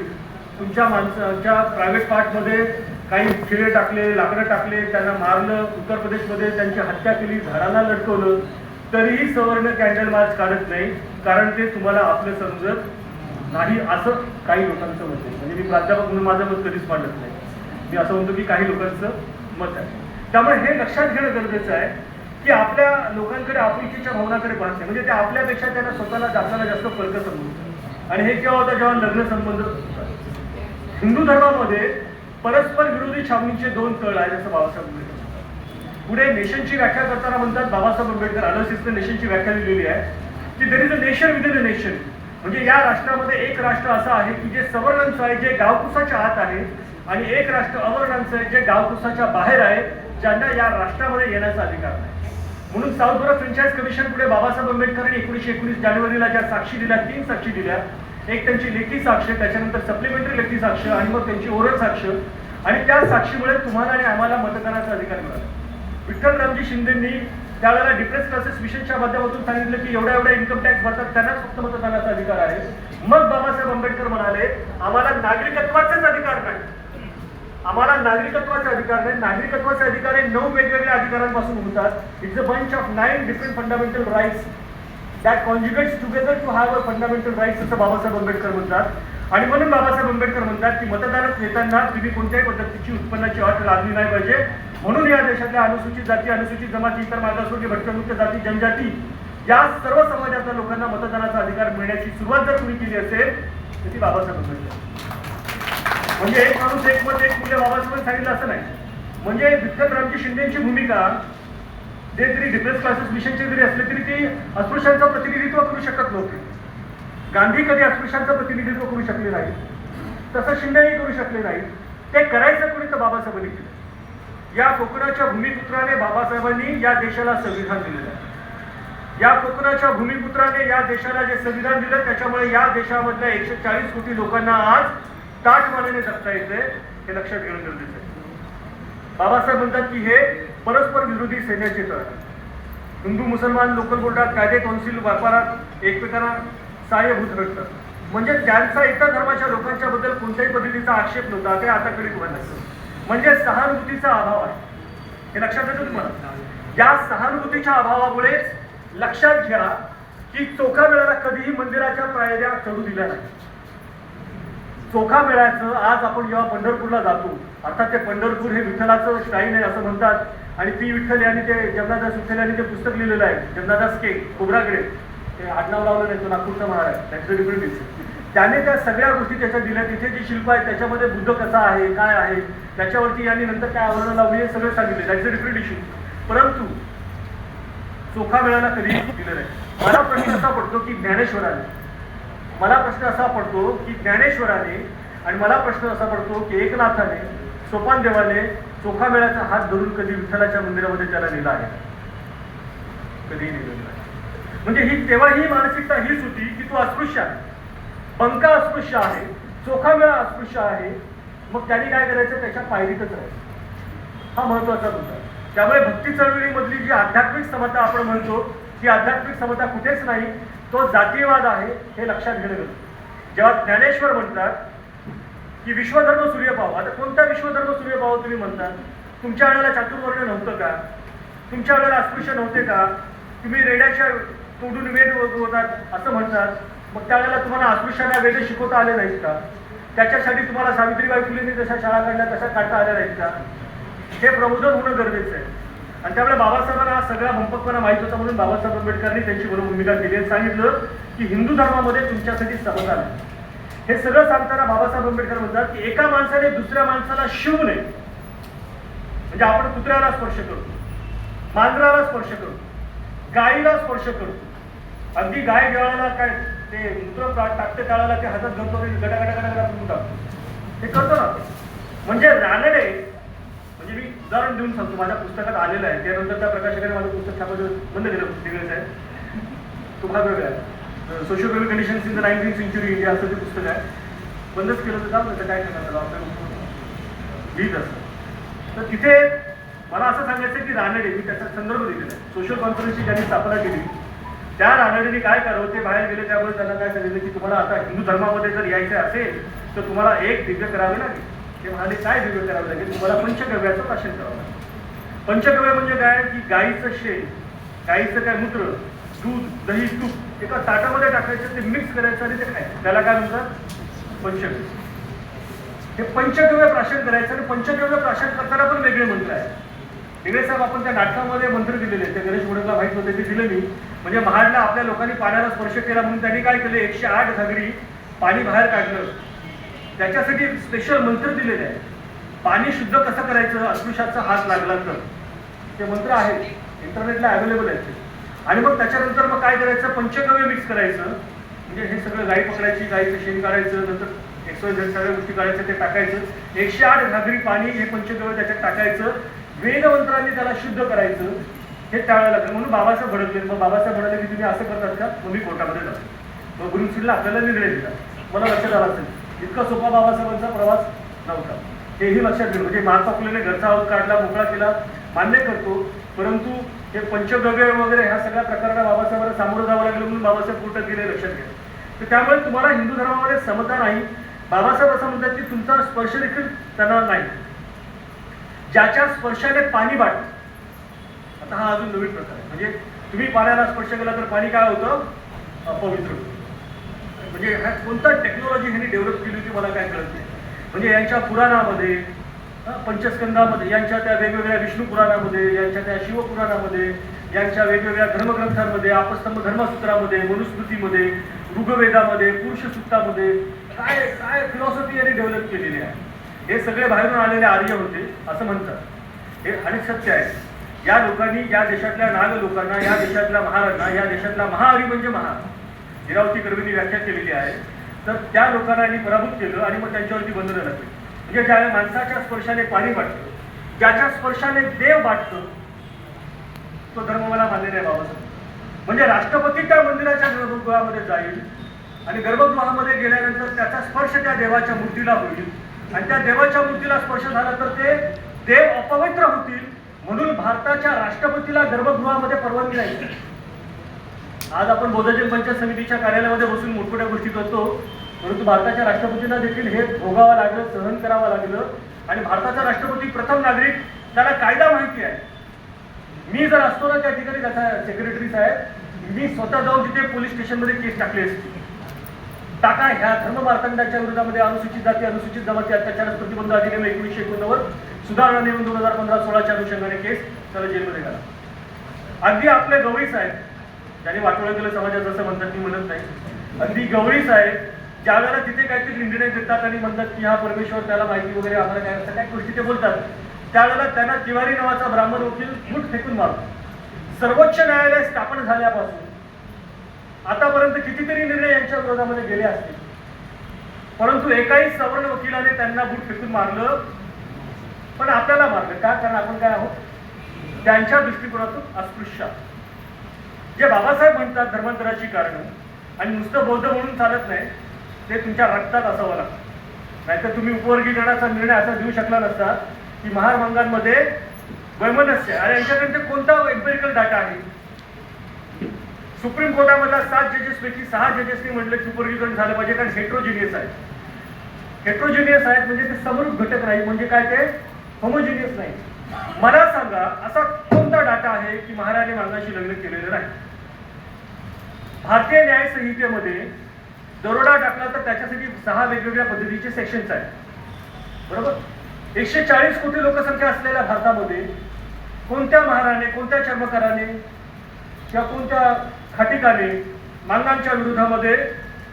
तुमच्या माणसाच्या प्रायव्हेट पार्टमध्ये काही खिळे टाकले, लाकडं टाकले, त्यांना मारलं, उत्तर प्रदेशमध्ये त्यांची हत्या केली, झाडाला लटकवलं, तरीही सवर्ण कॅन्डल मार्च काढत नाही, कारण ते तुम्हाला आपलं समजत नाही असं काही लोकांचं मत आहे. म्हणजे मी प्राध्यापक म्हणून माझं मत कधीच मांडत नाही. मी असं म्हणतो की काही लोकांचं मत आहे. त्यामुळे हे लक्षात घेणं गरजेचं आहे की आपल्या लोकांकडे आपुलकीच्या भावनाकडे पाहत नाही. म्हणजे ते आपल्यापेक्षा त्यांना स्वतःला जास्त फरक समजतात. आणि हे केव्हा होतं? जेव्हा लग्न संबंध होतात. हिंदू धर्मामध्ये परस्पर विरोधी छावणीचे 2 तळ आहेत असं बाबासाहेब आंबेडकर म्हणतात. पुढे नेशनची व्याख्या करताना म्हणतात बाबासाहेब आंबेडकर अनालिसिसने नेशनची व्याख्या लिहिलेली आहे की there is a nation within a nation. म्हणजे या राष्ट्रामध्ये एक राष्ट्र असं आहे की जे सवर्णांचं आहे, जे गावकुसाच्या आत आहे, आणि एक राष्ट्र अवर्णांचं आहे, जे गावकुसाच्या बाहेर आहे, ज्यांना या राष्ट्रामध्ये येण्याचा अधिकार नाही. म्हणून साऊथ बोरो फ्रँचाइज कमिशन पुढे बाबासाहेब आंबेडकरांनी 1919 जानेवारीला ज्या साक्षी दिल्या, 3 साक्षी दिल्या. एक त्यांची लेखी साक्ष, त्याच्यानंतर सप्लिमेंटरी लेखी साक्ष आणि मग त्यांची ओरल साक्ष. आणि त्या साक्षीमुळे तुम्हाला आणि आम्हाला मतदानाचा अधिकार मिळाला. विठ्ठलरामजी शिंदेंनी त्यावेळेला डिप्रेस क्लासेस मिशनच्या माध्यमातून सांगितलं की एवढा इन्कम टॅक्स भरतात त्यांनाच फक्त मतदानाचा अधिकार आहे. मग बाबासाहेब आंबेडकर म्हणाले आम्हाला नागरिकत्वाचाच अधिकार नाही, आम्हाला नागरिकत्वाचे अधिकार नाही. नागरिकत्वाचे अधिकार हे 9 वेगवेगळ्या अधिकारांपासून होतात. It's a bunch of 9 different fundamental rights that conjugates together to have a fundamental rights असं बाबासाहेब आंबेडकर म्हणतात. आणि म्हणून बाबासाहेब आंबेडकर म्हणतात की मतदानात येताना तुम्ही कोणत्याही पद्धतीची उत्पन्नाची अट लादली नाही पाहिजे. म्हणून या देशातल्या अनुसूचित जाती, अनुसूचित जमाती, इतर मागासवर्गीय भटकंमुक्त जाती, जनजाती या सर्व समाजातल्या लोकांना मतदानाचा अधिकार मिळण्याची सुरुवात जर तुम्ही केली असेल तर ती बाबासाहेब आंबेडकर. म्हणजे एक माणूस एक मत एक मूल्य बाबासाहेबांनी सांगितलं असं नाही. म्हणजे विठ्ठलरामजी शिंदेची भूमिका जे तरी डिप्रेस क्लासेस मिशनचे जरी असले तरी ती अस्पृश्यांचं प्रतिनिधित्व करू शकत नव्हते. गांधी कधी अस्पृश्यांचं प्रतिनिधित्व करू शकले नाही, तसं शिंदेही करू शकले नाही. ते करायचं कोणी तर बाबासाहेबांनी केलं. या कोकणाच्या भूमिपुत्राने बाबासाहेबांनी या देशाला संविधान दिलेलं आहे. या कोकणाच्या भूमिपुत्राने या देशाला जे संविधान दिलं त्याच्यामुळे या देशामधल्या 140 कोटी लोकांना आज ताट मानेने जगता येते. हे लक्षात घेणं गरजेचं आहे. बाबासाहेब म्हणतात की हे परस्पर विरोधी सैन्याचे तळ. हिंदू मुसलमान लोकल बोर्डात, कायदे कौन्सिल, व्यापारात एकमेकांना सहाय्यभूत ठरतात. म्हणजे त्यांचा इतर धर्माच्या लोकांच्या बद्दल कोणत्याही पद्धतीचा आक्षेप नव्हता, ते आता कडे उभारलं. म्हणजे सहानुभूतीचा अभाव आहे, हे लक्षात येतं तुम्हाला. या सहानुभूतीच्या अभावामुळेच लक्षात घ्या की चोखा मेळ्याला कधीही मंदिराच्या पायऱ्या चढू दिल्या नाही. चोखा मेळ्याचं आज आपण जेव्हा पंढरपूरला जातो, अर्थात ते पंढरपूर हे विठ्ठलाचं श्राईन आहे असं म्हणतात, आणि पी विठ्ठल यांनी ते जगन्नाथदास विठ्ठल यांनी ते पुस्तक लिहिलेलं आहे, जगन्नाथदास के खोबरागडे, ते आडनाव लावलं नाही, तो नागपूरचा Maharaj, that's the different issue. त्याने त्या सगळ्या गोष्टी त्याच्यात दिल्या. तिथे जी शिल्प आहे त्याच्यामध्ये बुद्ध कसा आहे, काय आहे, त्याच्यावरती यांनी नंतर काय आवरणं लावली हे सगळं सांगितले, दॅट्स द डिफरंट इश्यू. परंतु चोखा मेळाला कधी दिलं नाही. मला प्रश्न असा पडतो की ज्ञानेश्वराने, मला प्रश्न असा पडतो की ज्ञानेश्वराने, आणि मला प्रश्न असा पडतो की एकनाथाने, सोपान देवाने चोखा मेळ्याचा हात धरून कधी विठ्ठलाच्या मंदिरामध्ये त्याला नेला आहे? कधीही नेलेलं नाही. म्हणजे ही तेव्हा ही मानसिकता हीच होती की तो अस्पृश्य आहे, पंका अस्पृश्य आहे, चोखा मेळा अस्पृश्य आहे, मग त्यांनी काय करायचं, त्याच्या पायरीतच राहायचं. हा महत्वाचा मुद्दा. त्यामुळे भक्ती चळवळीमधली जी आध्यात्मिक समता आपण म्हणतो, ती आध्यात्मिक समता कुठेच नाही, तो जातीयवाद आहे, हे लक्षात घेणं गरजेचं. जेव्हा ज्ञानेश्वर म्हणतात की विश्वधर्म सूर्यपाव, आता कोणता विश्वधर्म सूर्यपाव तुम्ही म्हणतात? तुमच्या वेळेला चातुर्वर्ण नव्हतं का? तुमच्या वेळेला अस्पृश्य नव्हते का? तुम्ही रेड्याच्या तोडून वेद होतात असं म्हणतात, मग त्यावेळेला तुम्हाला अस्पृश्यांना वेद शिकवता आले नाहीत का? त्याच्यासाठी तुम्हाला सावित्रीबाई फुलेंनी जशा शाळा काढल्या तशा काढता आल्या नाहीत का? हे प्रबोधन होणं गरजेचं आहे. आणि त्यामुळे बाबासाहेबांना हा सगळा भंपकपणा माहीत होता, म्हणून बाबासाहेब आंबेडकरांनी त्यांची बरोबर भूमिका केली आणि सांगितलं की हिंदू धर्मामध्ये तुमच्यासाठी समता नाही. हे सगळं सांगताना बाबासाहेब आंबेडकर म्हणतात की एका माणसाने दुसऱ्या माणसाला शिवू नये. म्हणजे आपण कुत्र्याला स्पर्श करतो, मांजराला स्पर्श करतो, गायीला स्पर्श करतो. अगदी गाय गिळाला काय ते मूत्र टाकते टाळाला ते हातात घालतो, गडा गडा गडा गडा फुटून टाकतो, ते करतो ना. म्हणजे रानडे, म्हणजे मी उदाहरण देऊन सांगतो, माझ्या पुस्तकात आलेलं आहे, त्यानंतर त्या प्रकाशकाने माझं पुस्तक छापायचं बंद केलं. दिग्रस आहे तो भाग वेगळा आहे. Socioeconomic conditions in the 19th century India असं ते पुस्तक आहे. बंदच केलं तर जाऊ नका, काय करणार त्याला, आपल्याला लिहित असतं. तर तिथे मला असं सांगायचं की रानडे, मी त्याचा संदर्भ दिलेला आहे. सोशल कॉन्फरन्सची ज्यांनी स्थापना केली त्या रानडेने काय करावं, ते बाहेर गेले, त्यामुळे त्यांना काय सांगितलं की तुम्हाला आता हिंदू धर्मामध्ये जर यायचं असेल तर तुम्हाला एक दिव्य करावे लागेल. ते म्हणाले काय दिव्य करावं लागेल? तुम्हाला पंचगव्याचं प्राशन करावं लागेल. पंचगव्य म्हणजे काय की गाईचं शेण, गाईचं काय मूत्र, दूध, दही, तूप एका ताटामध्ये टाकायचं, ते मिक्स करायचं आणि ते खायचं, त्याला काय म्हणतात? पंचगव्य. हे पंचगव्य प्राशन करायचं. आणि पंचगव्य प्राशन करताना पण वेगळे मंत्र आहे. वेगळे साहेब आपण त्या नाटकामध्ये मंत्र दिलेले, त्या गणेश मोडकला माहित होते, ते दिले मी. म्हणजे महाडला आपल्या लोकांनी पाण्याला स्पर्श केला म्हणून त्यांनी काय केलं, 108 घागरी पाणी बाहेर काढलं, त्याच्यासाठी स्पेशल मंत्र दिलेले आहे. पाणी शुद्ध कसं करायचं, अस्पृश्याचा हात लागला तर, ते मंत्र आहेत, इंटरनेटला अवेलेबल आहेत. आणि मग त्याच्यानंतर मग काय करायचं, पंचगव्य मिक्स करायचं. म्हणजे हे सगळं गाई पकडायची, गाईचं शेण काढायचं, नंतर XYZ सगळ्या गोष्टी काढायचं, ते टाकायचं. 108 घागरी पाणी हे पंचगव्य त्याच्यात टाकायचं, वेदमंत्रांनी त्याला शुद्ध करायचं. हे टाळायला लागलं. म्हणून बाबासाहेब भडकले. मग बाबासाहेब म्हणाले की तुम्ही असं करतात का? मग मी कोर्टामध्ये जातो. मग गुरुसिंगला आपल्याला निर्णय दिला. मला लक्षात आला असेल, इतका सोपा बाबासाहेबांचा प्रवास नव्हता, हेही लक्षात घेऊन. म्हणजे महात्मा फुलेने घरचा हाऊस काढला, मोकळा केला, मान्य करतो, परंतु हे पंचगव्य वगैरे ह्या सगळ्या प्रकारांना बाबासाहेबांना सामोरं जावं लागलं म्हणून बाबासाहेब कोर्टात गेले, लक्षात घ्या. तर त्यामुळे तुम्हाला हिंदू धर्मामध्ये समता नाही. बाबासाहेब असं म्हणतात की तुमचा स्पर्श देखील त्यांना नाही. ज्याच्या स्पर्शाने पाणी वाटतं, आता हा अजून नवीन प्रकार आहे. म्हणजे तुम्ही पाण्याला स्पर्श केला तर पाणी काय होतं, अपवित्र. म्हणजे ह्या कोणता टेक्नॉलॉजी ह्यांनी डेव्हलप केली होती मला काय कळत नाही. म्हणजे यांच्या पुराणामध्ये, पंचस्कंदामध्ये, यांच्या त्या वेगवेगळ्या विष्णू पुराणामध्ये, यांच्या त्या शिवपुराणामध्ये, यांच्या वेगवेगळ्या धर्मग्रंथांमध्ये, आपस्तंभ धर्मसूत्रामध्ये, मनुस्मृतीमध्ये, ऋग्वेदामध्ये, पुरुष सूक्तामध्ये काय काय फिलॉसॉफी यांनी डेव्हलप केलेली आहे. हे सगळे बाहेरून आलेले आर्य होते असं म्हणतात. हे आणि सत्य आहे. या लोकांनी, या देशातल्या नाग लोकांना, या देशातल्या महाराजांना, या देशातला महाहरी म्हणजे महा, हिरावती कर्वेंनी व्याख्या केलेली आहे. तर त्या लोकांना यांनी पराभूत केलं आणि मग त्यांच्यावरती बंधनं लागली. म्हणजे ज्या माणसाच्या स्पर्शाने पाणी वाटतं, ज्याच्या स्पर्शाने देव वाटतं, तो धर्म मला मान्य नाही बाबासाहेब. म्हणजे राष्ट्रपती त्या मंदिराच्या गर्भगृहामध्ये जाईल आणि गर्भगृहामध्ये गेल्यानंतर त्याचा स्पर्श त्या देवाच्या मूर्तीला होईल आणि त्या देवाच्या मूर्तीला स्पर्श झाला तर ते देव अपवित्र होतील, म्हणून भारताच्या राष्ट्रपतीला गर्भगृहामध्ये परवानगी नाही. आज आपण बहुजन पंचायत समितीच्या कार्यालयामध्ये बसून मोठमोठ्या गोष्टी करतो, परंतु भारताच्या राष्ट्रपतींना देखील हे भोगावं लागलं, सहन करावं लागलं. आणि भारताचा राष्ट्रपती प्रथम नागरिक, त्याला कायदा माहिती आहे. मी जर असतो ना त्या ठिकाणी त्याचा सेक्रेटरी साहेब, मी स्वतः जाऊन तिथे पोलीस स्टेशनमध्ये केस टाकली असती. टाका, ह्या धर्ममार्तंडाच्या विरोधामध्ये अनुसूचित जाती अनुसूचित जमाती अत्याचार प्रतिबंध अधिनियम 1989 सुधारणा नियम 2015-16च्या अनुषंगाने केस, त्याला जेलमध्ये घाला. अगदी आपले गवळी साहेब, ज्यांनी वाटोळं केलं समाजात असं म्हणतात, मी म्हणत नाही, अगदी गवळी साहेब ज्या वेळेला तिथे काहीतरी निर्णय देतात आणि म्हणतात की हा परमेश्वर, त्याला माहिती वगैरे आम्हाला काय असं काही गोष्टी ते बोलतात, त्यावेळेला त्यांना तिवारी नावाचा ब्राह्मण वकील मुठ फेकून मारतो. सर्वोच्च न्यायालय स्थापन झाल्यापासून आतापर्यंत कितीतरी निर्णय यांच्या विरोधामध्ये गेले असतील, परंतु एकाही सवर्ण वकिलाने त्यांना बूट फेकून मारलं. पण आपल्याला मारलं का? कारण आपण काय आहोत, त्यांच्या दृष्टिकोनातून अस्पृश्य. जे बाबासाहेब म्हणतात धर्मांतराची कारणं, आणि नुसतं बौद्ध म्हणून चालत नाही, ते तुमच्या रक्तात असावं लागतं. नाहीतर तुम्ही उपवर्गीकरणाचा निर्णय असा देऊ शकला नसता की महार मंगांमध्ये वैमनस्य, आणि यांच्याकडे कोणता एम्पिरिकल डाटा आहे? सुप्रीम कोर्टामधल्या 7 जजेस पैकी 6 जजेसनी म्हटलं की उपवर्गीकरण झालं पाहिजे, कारण हेट्रोजिनियस आहे. हेट्रोजिनियस आहेत म्हणजे ते समरूप घटक नाही, म्हणजे काय ते होमोजिनियस नाही. मला सांगा, असा कोणता डाटा आहे की महाराणी मांगाशी लग्न केलेलं नाही? भारतीय न्याय संहितेमध्ये दरोडा टाकला तर त्याच्यासाठी 6 वेगवेगळ्या पद्धतीचे सेक्शन्स आहेत, बरोबर? 140 कोटी लोकसंख्या असलेल्या भारतामध्ये कोणत्या महाराने, कोणत्या चर्मकाराने किंवा कोणत्या खाटिकाने मांगांच्या विरोधामध्ये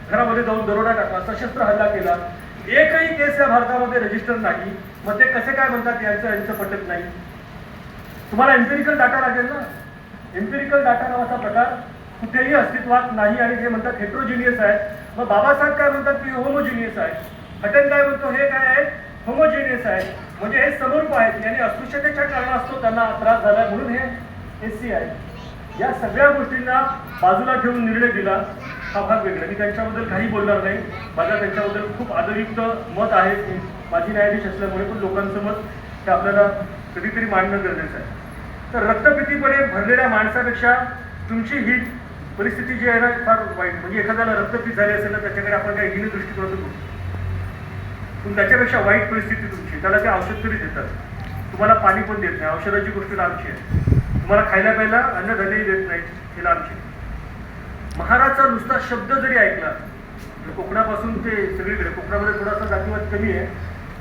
घरामध्ये जाऊन दरोडा टाकला, सशस्त्र हल्ला केला? एकही केस या भारतामध्ये रजिस्टर नाही. मग ते कसे काय म्हणतात यांचं पटत नाही? तुम्हाला एम्पिरिकल डाटा लागेल ना. एम्पिरिकल डाटा नावाचा प्रकार कुठेही अस्तित्वात नाही, आणि जे म्हणतात हेट्रोजिनियस आहे. मग बाबासाहेब काय म्हणतात की होमोजिनियस आहे, हटन काय म्हणतो हे काय आहे, होमोजिनियस आहे. म्हणजे हे समरूप आहेत, यांनी अस्पृश्यतेच्या कारणास्तव त्यांना त्रास झाला म्हणून हे SC आहे. या सगळ्या गोष्टींना बाजूला ठेवून निर्णय दिला, हा भाग वेगळा. मी त्यांच्याबद्दल काही बोलणार नाही, माझा त्यांच्याबद्दल खूप आदरयुक्त मत आहे, माझी न्यायाधीश असल्यामुळे. पण लोकांचं मत हे आपल्याला कधीतरी मांडणं गरजेचं आहे. तर रक्तपितीपणे भरलेल्या माणसापेक्षा तुमची ही परिस्थिती जी आहे ना फार वाईट. म्हणजे एखाद्याला रक्तपीत झाले असेल तर त्याच्याकडे आपण काही हीन दृष्टिकोनातून बघतो, पण त्याच्यापेक्षा वाईट परिस्थिती तुमची. त्याला ते औषध तरी देतात, तुम्हाला पाणी पण देत नाही, औषधाची गोष्ट लांबची आहे. तुम्हाला खायला प्यायला अन्नधान्यही देत नाही, हे लांबची. महाराजचा नुसता शब्द जरी ऐकला, कोकणापासून ते सगळीकडे, कोकणामध्ये थोडासा जातीवाद कमी आहे,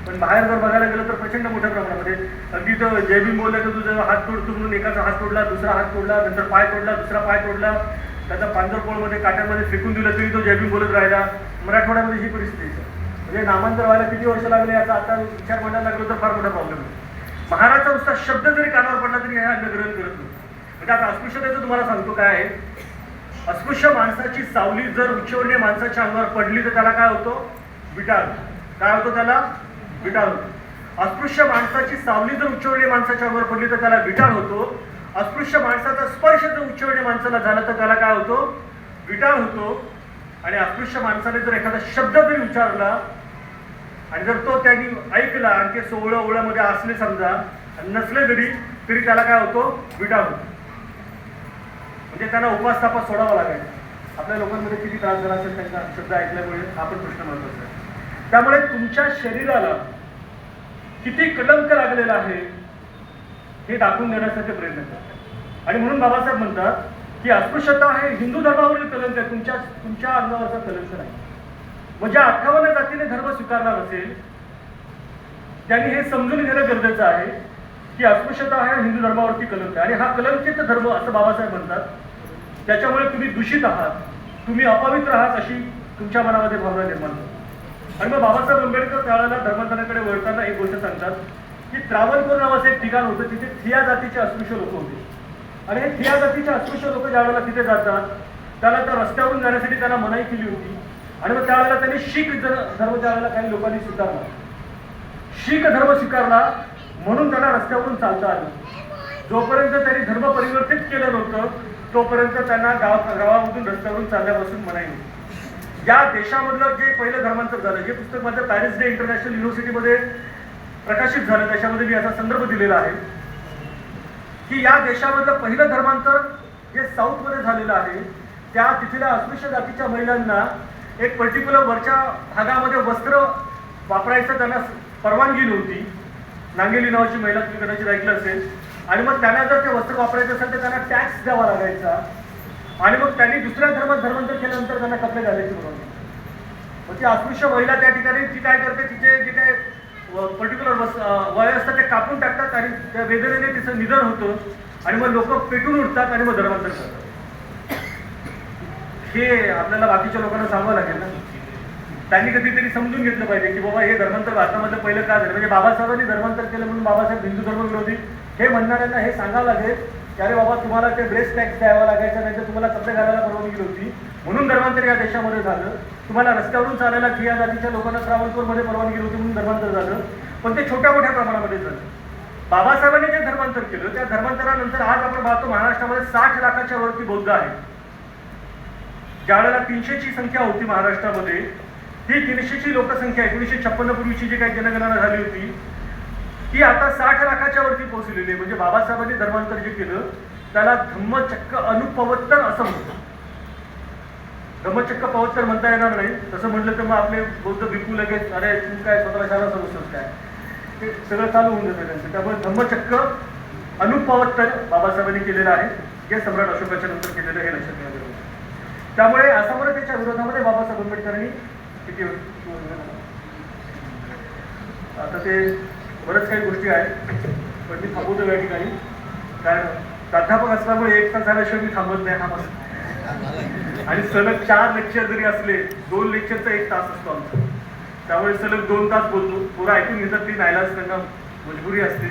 पण बाहेर जर बघायला गेलं तर प्रचंड मोठ्या प्रमाणामध्ये. अगदी तर जय भीम बोलला तर तुझा हात तोडतो म्हणून एकाचा हात तोडला, दुसरा हात तोडला, नंतर पाय तोडला, दुसरा पाय तोडला, त्याचा पांजरपोळमध्ये काट्यांमध्ये फेकून दिलं तरी तो जय भीम बोलत राहिला. मराठवाड्यामध्ये ही परिस्थिती आहे. म्हणजे नामांतर व्हायला किती वर्ष लागले याचा आता विचार मांडायला लागलो तर फार मोठा प्रॉब्लेम आहे. महाराजचा नुसता शब्द जरी कानावर पडला तरी हे अन्नग्रहण करत नाही. म्हणजे आता अस्पृश्यतेचं तुम्हाला सांगतो काय आहे. अस्पृश्य माणसाची सावली जर उच्चवर्णीय माणसाच्या अंगावर पडली तर त्याला काय होतो, बिटाळ. काय होतो त्याला, बिटाळ होतो. अस्पृश्य माणसाची सावली जर उच्चवर्णीय माणसाच्या अंगावर पडली तर त्याला बिटाळ होतो. अस्पृश्य माणसाचा स्पर्श जर उच्चवर्णीय माणसाला झाला तर त्याला काय होतो, बिटाळ होतो. आणि अस्पृश्य माणसाने जर एखादा शब्द जरी उच्चारला आणि जर तो त्यांनी ऐकला आणि ते 16 ओळ्यामध्ये असले समजा नसले तरी त्याला काय होतो, बिटाळ होतो. म्हणजे त्यांना उपास तापास सोडावा लागेल. आपल्या लोकांमध्ये किती त्रास झाला असेल त्यांचा शब्द ऐकल्यामुळे, हा पण प्रश्न महत्वाचा आहे. त्यामुळे तुमच्या शरीराला किती कलंक लागलेला आहे हे दाखवून देण्यासाठी प्रयत्न करतात. आणि म्हणून बाबासाहेब म्हणतात की अस्पृश्यता हे हिंदू धर्मावरील कलंक आहे, तुमच्या अंगावरचा कलंक नाही. म्हणजे 58 जातीने धर्म स्वीकारला नसेल त्यांनी हे समजून घेणं गरजेचं आहे की अस्पृश्यता हा हिंदू धर्मावरती कलंक आहे. आणि हा कलंकित धर्म असं बाबासाहेब म्हणतात. त्याच्यामुळे तुम्ही दूषित आहात, तुम्ही अपवित्र आहात अशी तुमच्या मनामध्ये भावना निर्माण होते. आणि मग बाबासाहेब आंबेडकर त्यावेळेला धर्मांतराकडे वळताना एक गोष्ट सांगतात की त्रावणकोर नावाचं एक ठिकाण होतं, तिथे थिया जातीचे अस्पृश्य लोक होते. आणि हे थिया जातीचे अस्पृश्य लोक ज्या वेळेला तिथे जातात त्याला त्या रस्त्यावरून जाण्यासाठी त्यांना मनाई केली होती. आणि मग त्यावेळेला त्यांनी शीख धर्म त्यावेळेला काही लोकांनी स्वीकारला, शीख धर्म स्वीकारला म्हणून त्यांना रस्त्यावरून चालता आलं. जोपर्यंत त्यांनी धर्म परिवर्तित केलं नव्हतं तोपर्यंत त्यांना गावामधून रस्त्यावरून चालल्यापासून मनाई होती. या देशामधलं जे पहिलं धर्मांतर झालं, जे पुस्तक माझं पॅरिस डे इंटरनॅशनल युनिव्हर्सिटीमध्ये प्रकाशित झालं, त्याच्यामध्ये मी याचा संदर्भ दिलेला आहे. की या देशामधलं पहिलं धर्मांतर जे साऊथमध्ये झालेलं आहे, त्या तिथल्या अस्पृश्य जातीच्या महिलांना एक पर्टिक्युलर वरच्या भागामध्ये वस्त्र वापरायचं त्यांना परवानगी नव्हती. नांगेली नावाची महिला तुम्ही कदाचित ऐकलं असेल. आणि मग त्यांना जर ते वस्त्र वापरायचं असेल तर त्यांना टॅक्स द्यावा लागायचा. आणि मग त्यांनी दुसऱ्या धर्मात धर्मांतर केल्यानंतर त्यांना कपडे घालायचे परवानगी. मग ती अस्पृश्य महिला त्या ठिकाणी ती काय करते, तिचे जे काय पर्टिक्युलर वय असतं ते कापून टाकतात आणि त्या वेदनेने तिचं निधन होतं आणि मग लोक पेटून उठतात आणि मग धर्मांतर करतात. हे आपल्याला बाकीच्या लोकांना सांगावं लागेल ना. त्यांनी कधीतरी समजून घेतलं पाहिजे की बाबा हे धर्मांतर भारतामधलं पहिलं का झालं. म्हणजे बाबासाहेबांनी धर्मांतर केलं म्हणून बाबासाहेब हिंदू धर्मविरोधी हे म्हणणाऱ्यांना हे सांगावं लागेल की अरे बाबा तुम्हाला ते ड्रेस टॅक्स द्यावा लागायचा, नाही तर तुम्हाला कपडे घालायला परवानगी नव्हती म्हणून धर्मांतर या देशामध्ये झालं. तुम्हाला रस्त्यावरून चालायला खिया जातीच्या लोकांना ट्रॅव्हल्समध्ये परवानगी नव्हती म्हणून धर्मांतर झालं. पण ते छोट्या मोठ्या प्रमाणामध्ये झालं. बाबासाहेबांनी जे धर्मांतर केलं त्या धर्मांतरानंतर आज आपण पाहतो महाराष्ट्रामध्ये 60 लाखाच्या वरती बौद्ध आहेत. ज्यावेळेला 300ची संख्या होती महाराष्ट्रामध्ये, ही 300ची लोकसंख्या 1956 पूर्वीची जी काही जनगणना झाली होती ती आता 60 लाखाच्या वरती पोहोचलेली आहे. म्हणजे बाबासाहेबांनी धर्मांतर जे केलं त्याला धम्मचक्र अनुपवर्तन असं म्हणतात. धम्मचक्र पवर्तन म्हणता येणार नाही. तसं म्हटलं तर मग आपले बौद्ध भिक्खू लगेच अरे तू काय स्वतःला शाळा समजतोस काय, ते सगळं चालू होऊन जातं त्यांचं. त्यामुळे धम्मचक्र अनुपवर्तन बाबासाहेबांनी केलेलं आहे, जे सम्राट अशोकाच्या नंतर केलेलं हे लक्षात घ्यायला गरजेचं. त्यामुळे असमर्थतेच्या विरोधामध्ये बाबासाहेब आंबेडकरांनी किती आता ते बरंच काही गोष्टी आहेत पण मी थांबवतो या ठिकाणी. कारण प्राध्यापक असल्यामुळे 1 तास झाल्याशिवाय मी थांबत नाही हा माझा. आणि सलग 4 लेक्चर जरी असले 2 लेक्चरचा 1 तास असतो आमचा. त्यामुळे सलग 2 तास बोलतो. पुरा ऐकून घेतात ती नाईलाज त्यांना मजबुरी असते.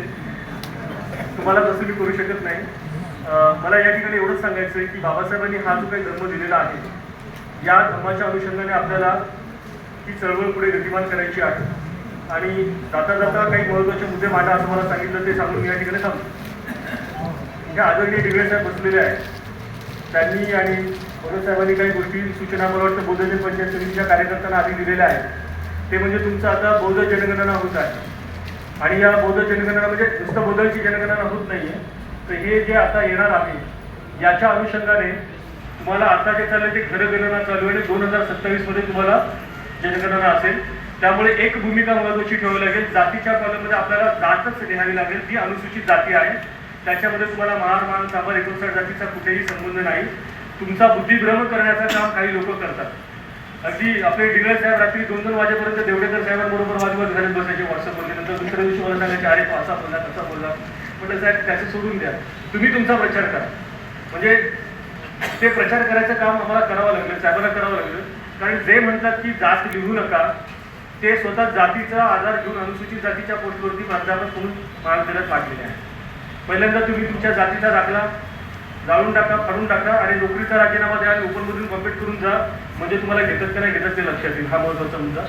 तुम्हाला तसं मी करू शकत नाही. मला या ठिकाणी एवढंच सांगायचं आहे की बाबासाहेबांनी हा जो काही धर्म दिलेला आहे या धर्माच्या अनुषंगाने आपल्याला ही चळवळ पुढे गतिमान करायची आहे. आणि जाता जाता काही महत्त्वाचे मुद्दे मांडा असं मला सांगितलं ते सांगून मी या ठिकाणी थांबतो. जे आदरणीय डिग्रे साहेब बसलेले आहेत त्यांनी आणि भगत साहेबांनी काही गोष्टी सूचना मला वाटतं बौद्ध जन पंचायत समितीच्या कार्यकर्त्यांना आधी दिलेल्या आहेत. ते म्हणजे तुमचं आता बौद्ध जनगणना होत आहे आणि या बौद्ध जनगणना म्हणजे नुसतं बौद्धांची जनगणना होत नाहीये. तर हे जे आता येणार आहे याच्या अनुषंगाने तुम्हाला आता जे चाललं ते घरगणना चालू आहे. 2027 मध्ये तुम्हाला जनगणना असेल. त्यामुळे एक भूमिका महत्त्वाची ठेवावी लागेल. जातीच्या कॉलममध्ये आपल्याला जातच लिहावी लागेल जी अनुसूचित जाती आहे. त्याच्यामध्ये तुम्हाला महार मान चांबर 59 जातीचा कुठेही संबंध नाही. तुमचा बुद्धिभ्रम करण्याचं काम काही लोक करतात. अगदी आपले डिग्रे साहेब रात्री 2-2 वाजेपर्यंत देवडेकर साहेबांबरोबर वादविवाद घालत बसायचे व्हॉट्सअपमध्ये. नंतर दुसऱ्या दिवशी मला सांगायचे अरे असा बोलला तसा बोलला. म्हटलं साहेब त्याचं सोडून द्या, तुम्ही तुमचा प्रचार करा. म्हणजे ते प्रचार करायचं काम आम्हाला करावं लागलं, साहेबांना करावं लागलं. कारण जे म्हणतात की जात लिहू नका ते स्वतः जातीचा आधार घेऊन अनुसूचित जातीच्या पोस्टवरती प्राध्यापक म्हणून महाविद्यालयात वाटलेले आहे. पहिल्यांदा तुम्ही तुमच्या जातीचा दाखला जाळून टाका, फाडून टाका आणि नोकरीचा राजीनामा द्या आणि ओपनमधून कम्प्लीट करून जा. म्हणजे तुम्हाला घेतात का नाही घेतात ते लक्षात येईल. हा महत्त्वाचा मुद्दा.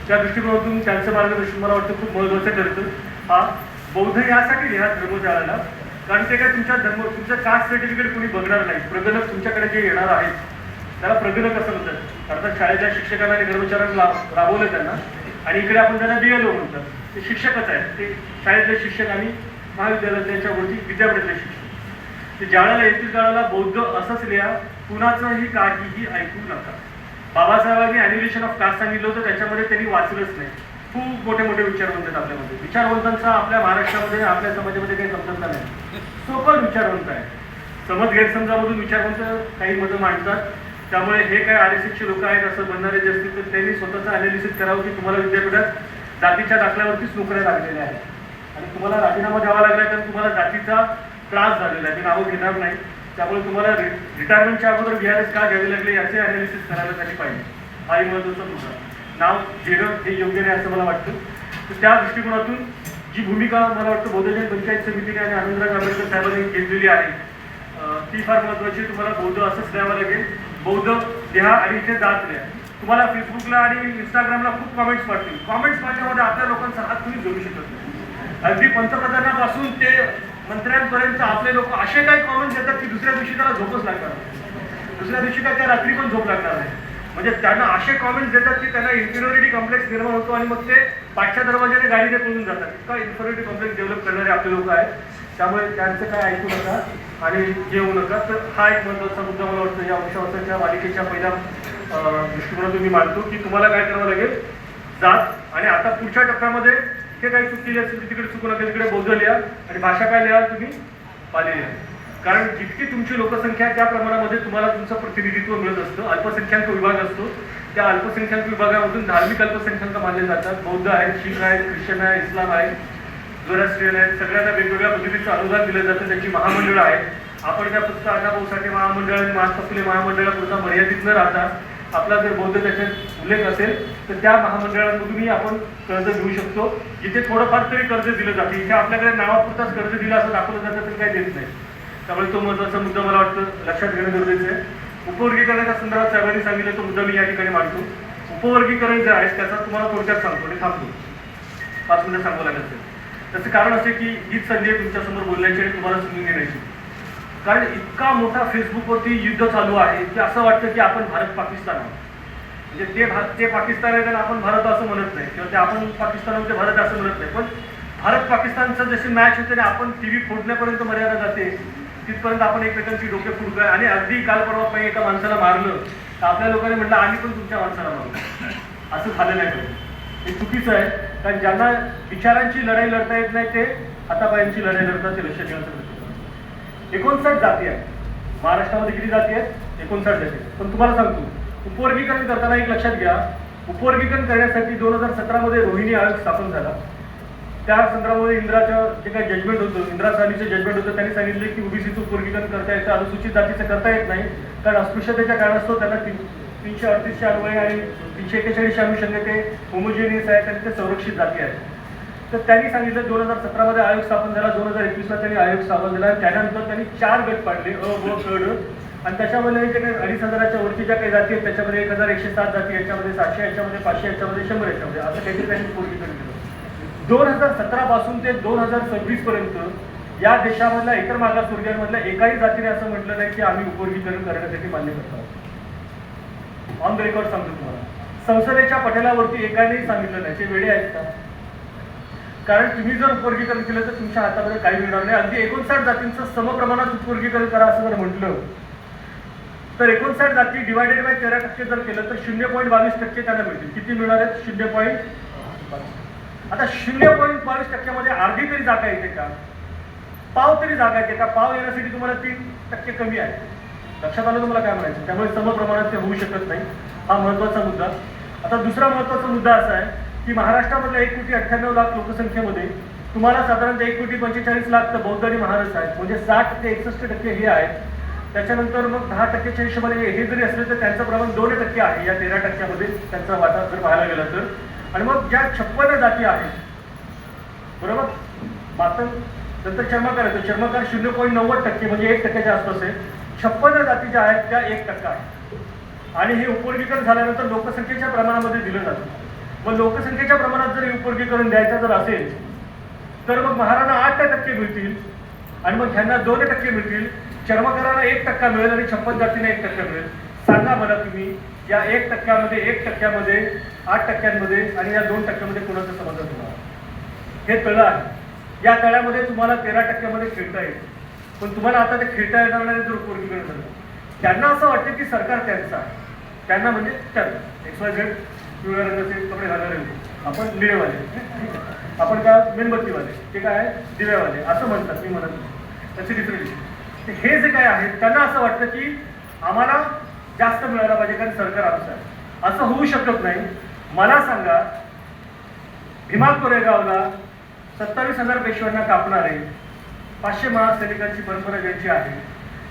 त्या दृष्टिकोनातून त्यांचं मार्गदर्शन मला वाटतं खूप महत्त्वाचं ठरतं. हा बौद्ध यासाठी लिहा धर्म जाळायला, कारण ते काय तुमचं कास्ट सर्टिफिकेट कोणी बघणार नाही. प्रगणक तुमच्याकडे जे येणार आहेत त्याला प्रगणक असं म्हणतात. अर्थात शाळेच्या शिक्षकांना आणि कर्मचाऱ्यांना राबवलं त्यांना. आणि इकडे आपण त्यांना BLO म्हणतात. ते शिक्षकच आहेत. ते शाळेतले शिक्षक आणि महाविद्यालयाच्या वरती विद्यापीठातले शिक्षक. ते ज्यावेळेला येथील काळाला बौद्ध असंच लिहा, कुणाचंही काहीही ऐकू नका. बाबासाहेबांनी ॲन्युलेशन ऑफ कास्ट सांगितलं होतं, त्याच्यामध्ये त्यांनी वाचलंच नाही. खूप मोठे मोठे विचारवंत आहेत आपल्यामध्ये. विचारवंतांचा आपल्या महाराष्ट्रामध्ये आपल्या समाजामध्ये काही समजता नाही. सोपं विचारवंत आहे. समज गैरसमजामधून विचारवंत काही मतं मांडतात. त्यामुळे हे काय RSSचे लोक आहेत असं म्हणणारे जे असतील तर त्यांनी स्वतःचं अनालिसिस करावं की तुम्हाला विद्यापीठात जातीच्या दाखल्यावरतीच नोकऱ्या लागलेल्या आहेत आणि तुम्हाला राजीनामा द्यावा लागला तर तुम्हाला जातीचा त्रास झालेला आहे. मी नावं घेणार नाही. त्यामुळे तुम्हाला रिटायरमेंटच्या अगोदर VRS का घ्यावे लागले याचे अनालिसिस करायला झाली पाहिजे. हाही महत्त्वाचा मुद्दा. नाव घेणं हे योग्य नाही असं मला वाटतं. तर त्या दृष्टिकोनातून जी भूमिका मला वाटतं बौद्ध जन पंचायत समितीने आणि आनंदराज आंबेडकर साहेबांनी घेतलेली आहे ती फार महत्त्वाची. तुम्हाला बौद्ध असंच द्यावं लागेल. बौद्ध लिहा आणि इथे जात लिहा. तुम्हाला फेसबुकला आणि इंस्टाग्रामला खूप कमेंट्स पाठतील. कमेंट्स पाठण्यामध्ये आपल्या लोकांचा हात तुम्ही जोडू शकत नाही. अगदी पंतप्रधानापासून ते मंत्र्यांपर्यंत आपले लोक असे काही कमेंट्स देतात की दुसऱ्या दिवशी त्याला झोपच लागणार नाही. दुसऱ्या दिवशी काय त्या रात्री पण झोप लागणार नाही. म्हणजे त्यांना असे कमेंट्स देतात की त्यांना इन्फिरियरिटी कॉम्प्लेक्स निर्माण होतो आणि मग ते पाठच्या दरवाजाने गाडीने पळून जातात. इतका इन्फिरियरिटी कॉम्प्लेक्स डेव्हलप करणारे आपले लोक आहेत. त्यामुळे त्यांचं काय ऐकू नका आणि जेवू नका. तर हा एक महत्त्वाचा मुद्दा मला वाटतं या वंशावळाच्या मालिकेच्या पहिल्या दृष्टिकोनातून मी मानतो की तुम्हाला काय करावं लागेल, जात आणि आता पुढच्या टप्प्यामध्ये हे काही चूक केली असेल तिकडे चुकू नका, तिकडे बौद्ध लिहा आणि भाषा काय लिहा तुम्ही पाली लिहा. कारण जितकी तुमची लोकसंख्या त्या प्रमाणामध्ये तुम्हाला तुमचं प्रतिनिधित्व मिळत असतं. अल्पसंख्याक विभाग असतो, त्या अल्पसंख्याक विभागामधून धार्मिक अल्पसंख्याक मानले जातात. बौद्ध आहेत, शीख आहेत, ख्रिश्चन आहे, इस्लाम आहे, झोरास्ट्रियन आहेत. सगळ्यांना वेगवेगळ्या पद्धतीचं अनुदान दिलं जातं. त्याची महामंडळं आहेत. आपण त्या फक्त अण्णाभाऊसाठी महामंडळ आणि महात्मा फुले महामंडळापुरता मर्यादित न राहता आपला जर बौद्ध त्याच्यात उल्लेख असेल तर त्या महामंडळांमधूनही आपण कर्ज घेऊ शकतो, जिथे थोडंफार तरी कर्ज दिलं जाते. इथे आपल्याकडे नावापुरताच कर्ज दिलं असं दाखवलं जातं तर काही देत नाही. त्यामुळे तो महत्त्वाचा मुद्दा मला वाटतं लक्षात घेणं गरजेचं आहे. उपवर्गीकरणाच्या संदर्भात साहेबांनी सांगितलं तो मुद्दा मी या ठिकाणी मांडतो. उपवर्गीकरण जे आहे त्याचा तुम्हाला थोडक्यात सांगतो आणि थांबतो, 5 मिनिटं सांगावं लागेल. त्याचं कारण असे की हीच संधी आहे तुमच्यासमोर बोलण्याची आणि तुम्हाला समजून घेण्याची. कारण इतका मोठा फेसबुकवरती युद्ध चालू आहे की असं वाटतं की आपण भारत पाकिस्तान आहोत. म्हणजे ते पाकिस्तान आहे आणि आपण भारत असं म्हणत नाही, किंवा ते आपण पाकिस्तानामध्ये भारत असं म्हणत नाही. पण भारत पाकिस्तानचं जशी मॅच होते आणि आपण टीव्ही फोडण्यापर्यंत मर्यादा जाते, तिथपर्यंत आपण एकमेकांची डोके फुटतोय. आणि अगदी काल परवा काही एका माणसाला मारलं तर आपल्या लोकांनी म्हटलं आम्ही पण तुमच्या माणसाला मारलो. असं झालं नाही पाहिजे. हे चुकीचं आहे. कारण ज्यांना विचारांची लढाई लढता येत नाही ते हातापायांची लढाई लढतात, ते लक्षात घ्यायचं. 59 जाती आहेत महाराष्ट्रामध्ये. किती जाती आहेत? 59 जाती आहेत. पण तुम्हाला सांगतो, उपवर्गीकरण करताना एक लक्षात घ्या, उपवर्गीकरण करण्यासाठी 2017 मध्ये रोहिणी आयोग स्थापन झाला. त्या संदर्भामध्ये इंदिराचं जे काही जजमेंट होतं, इंदिरा साहनीचं जजमेंट होतं, त्यांनी सांगितलं की ओबीसीचं उपवर्गीकरण करता येतं, अनुसूचित जातीचं करता येत नाही. कारण अस्पृश्यतेच्या कारणास्तव त्यांना 338 अन्वये आणि 341 अनुषंगे ते होमोजिनियस आहेत आणि ते संरक्षित जाती आहेत. तर त्यांनी सांगितलं 2017 मध्ये आयोग स्थापन झाला, 2021ला त्यांनी आयोग स्थापन झाला. त्यानंतर त्यांनी 4 गट पाडले, अ, ब, क, ड. आणि त्याच्यामध्ये जे काही 2500च्या वरती ज्या काही जाती आहेत त्याच्यामध्ये 1107 जाती, याच्यामध्ये 700, याच्यामध्ये 500, याच्यामध्ये 100, याच्यामध्ये असं काहीतरी त्यांनी उपवर्गीकरण केलं. 2017 पासून ते 2026 पर्यंत या देशामधल्या इतर मागासवर्गीयांमधल्या एकाही जातीने असं म्हटलं नाही की आम्ही उपवर्गीकरण करण्यासाठी मान्य करतो. ऑन द रेकॉर्ड सांगतो तुम्हाला, संसदेच्या पटलावरती एकानेही सांगितलं नाही. ते वेळे आहेत का? कारण तुम्ही जर उपवर्गीकरण केलं तर तुमच्या हातामध्ये काही मिळणार नाही. अगदी 59 जातींचं समप्रमाणात उपवर्गीकरण करा असं जर म्हटलं तर 59 जाती डिवायडेड बाय 13% जर केलं तर 0.22% त्यांना मिळतील. किती मिळणार आहेत? 0.22. आता 0.22% अर्धी तरी जागा येते का? पाव तरी जागा येते का? पाव येण्यासाठी तुम्हाला 3% कमी आहे. लक्षात आलं तुम्हाला काय म्हणायचं? त्यामुळे समप्रमाणात ते होऊ शकत नाही. हा महत्वाचा मुद्दा. आता दुसरा महत्वाचा मुद्दा असा आहे की महाराष्ट्रामधल्या 1,98,00,000 लोकसंख्येमध्ये तुम्हाला साधारणतः 1,45,00,000 तर बौद्ध आणि महारस आहेत, म्हणजे 60 ते 61% हे आहेत. त्याच्यानंतर मग 10%च्या हिशोबाने हे जरी असले तर त्यांचं प्रमाण 2% आहे या 13%मध्ये त्यांचा वाटा जर पाहायला गेला तर. आणि मग ज्या 56 जाती आहेत, बरोबर, मात्र नंतर चर्मकार आहे, चर्मकार 0.90% म्हणजे 1%च्या आसपास आहे. 56 जाती ज्या आहेत त्या 1% आहेत. आणि हे उपवर्गीकरण झाल्यानंतर लोकसंख्येच्या प्रमाणामध्ये दिलं जातं. मग लोकसंख्येच्या प्रमाणात जर उपवर्गीकरण द्यायचं जर असेल तर मग महाराणा 8% मिळतील आणि मग ह्यांना 2% मिळतील. चर्मकारांना 1% मिळेल आणि 56 जातींना 1% मिळेल. सांगा मला तुम्ही या 1%मध्ये 1%मध्ये 8%मध्ये आणि या 2%मध्ये कोणाचं समाधान तुम्हाला? हे तळ आहे. या तळ्यामध्ये तुम्हाला 13%मध्ये खेळता येईल. पण तुम्हाला आता ते खेळता येणार नाही जर उपवर्गीकरण झालं. त्यांना असं वाटतं की सरकार त्यांचं आहे. त्यांना म्हणजे XYZ पिवळ्या रंगाचे कपडे घालणारे, आपण निळेवाले, आपण का मेणबत्तीवाले, ते काय आहे दिव्यावाले असं म्हणतात. मी म्हणत नाही, त्याची डिफरन्स. हे जे काय आहे त्यांना असं वाटतं की आम्हाला जास्त मिळायला पाहिजे कारण सरकार आमचं आहे. असं होऊ शकत नाही. मला सांगा, भीमा कोरेगावला 27,000 पेशव्यांना कापणारे 500 महासैनिकांची परंपरा ज्यांची आहे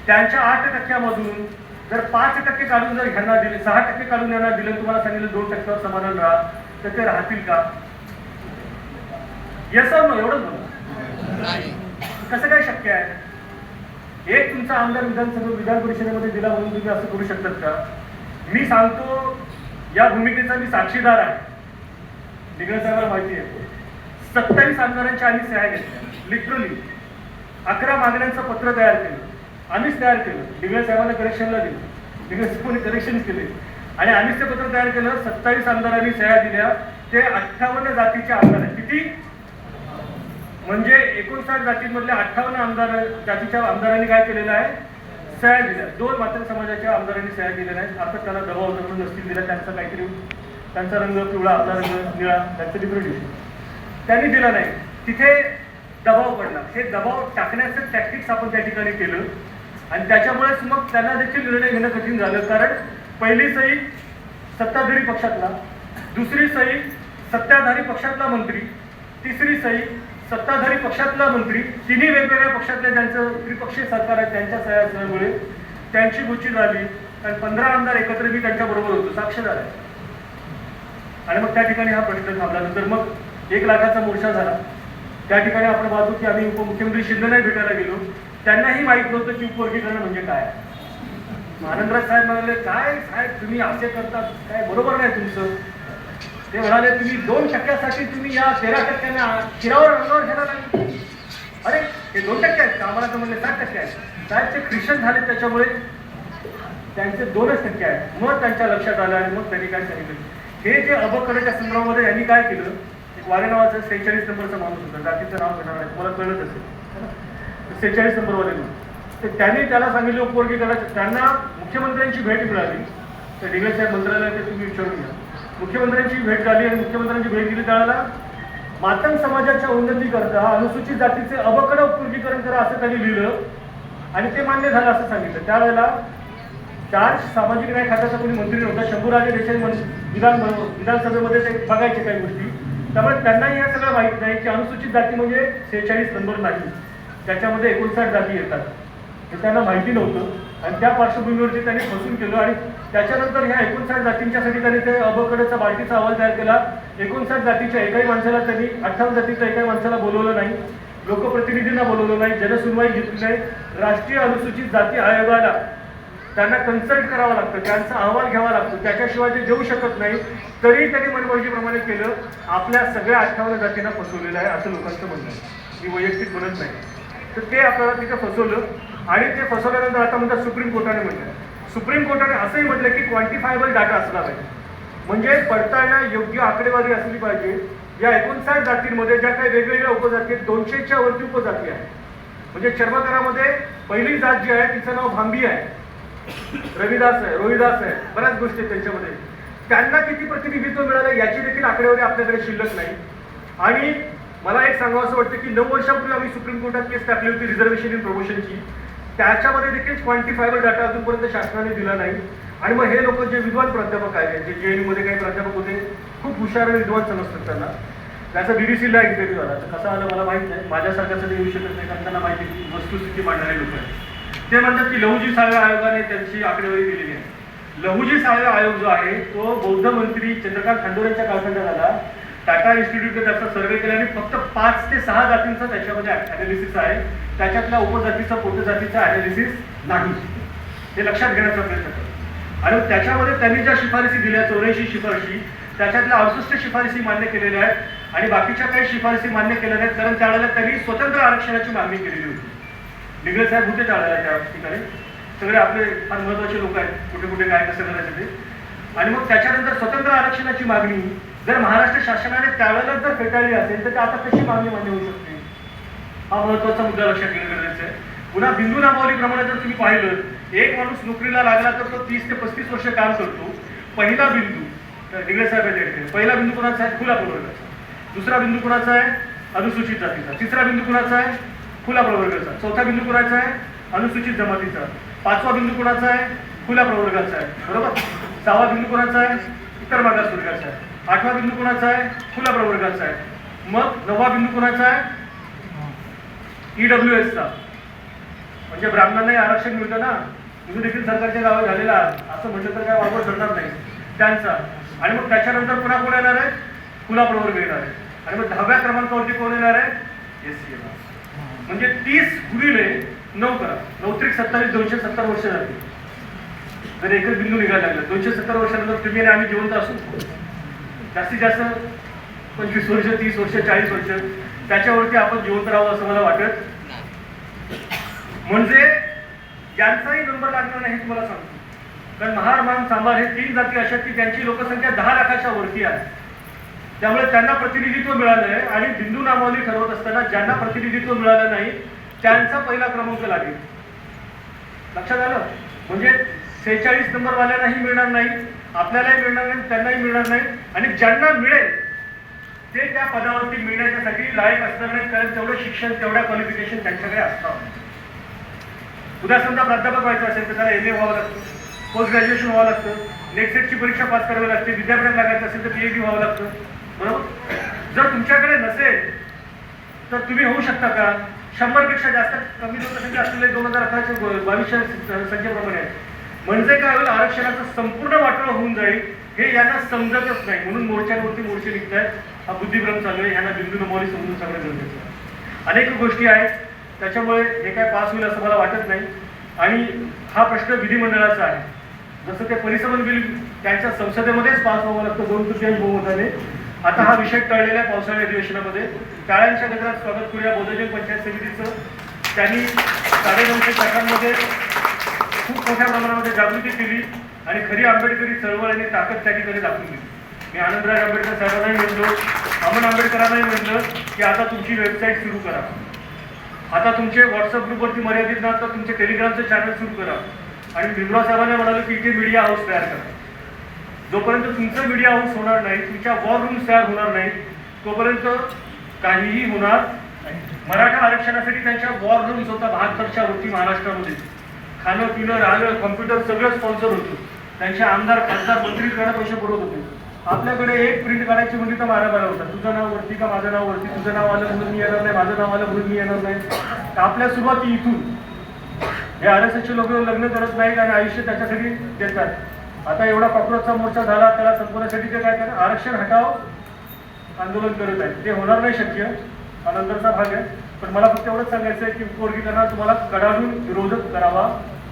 त्यांच्या 8%मधून जर 5% काढून जर ह्यांना दिले, 6% काढून यांना दिले, तुम्हाला सांगितलं 2%वर समाधान राहा, तर ते राहतील का? येस और नो? एवढंच बोला. कसं काय शक्य आहे? एक तुमचा आमदार विधान परिषदेमध्ये दिला म्हणून तुम्ही असं करू शकतात का? मी सांगतो, या भूमिकेचा मी साक्षीदार आहे. डिग्रे साहेबांना माहिती आहे. 27 आमदारांच्या आम्ही सह्या घेतल्या, लिटरली 11 मागण्यांचं पत्र तयार केलं, आम्हीच तयार केलं. डिग्रे साहेबांना करेक्शनला दिलं, डिग्रे साहेबांनी करेक्शन केले आणि आम्हीच ते पत्र तयार केलं. 27 आमदारांनी सह्या दिल्या. ते 58 जातीचे आमदार आहेत. किती? म्हणजे 59 जातींमधल्या 58 जातीच्या आमदारांनी काय केलेलं आहे, सह्या दिल्या. 2 मातंग समाजाच्या आमदारांनी सह्या दिलेल्या आहेत. आता त्याला दबाव होता नसतील दिला, त्यांचा काहीतरी त्यांचा रंग पिवळा, आपला रंग निळा, त्यांचं डिफरंट इश्यू. त्यांनी दिला नाही, तिथे दबाव पडला. हे दबाव टाकण्याचं टॅक्टिक्स आपण त्या ठिकाणी केलं आणि त्याच्यामुळेच मग त्यांना देखील निर्णय घेणं कठीण झालं. कारण पहिली सही सत्ताधारी पक्षातला, दुसरी सही सत्ताधारी पक्षातला मंत्री, तिसरी सही सत्ताधारी पक्षातला मंत्री, तिन्ही वेगवेगळ्या पक्षातल्या ज्यांचं त्रिपक्षीय सरकार आहे त्यांच्या सह्या असल्यामुळे त्यांची गुच्ची झाली आणि 15 आमदार एकत्र मी त्यांच्याबरोबर होतो, साक्षीदार आहे. आणि मग त्या ठिकाणी हा प्रश्न थांबला. नंतर मग 1 लाखाचा मोर्चा झाला. त्या ठिकाणी आपण पाहतो की आम्ही उपमुख्यमंत्री शिंदेला भेटायला गेलो. त्यांनाही माहीत नव्हतं की उपवर्गीकरण म्हणजे काय. आनंदराज साहेब म्हणाले, काय साहेब तुम्ही असे करतात, काय बरोबर नाही तुमचं. ते म्हणाले तुम्ही 2% तुम्ही या 13% शिरावर अंगावर घेणार नाही. अरे हे 2% आहेत का, आम्हाला तर म्हणले 7% आहेत. साहेब ते ख्रिश्चन झाले त्याच्यामुळे त्यांचे 2% आहेत. मग त्यांच्या लक्षात आलं आणि मग त्यांनी काय सांगितलं, हे जे अबकड्याच्या संदर्भामध्ये यांनी काय केलं, एक वारे नावाचा 46 नंबरचा माणूस होता, जातीचं नाव घेणार आहे तुम्हाला कळत असेल, 46 नंबरवाले म्हणून. तर त्यांनी त्याला सांगितलं उपवर्गीकरणाचं. त्यांना मुख्यमंत्र्यांची भेट मिळाली. तर डिग्रे साहेब मंत्रालयात ते तुम्ही विचारून घ्या. मुख्यमंत्र्यांची भेट झाली आणि मुख्यमंत्र्यांची भेट दिली त्यावेळेला मातंग समाजाच्या उन्नतीकरता अनुसूचित जातीचे अबकड उपवर्गीकरण करा असं त्यांनी लिहिलं आणि ते मान्य झालं असं सांगितलं. त्यावेळेला सामाजिक न्याय खात्याचा कोणी मंत्री नव्हता, शंभूराजे देसाई विधानसभेमध्ये ते बघायचे काही गोष्टी. त्यामुळे त्यांनाही हे सगळं माहीत नाही की अनुसूचित जाती म्हणजे 46 नंबर नाही, त्याच्यामध्ये 59 जाती येतात, हे त्यांना माहिती नव्हतं. आणि त्या पार्श्वभूमीवरती त्यांनी फसून केलं आणि त्याच्यानंतर ह्या 59 जातींच्यासाठी त्यांनी ते अबकडेचा बाल्टीचा अहवाल तयार केला. 59 जातीच्या एकाही माणसाला त्यांनी 58 जातीच्या एकाही माणसाला बोलवलं नाही, लोकप्रतिनिधींना बोलवलं नाही, जनसुनवाई घेतली नाही. राष्ट्रीय अनुसूचित जाती आयोगाला त्यांना कन्सल्ट करावं लागतं, त्यांचा अहवाल घ्यावा लागतो, त्याच्याशिवाय ते देऊ शकत नाही. तरी त्यांनी मनमर्जीप्रमाणे केलं. आपल्या सगळ्या 58 जातींना फसवलेलं आहे असं लोकांचं म्हणणं आहे, मी वैयक्तिक म्हणत नाही. तर ते आपल्याला तिथे फसवलं आणि ते फसवल्यानंतर आता म्हणतात सुप्रीम कोर्टाने म्हटलं. सुप्रीम कोर्टाने असंही म्हटलं की क्वांटिफायबल डाटा असला पाहिजे, म्हणजे पडताळण्या योग्य आकडेवारी असली पाहिजे. या 59 जातींमध्ये ज्या काही वेगवेगळ्या उपजाती आहेत, 200च्या वरती उपजाती आहेत. म्हणजे चर्मकारामध्ये पहिली जात जी आहे तिचं नाव भांबी आहे, रविदास आहे, रोहिदास आहे, बऱ्याच गोष्टी आहेत त्यांच्यामध्ये. त्यांना किती प्रतिनिधित्व मिळालं याची देखील आकडेवारी आपल्याकडे शिल्लक नाही. आणि मला एक सांगावं असं वाटतं की 9 वर्षापूर्वी आम्ही सुप्रीम कोर्टात केस टाकली होती रिझर्वेशन इन प्रमोशनची, त्याच्यामध्ये देखील क्वांटिफायबल डाटा अजूनपर्यंत शासनाने दिला नाही. आणि मग हे लोक जे विद्वान प्राध्यापक आहेत, जे JNU मध्ये काही प्राध्यापक होते, खूप हुशार आणि विद्वान समजतात त्यांना. त्याचा BBC ला इंटरव्ह्यू आला, तर कसा आला मला माहित नाही, माझ्यासारख्यासाठी येऊ शकत नाही कारण त्यांना माहिती की वस्तुस्थिती मांडणारे लोक आहेत. ते म्हणतात की लहुजी साळवे आयोगाने त्यांची आकडेवारी दिलेली आहे. लहुजी साळवे आयोग जो आहे तो बौद्ध मंत्री चंद्रकांत खंडोरेंच्या कालखंडात आला. टाटा इन्स्टिट्यूटने त्याचा सर्वे केला आणि फक्त 5 ते 6 जातींचा त्याच्यामध्ये अनालिसिस आहे, त्याच्यातल्या उपजातीचा पोटजातीचा अनालिसिस नाही. हे लक्षात घेण्याचा प्रयत्न करतो. आणि त्याच्यामध्ये त्यांनी ज्या शिफारसी दिल्या 84 शिफारशी, त्याच्यातल्या 68 शिफारसी मान्य केलेल्या आहेत आणि बाकीच्या काही शिफारसी मान्य केल्या नाहीत. कारण त्यावेळेला त्यांनी स्वतंत्र आरक्षणाची मागणी केलेली होती. डिग्रे साहेब होते त्यावेळेला त्या ठिकाणी, सगळे आपले फार महत्वाचे लोक आहेत, कुठे कुठे काय कसं करायचं ते. आणि मग त्याच्यानंतर स्वतंत्र आरक्षणाची मागणी जर महाराष्ट्र शासनाने त्यावेळेला जर फेटाळली असेल तर आता कशी मागणी मान्य होऊ शकते, हा महत्वाचा मुद्दा लक्षात घेणं गरजेचं आहे. पुन्हा बिंदू नामावलीप्रमाणे जर तुम्ही पाहिलं, एक माणूस नोकरीला लागला तर तो 30 ते 35 वर्ष काम करतो. पहिला बिंदू डिग्रे साहेब आहेत, पहिला बिंदू कोणाचा आहे, खुला प्रवर्गाचा. दुसरा बिंदू कोणाचा आहे, अनुसूचित जातीचा. तिसरा बिंदू कोणाचा आहे, खुला प्रवर्गाचा. चौथा बिंदू कोणाचा आहे, अनुसूचित जमातीचा. 5वा बिंदू कोणाचा आहे, खुला प्रवर्गाचा आहे, बरोबर. 6वा बिंदू कोणाचा आहे, इतर मागासवर्गाचा आहे. 8वा बिंदू कोणाचा आहे, खुला प्रवर्गाचा आहे. मग 9वा बिंदू कोणाचा आहे, EWSचा, म्हणजे ब्राह्मणांनाही आरक्षण मिळतं ना, तुम्ही देखील सरकारच्या गावात झालेला असं म्हटलं तर काय वापर ठरणार नाही त्यांचा. आणि मग त्याच्यानंतर पुन्हा कोण येणार आहे, खुला प्रवर्ग येणार आहे. आणि मग 10व्या क्रमांकावरती कोण येणार आहे, SC येणार. म्हणजे 30 गुणिले 9 करा, 9 त्रिक 27, 270 वर्ष झाली. जर एकच बिंदू निघायला लागला 270 वर्षानंतर तुम्ही आणि आम्ही जिवंत असू, जास्तीत जास्त 25 वर्ष, 30 वर्ष, 40 वर्ष त्याच्यावरती आपण जिवंत राहावं असं मला वाटत. म्हणजे यांचाही नंबर लागणार नाही तुम्हाला सांगतो. कारण महार, मान, सांबार हे 3 जाती अशा की त्यांची लोकसंख्या 10 लाखाच्या वरती आहे. त्यामुळे त्यांना प्रतिनिधित्व मिळालं आहे आणि बिंदू नामावली ठरवत असताना ज्यांना प्रतिनिधित्व मिळालं नाही त्यांचा पहिला क्रमांक लागेल. लक्षात आलं? म्हणजे 46 नंबर वाल्यांनाही मिळणार नाही, आपल्यालाही मिळणार नाही, त्यांनाही मिळणार नाही आणि ज्यांना मिळेल ते त्या पदावरती मिळण्यासाठी लायक असणार नाही, कारण तेवढं शिक्षण तेवढ्या क्वालिफिकेशन त्यांच्याकडे असतं. उद्या समजा प्राध्यापक व्हायचं असेल तर त्याला MA व्हावं लागतं, पोस्ट ग्रॅज्युएशन व्हावं लागतं, नेटसेटची परीक्षा पास करावी लागते, विद्यापीठात लागायचं असेल तर PhD व्हावं लागतं. बरोबर? जर तुमच्याकडे नसेल तर तुम्ही होऊ शकता का? 100 पेक्षा जास्त कमी लोकसंख्या असलेले 2018-22 संख्येप्रमाणे आहे. म्हणजे काय होईल? आरक्षणाचं संपूर्ण वाटोळं होऊन जाईल हे यांना समजतच नाही, म्हणून मोर्चांवरती मोर्चे निघत आहेत. हा बुद्धिभ्रम चालू आहे, यांना बिंदू नमोली समजून सगळं गरजेचं आहे. अनेक गोष्टी आहेत, त्याच्यामुळे हे काय पास होईल असं मला वाटत नाही. आणि हा प्रश्न विधिमंडळाचा आहे. जसं ते परिसमन बिल त्यांच्या संसदेमध्येच पास व्हावं लागतं 2/3 बहुमताने. आता हा विषय टळलेल्या पावसाळी अधिवेशनामध्ये टाळ्यांच्या गजरात स्वागत करूया बहुजन पंचायत समितीचं. त्यांनी 950 शाखांमध्ये खूप मोठ्या प्रमाणामध्ये जागृती केली आणि खरी आंबेडकरी चळवळ आणि ताकद त्या ठिकाणी दाखवून दिली. मी आनंदराज आंबेडकर साहेबांनाही म्हटलो, अमन आंबेडकरांनाही म्हटलं की आता तुमची वेबसाईट सुरू करा, आता तुमचे व्हॉट्सअप ग्रुपवरती मर्यादित ना तर तुमचे टेलिग्रामचं चॅनल सुरू करा. आणि भीमराव साहेबांना म्हणालो की इथे मीडिया हाऊस तयार करा. जोपर्यंत तुमचं मीडिया हाऊस होणार नाही, तुमच्या वॉर रूम्स तयार होणार नाही, तोपर्यंत काहीही होणार नाही. मराठा आरक्षणासाठी त्यांच्या वॉर रूम्स होता 72च्या वरती महाराष्ट्रामध्ये. खाणं पिणं राहणं कॉम्प्युटर सगळं स्पॉन्सर होतं. त्यांचे आमदार खासदार मंत्री करायला पैसे पुरवत होते. आपल्याकडे एक प्रिंट काढायची म्हणजे तर मारामारा होता, तुझं नाव वरती का माझं नाव वरती, तुझं नाव आलं म्हणून मी येणार नाही, माझं नाव आलं म्हणून मी येणार नाही. आपल्या सुरुवाती इथून. हे RSSचे लोक लग्न करत नाहीत आणि आयुष्य त्याच्यासाठी देतात. आता एवढा कॉक्रोचचा मोर्चा झाला, त्याला संपवण्यासाठी ते काय करणार? आरक्षण हटाव आंदोलन करत आहे. ते होणार नाही शक्य, हा नंतरचा भाग आहे. पण मला फक्त एवढंच सांगायचं आहे की वर्गीकरणाला तुम्हाला कडाडून विरोध करावा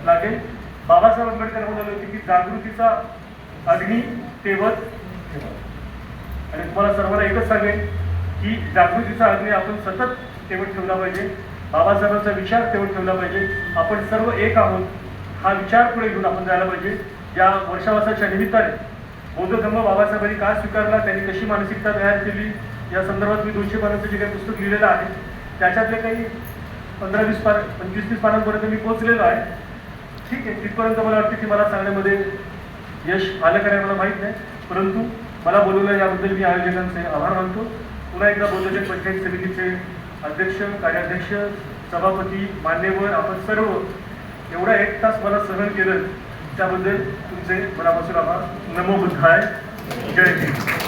लागेल. बाबासाहेब आंबेडकर म्हणाले होते की जागृतीचा अग्नी तेवत ठेवा. आणि तुम्हाला सर्वांना एकच सांगेन की जागृतीचा अग्नी आपण सतत तेवत ठेवला पाहिजे. बाबासाहेबांचा विचार तेवत ठेवला पाहिजे. आपण सर्व एक आहोत हा विचार पुढे घेऊन आपण जायला पाहिजे. या वर्षावासाच्या निमित्ताने बौद्ध धर्म बाबासाहेबांनी का स्वीकारला, त्यांनी कशी मानसिकता तयार केली, या संदर्भात मी 200 पानांचं जे काही पुस्तक लिहिलेलं आहे त्याच्यातले काही 15-20-25-30 पानांपर्यंत मी पोहोचलेलो आहे. ठीक आहे, तिथपर्यंत मला वाटतं की मला सांगण्यामध्ये यश आलं का नाही मला माहीत नाही, परंतु मला बोलवलं याबद्दल मी आयोजकांचे आभार मानतो. पुन्हा एकदा बहुजन पंचायत समितीचे अध्यक्ष, कार्याध्यक्ष, सभापती, मान्यवर, आपण सर्व एवढा 1 तास मला सहन केलं त्याबद्दल तुमचे मनापासून आभार. नमो बुद्धाय. जय हिंद.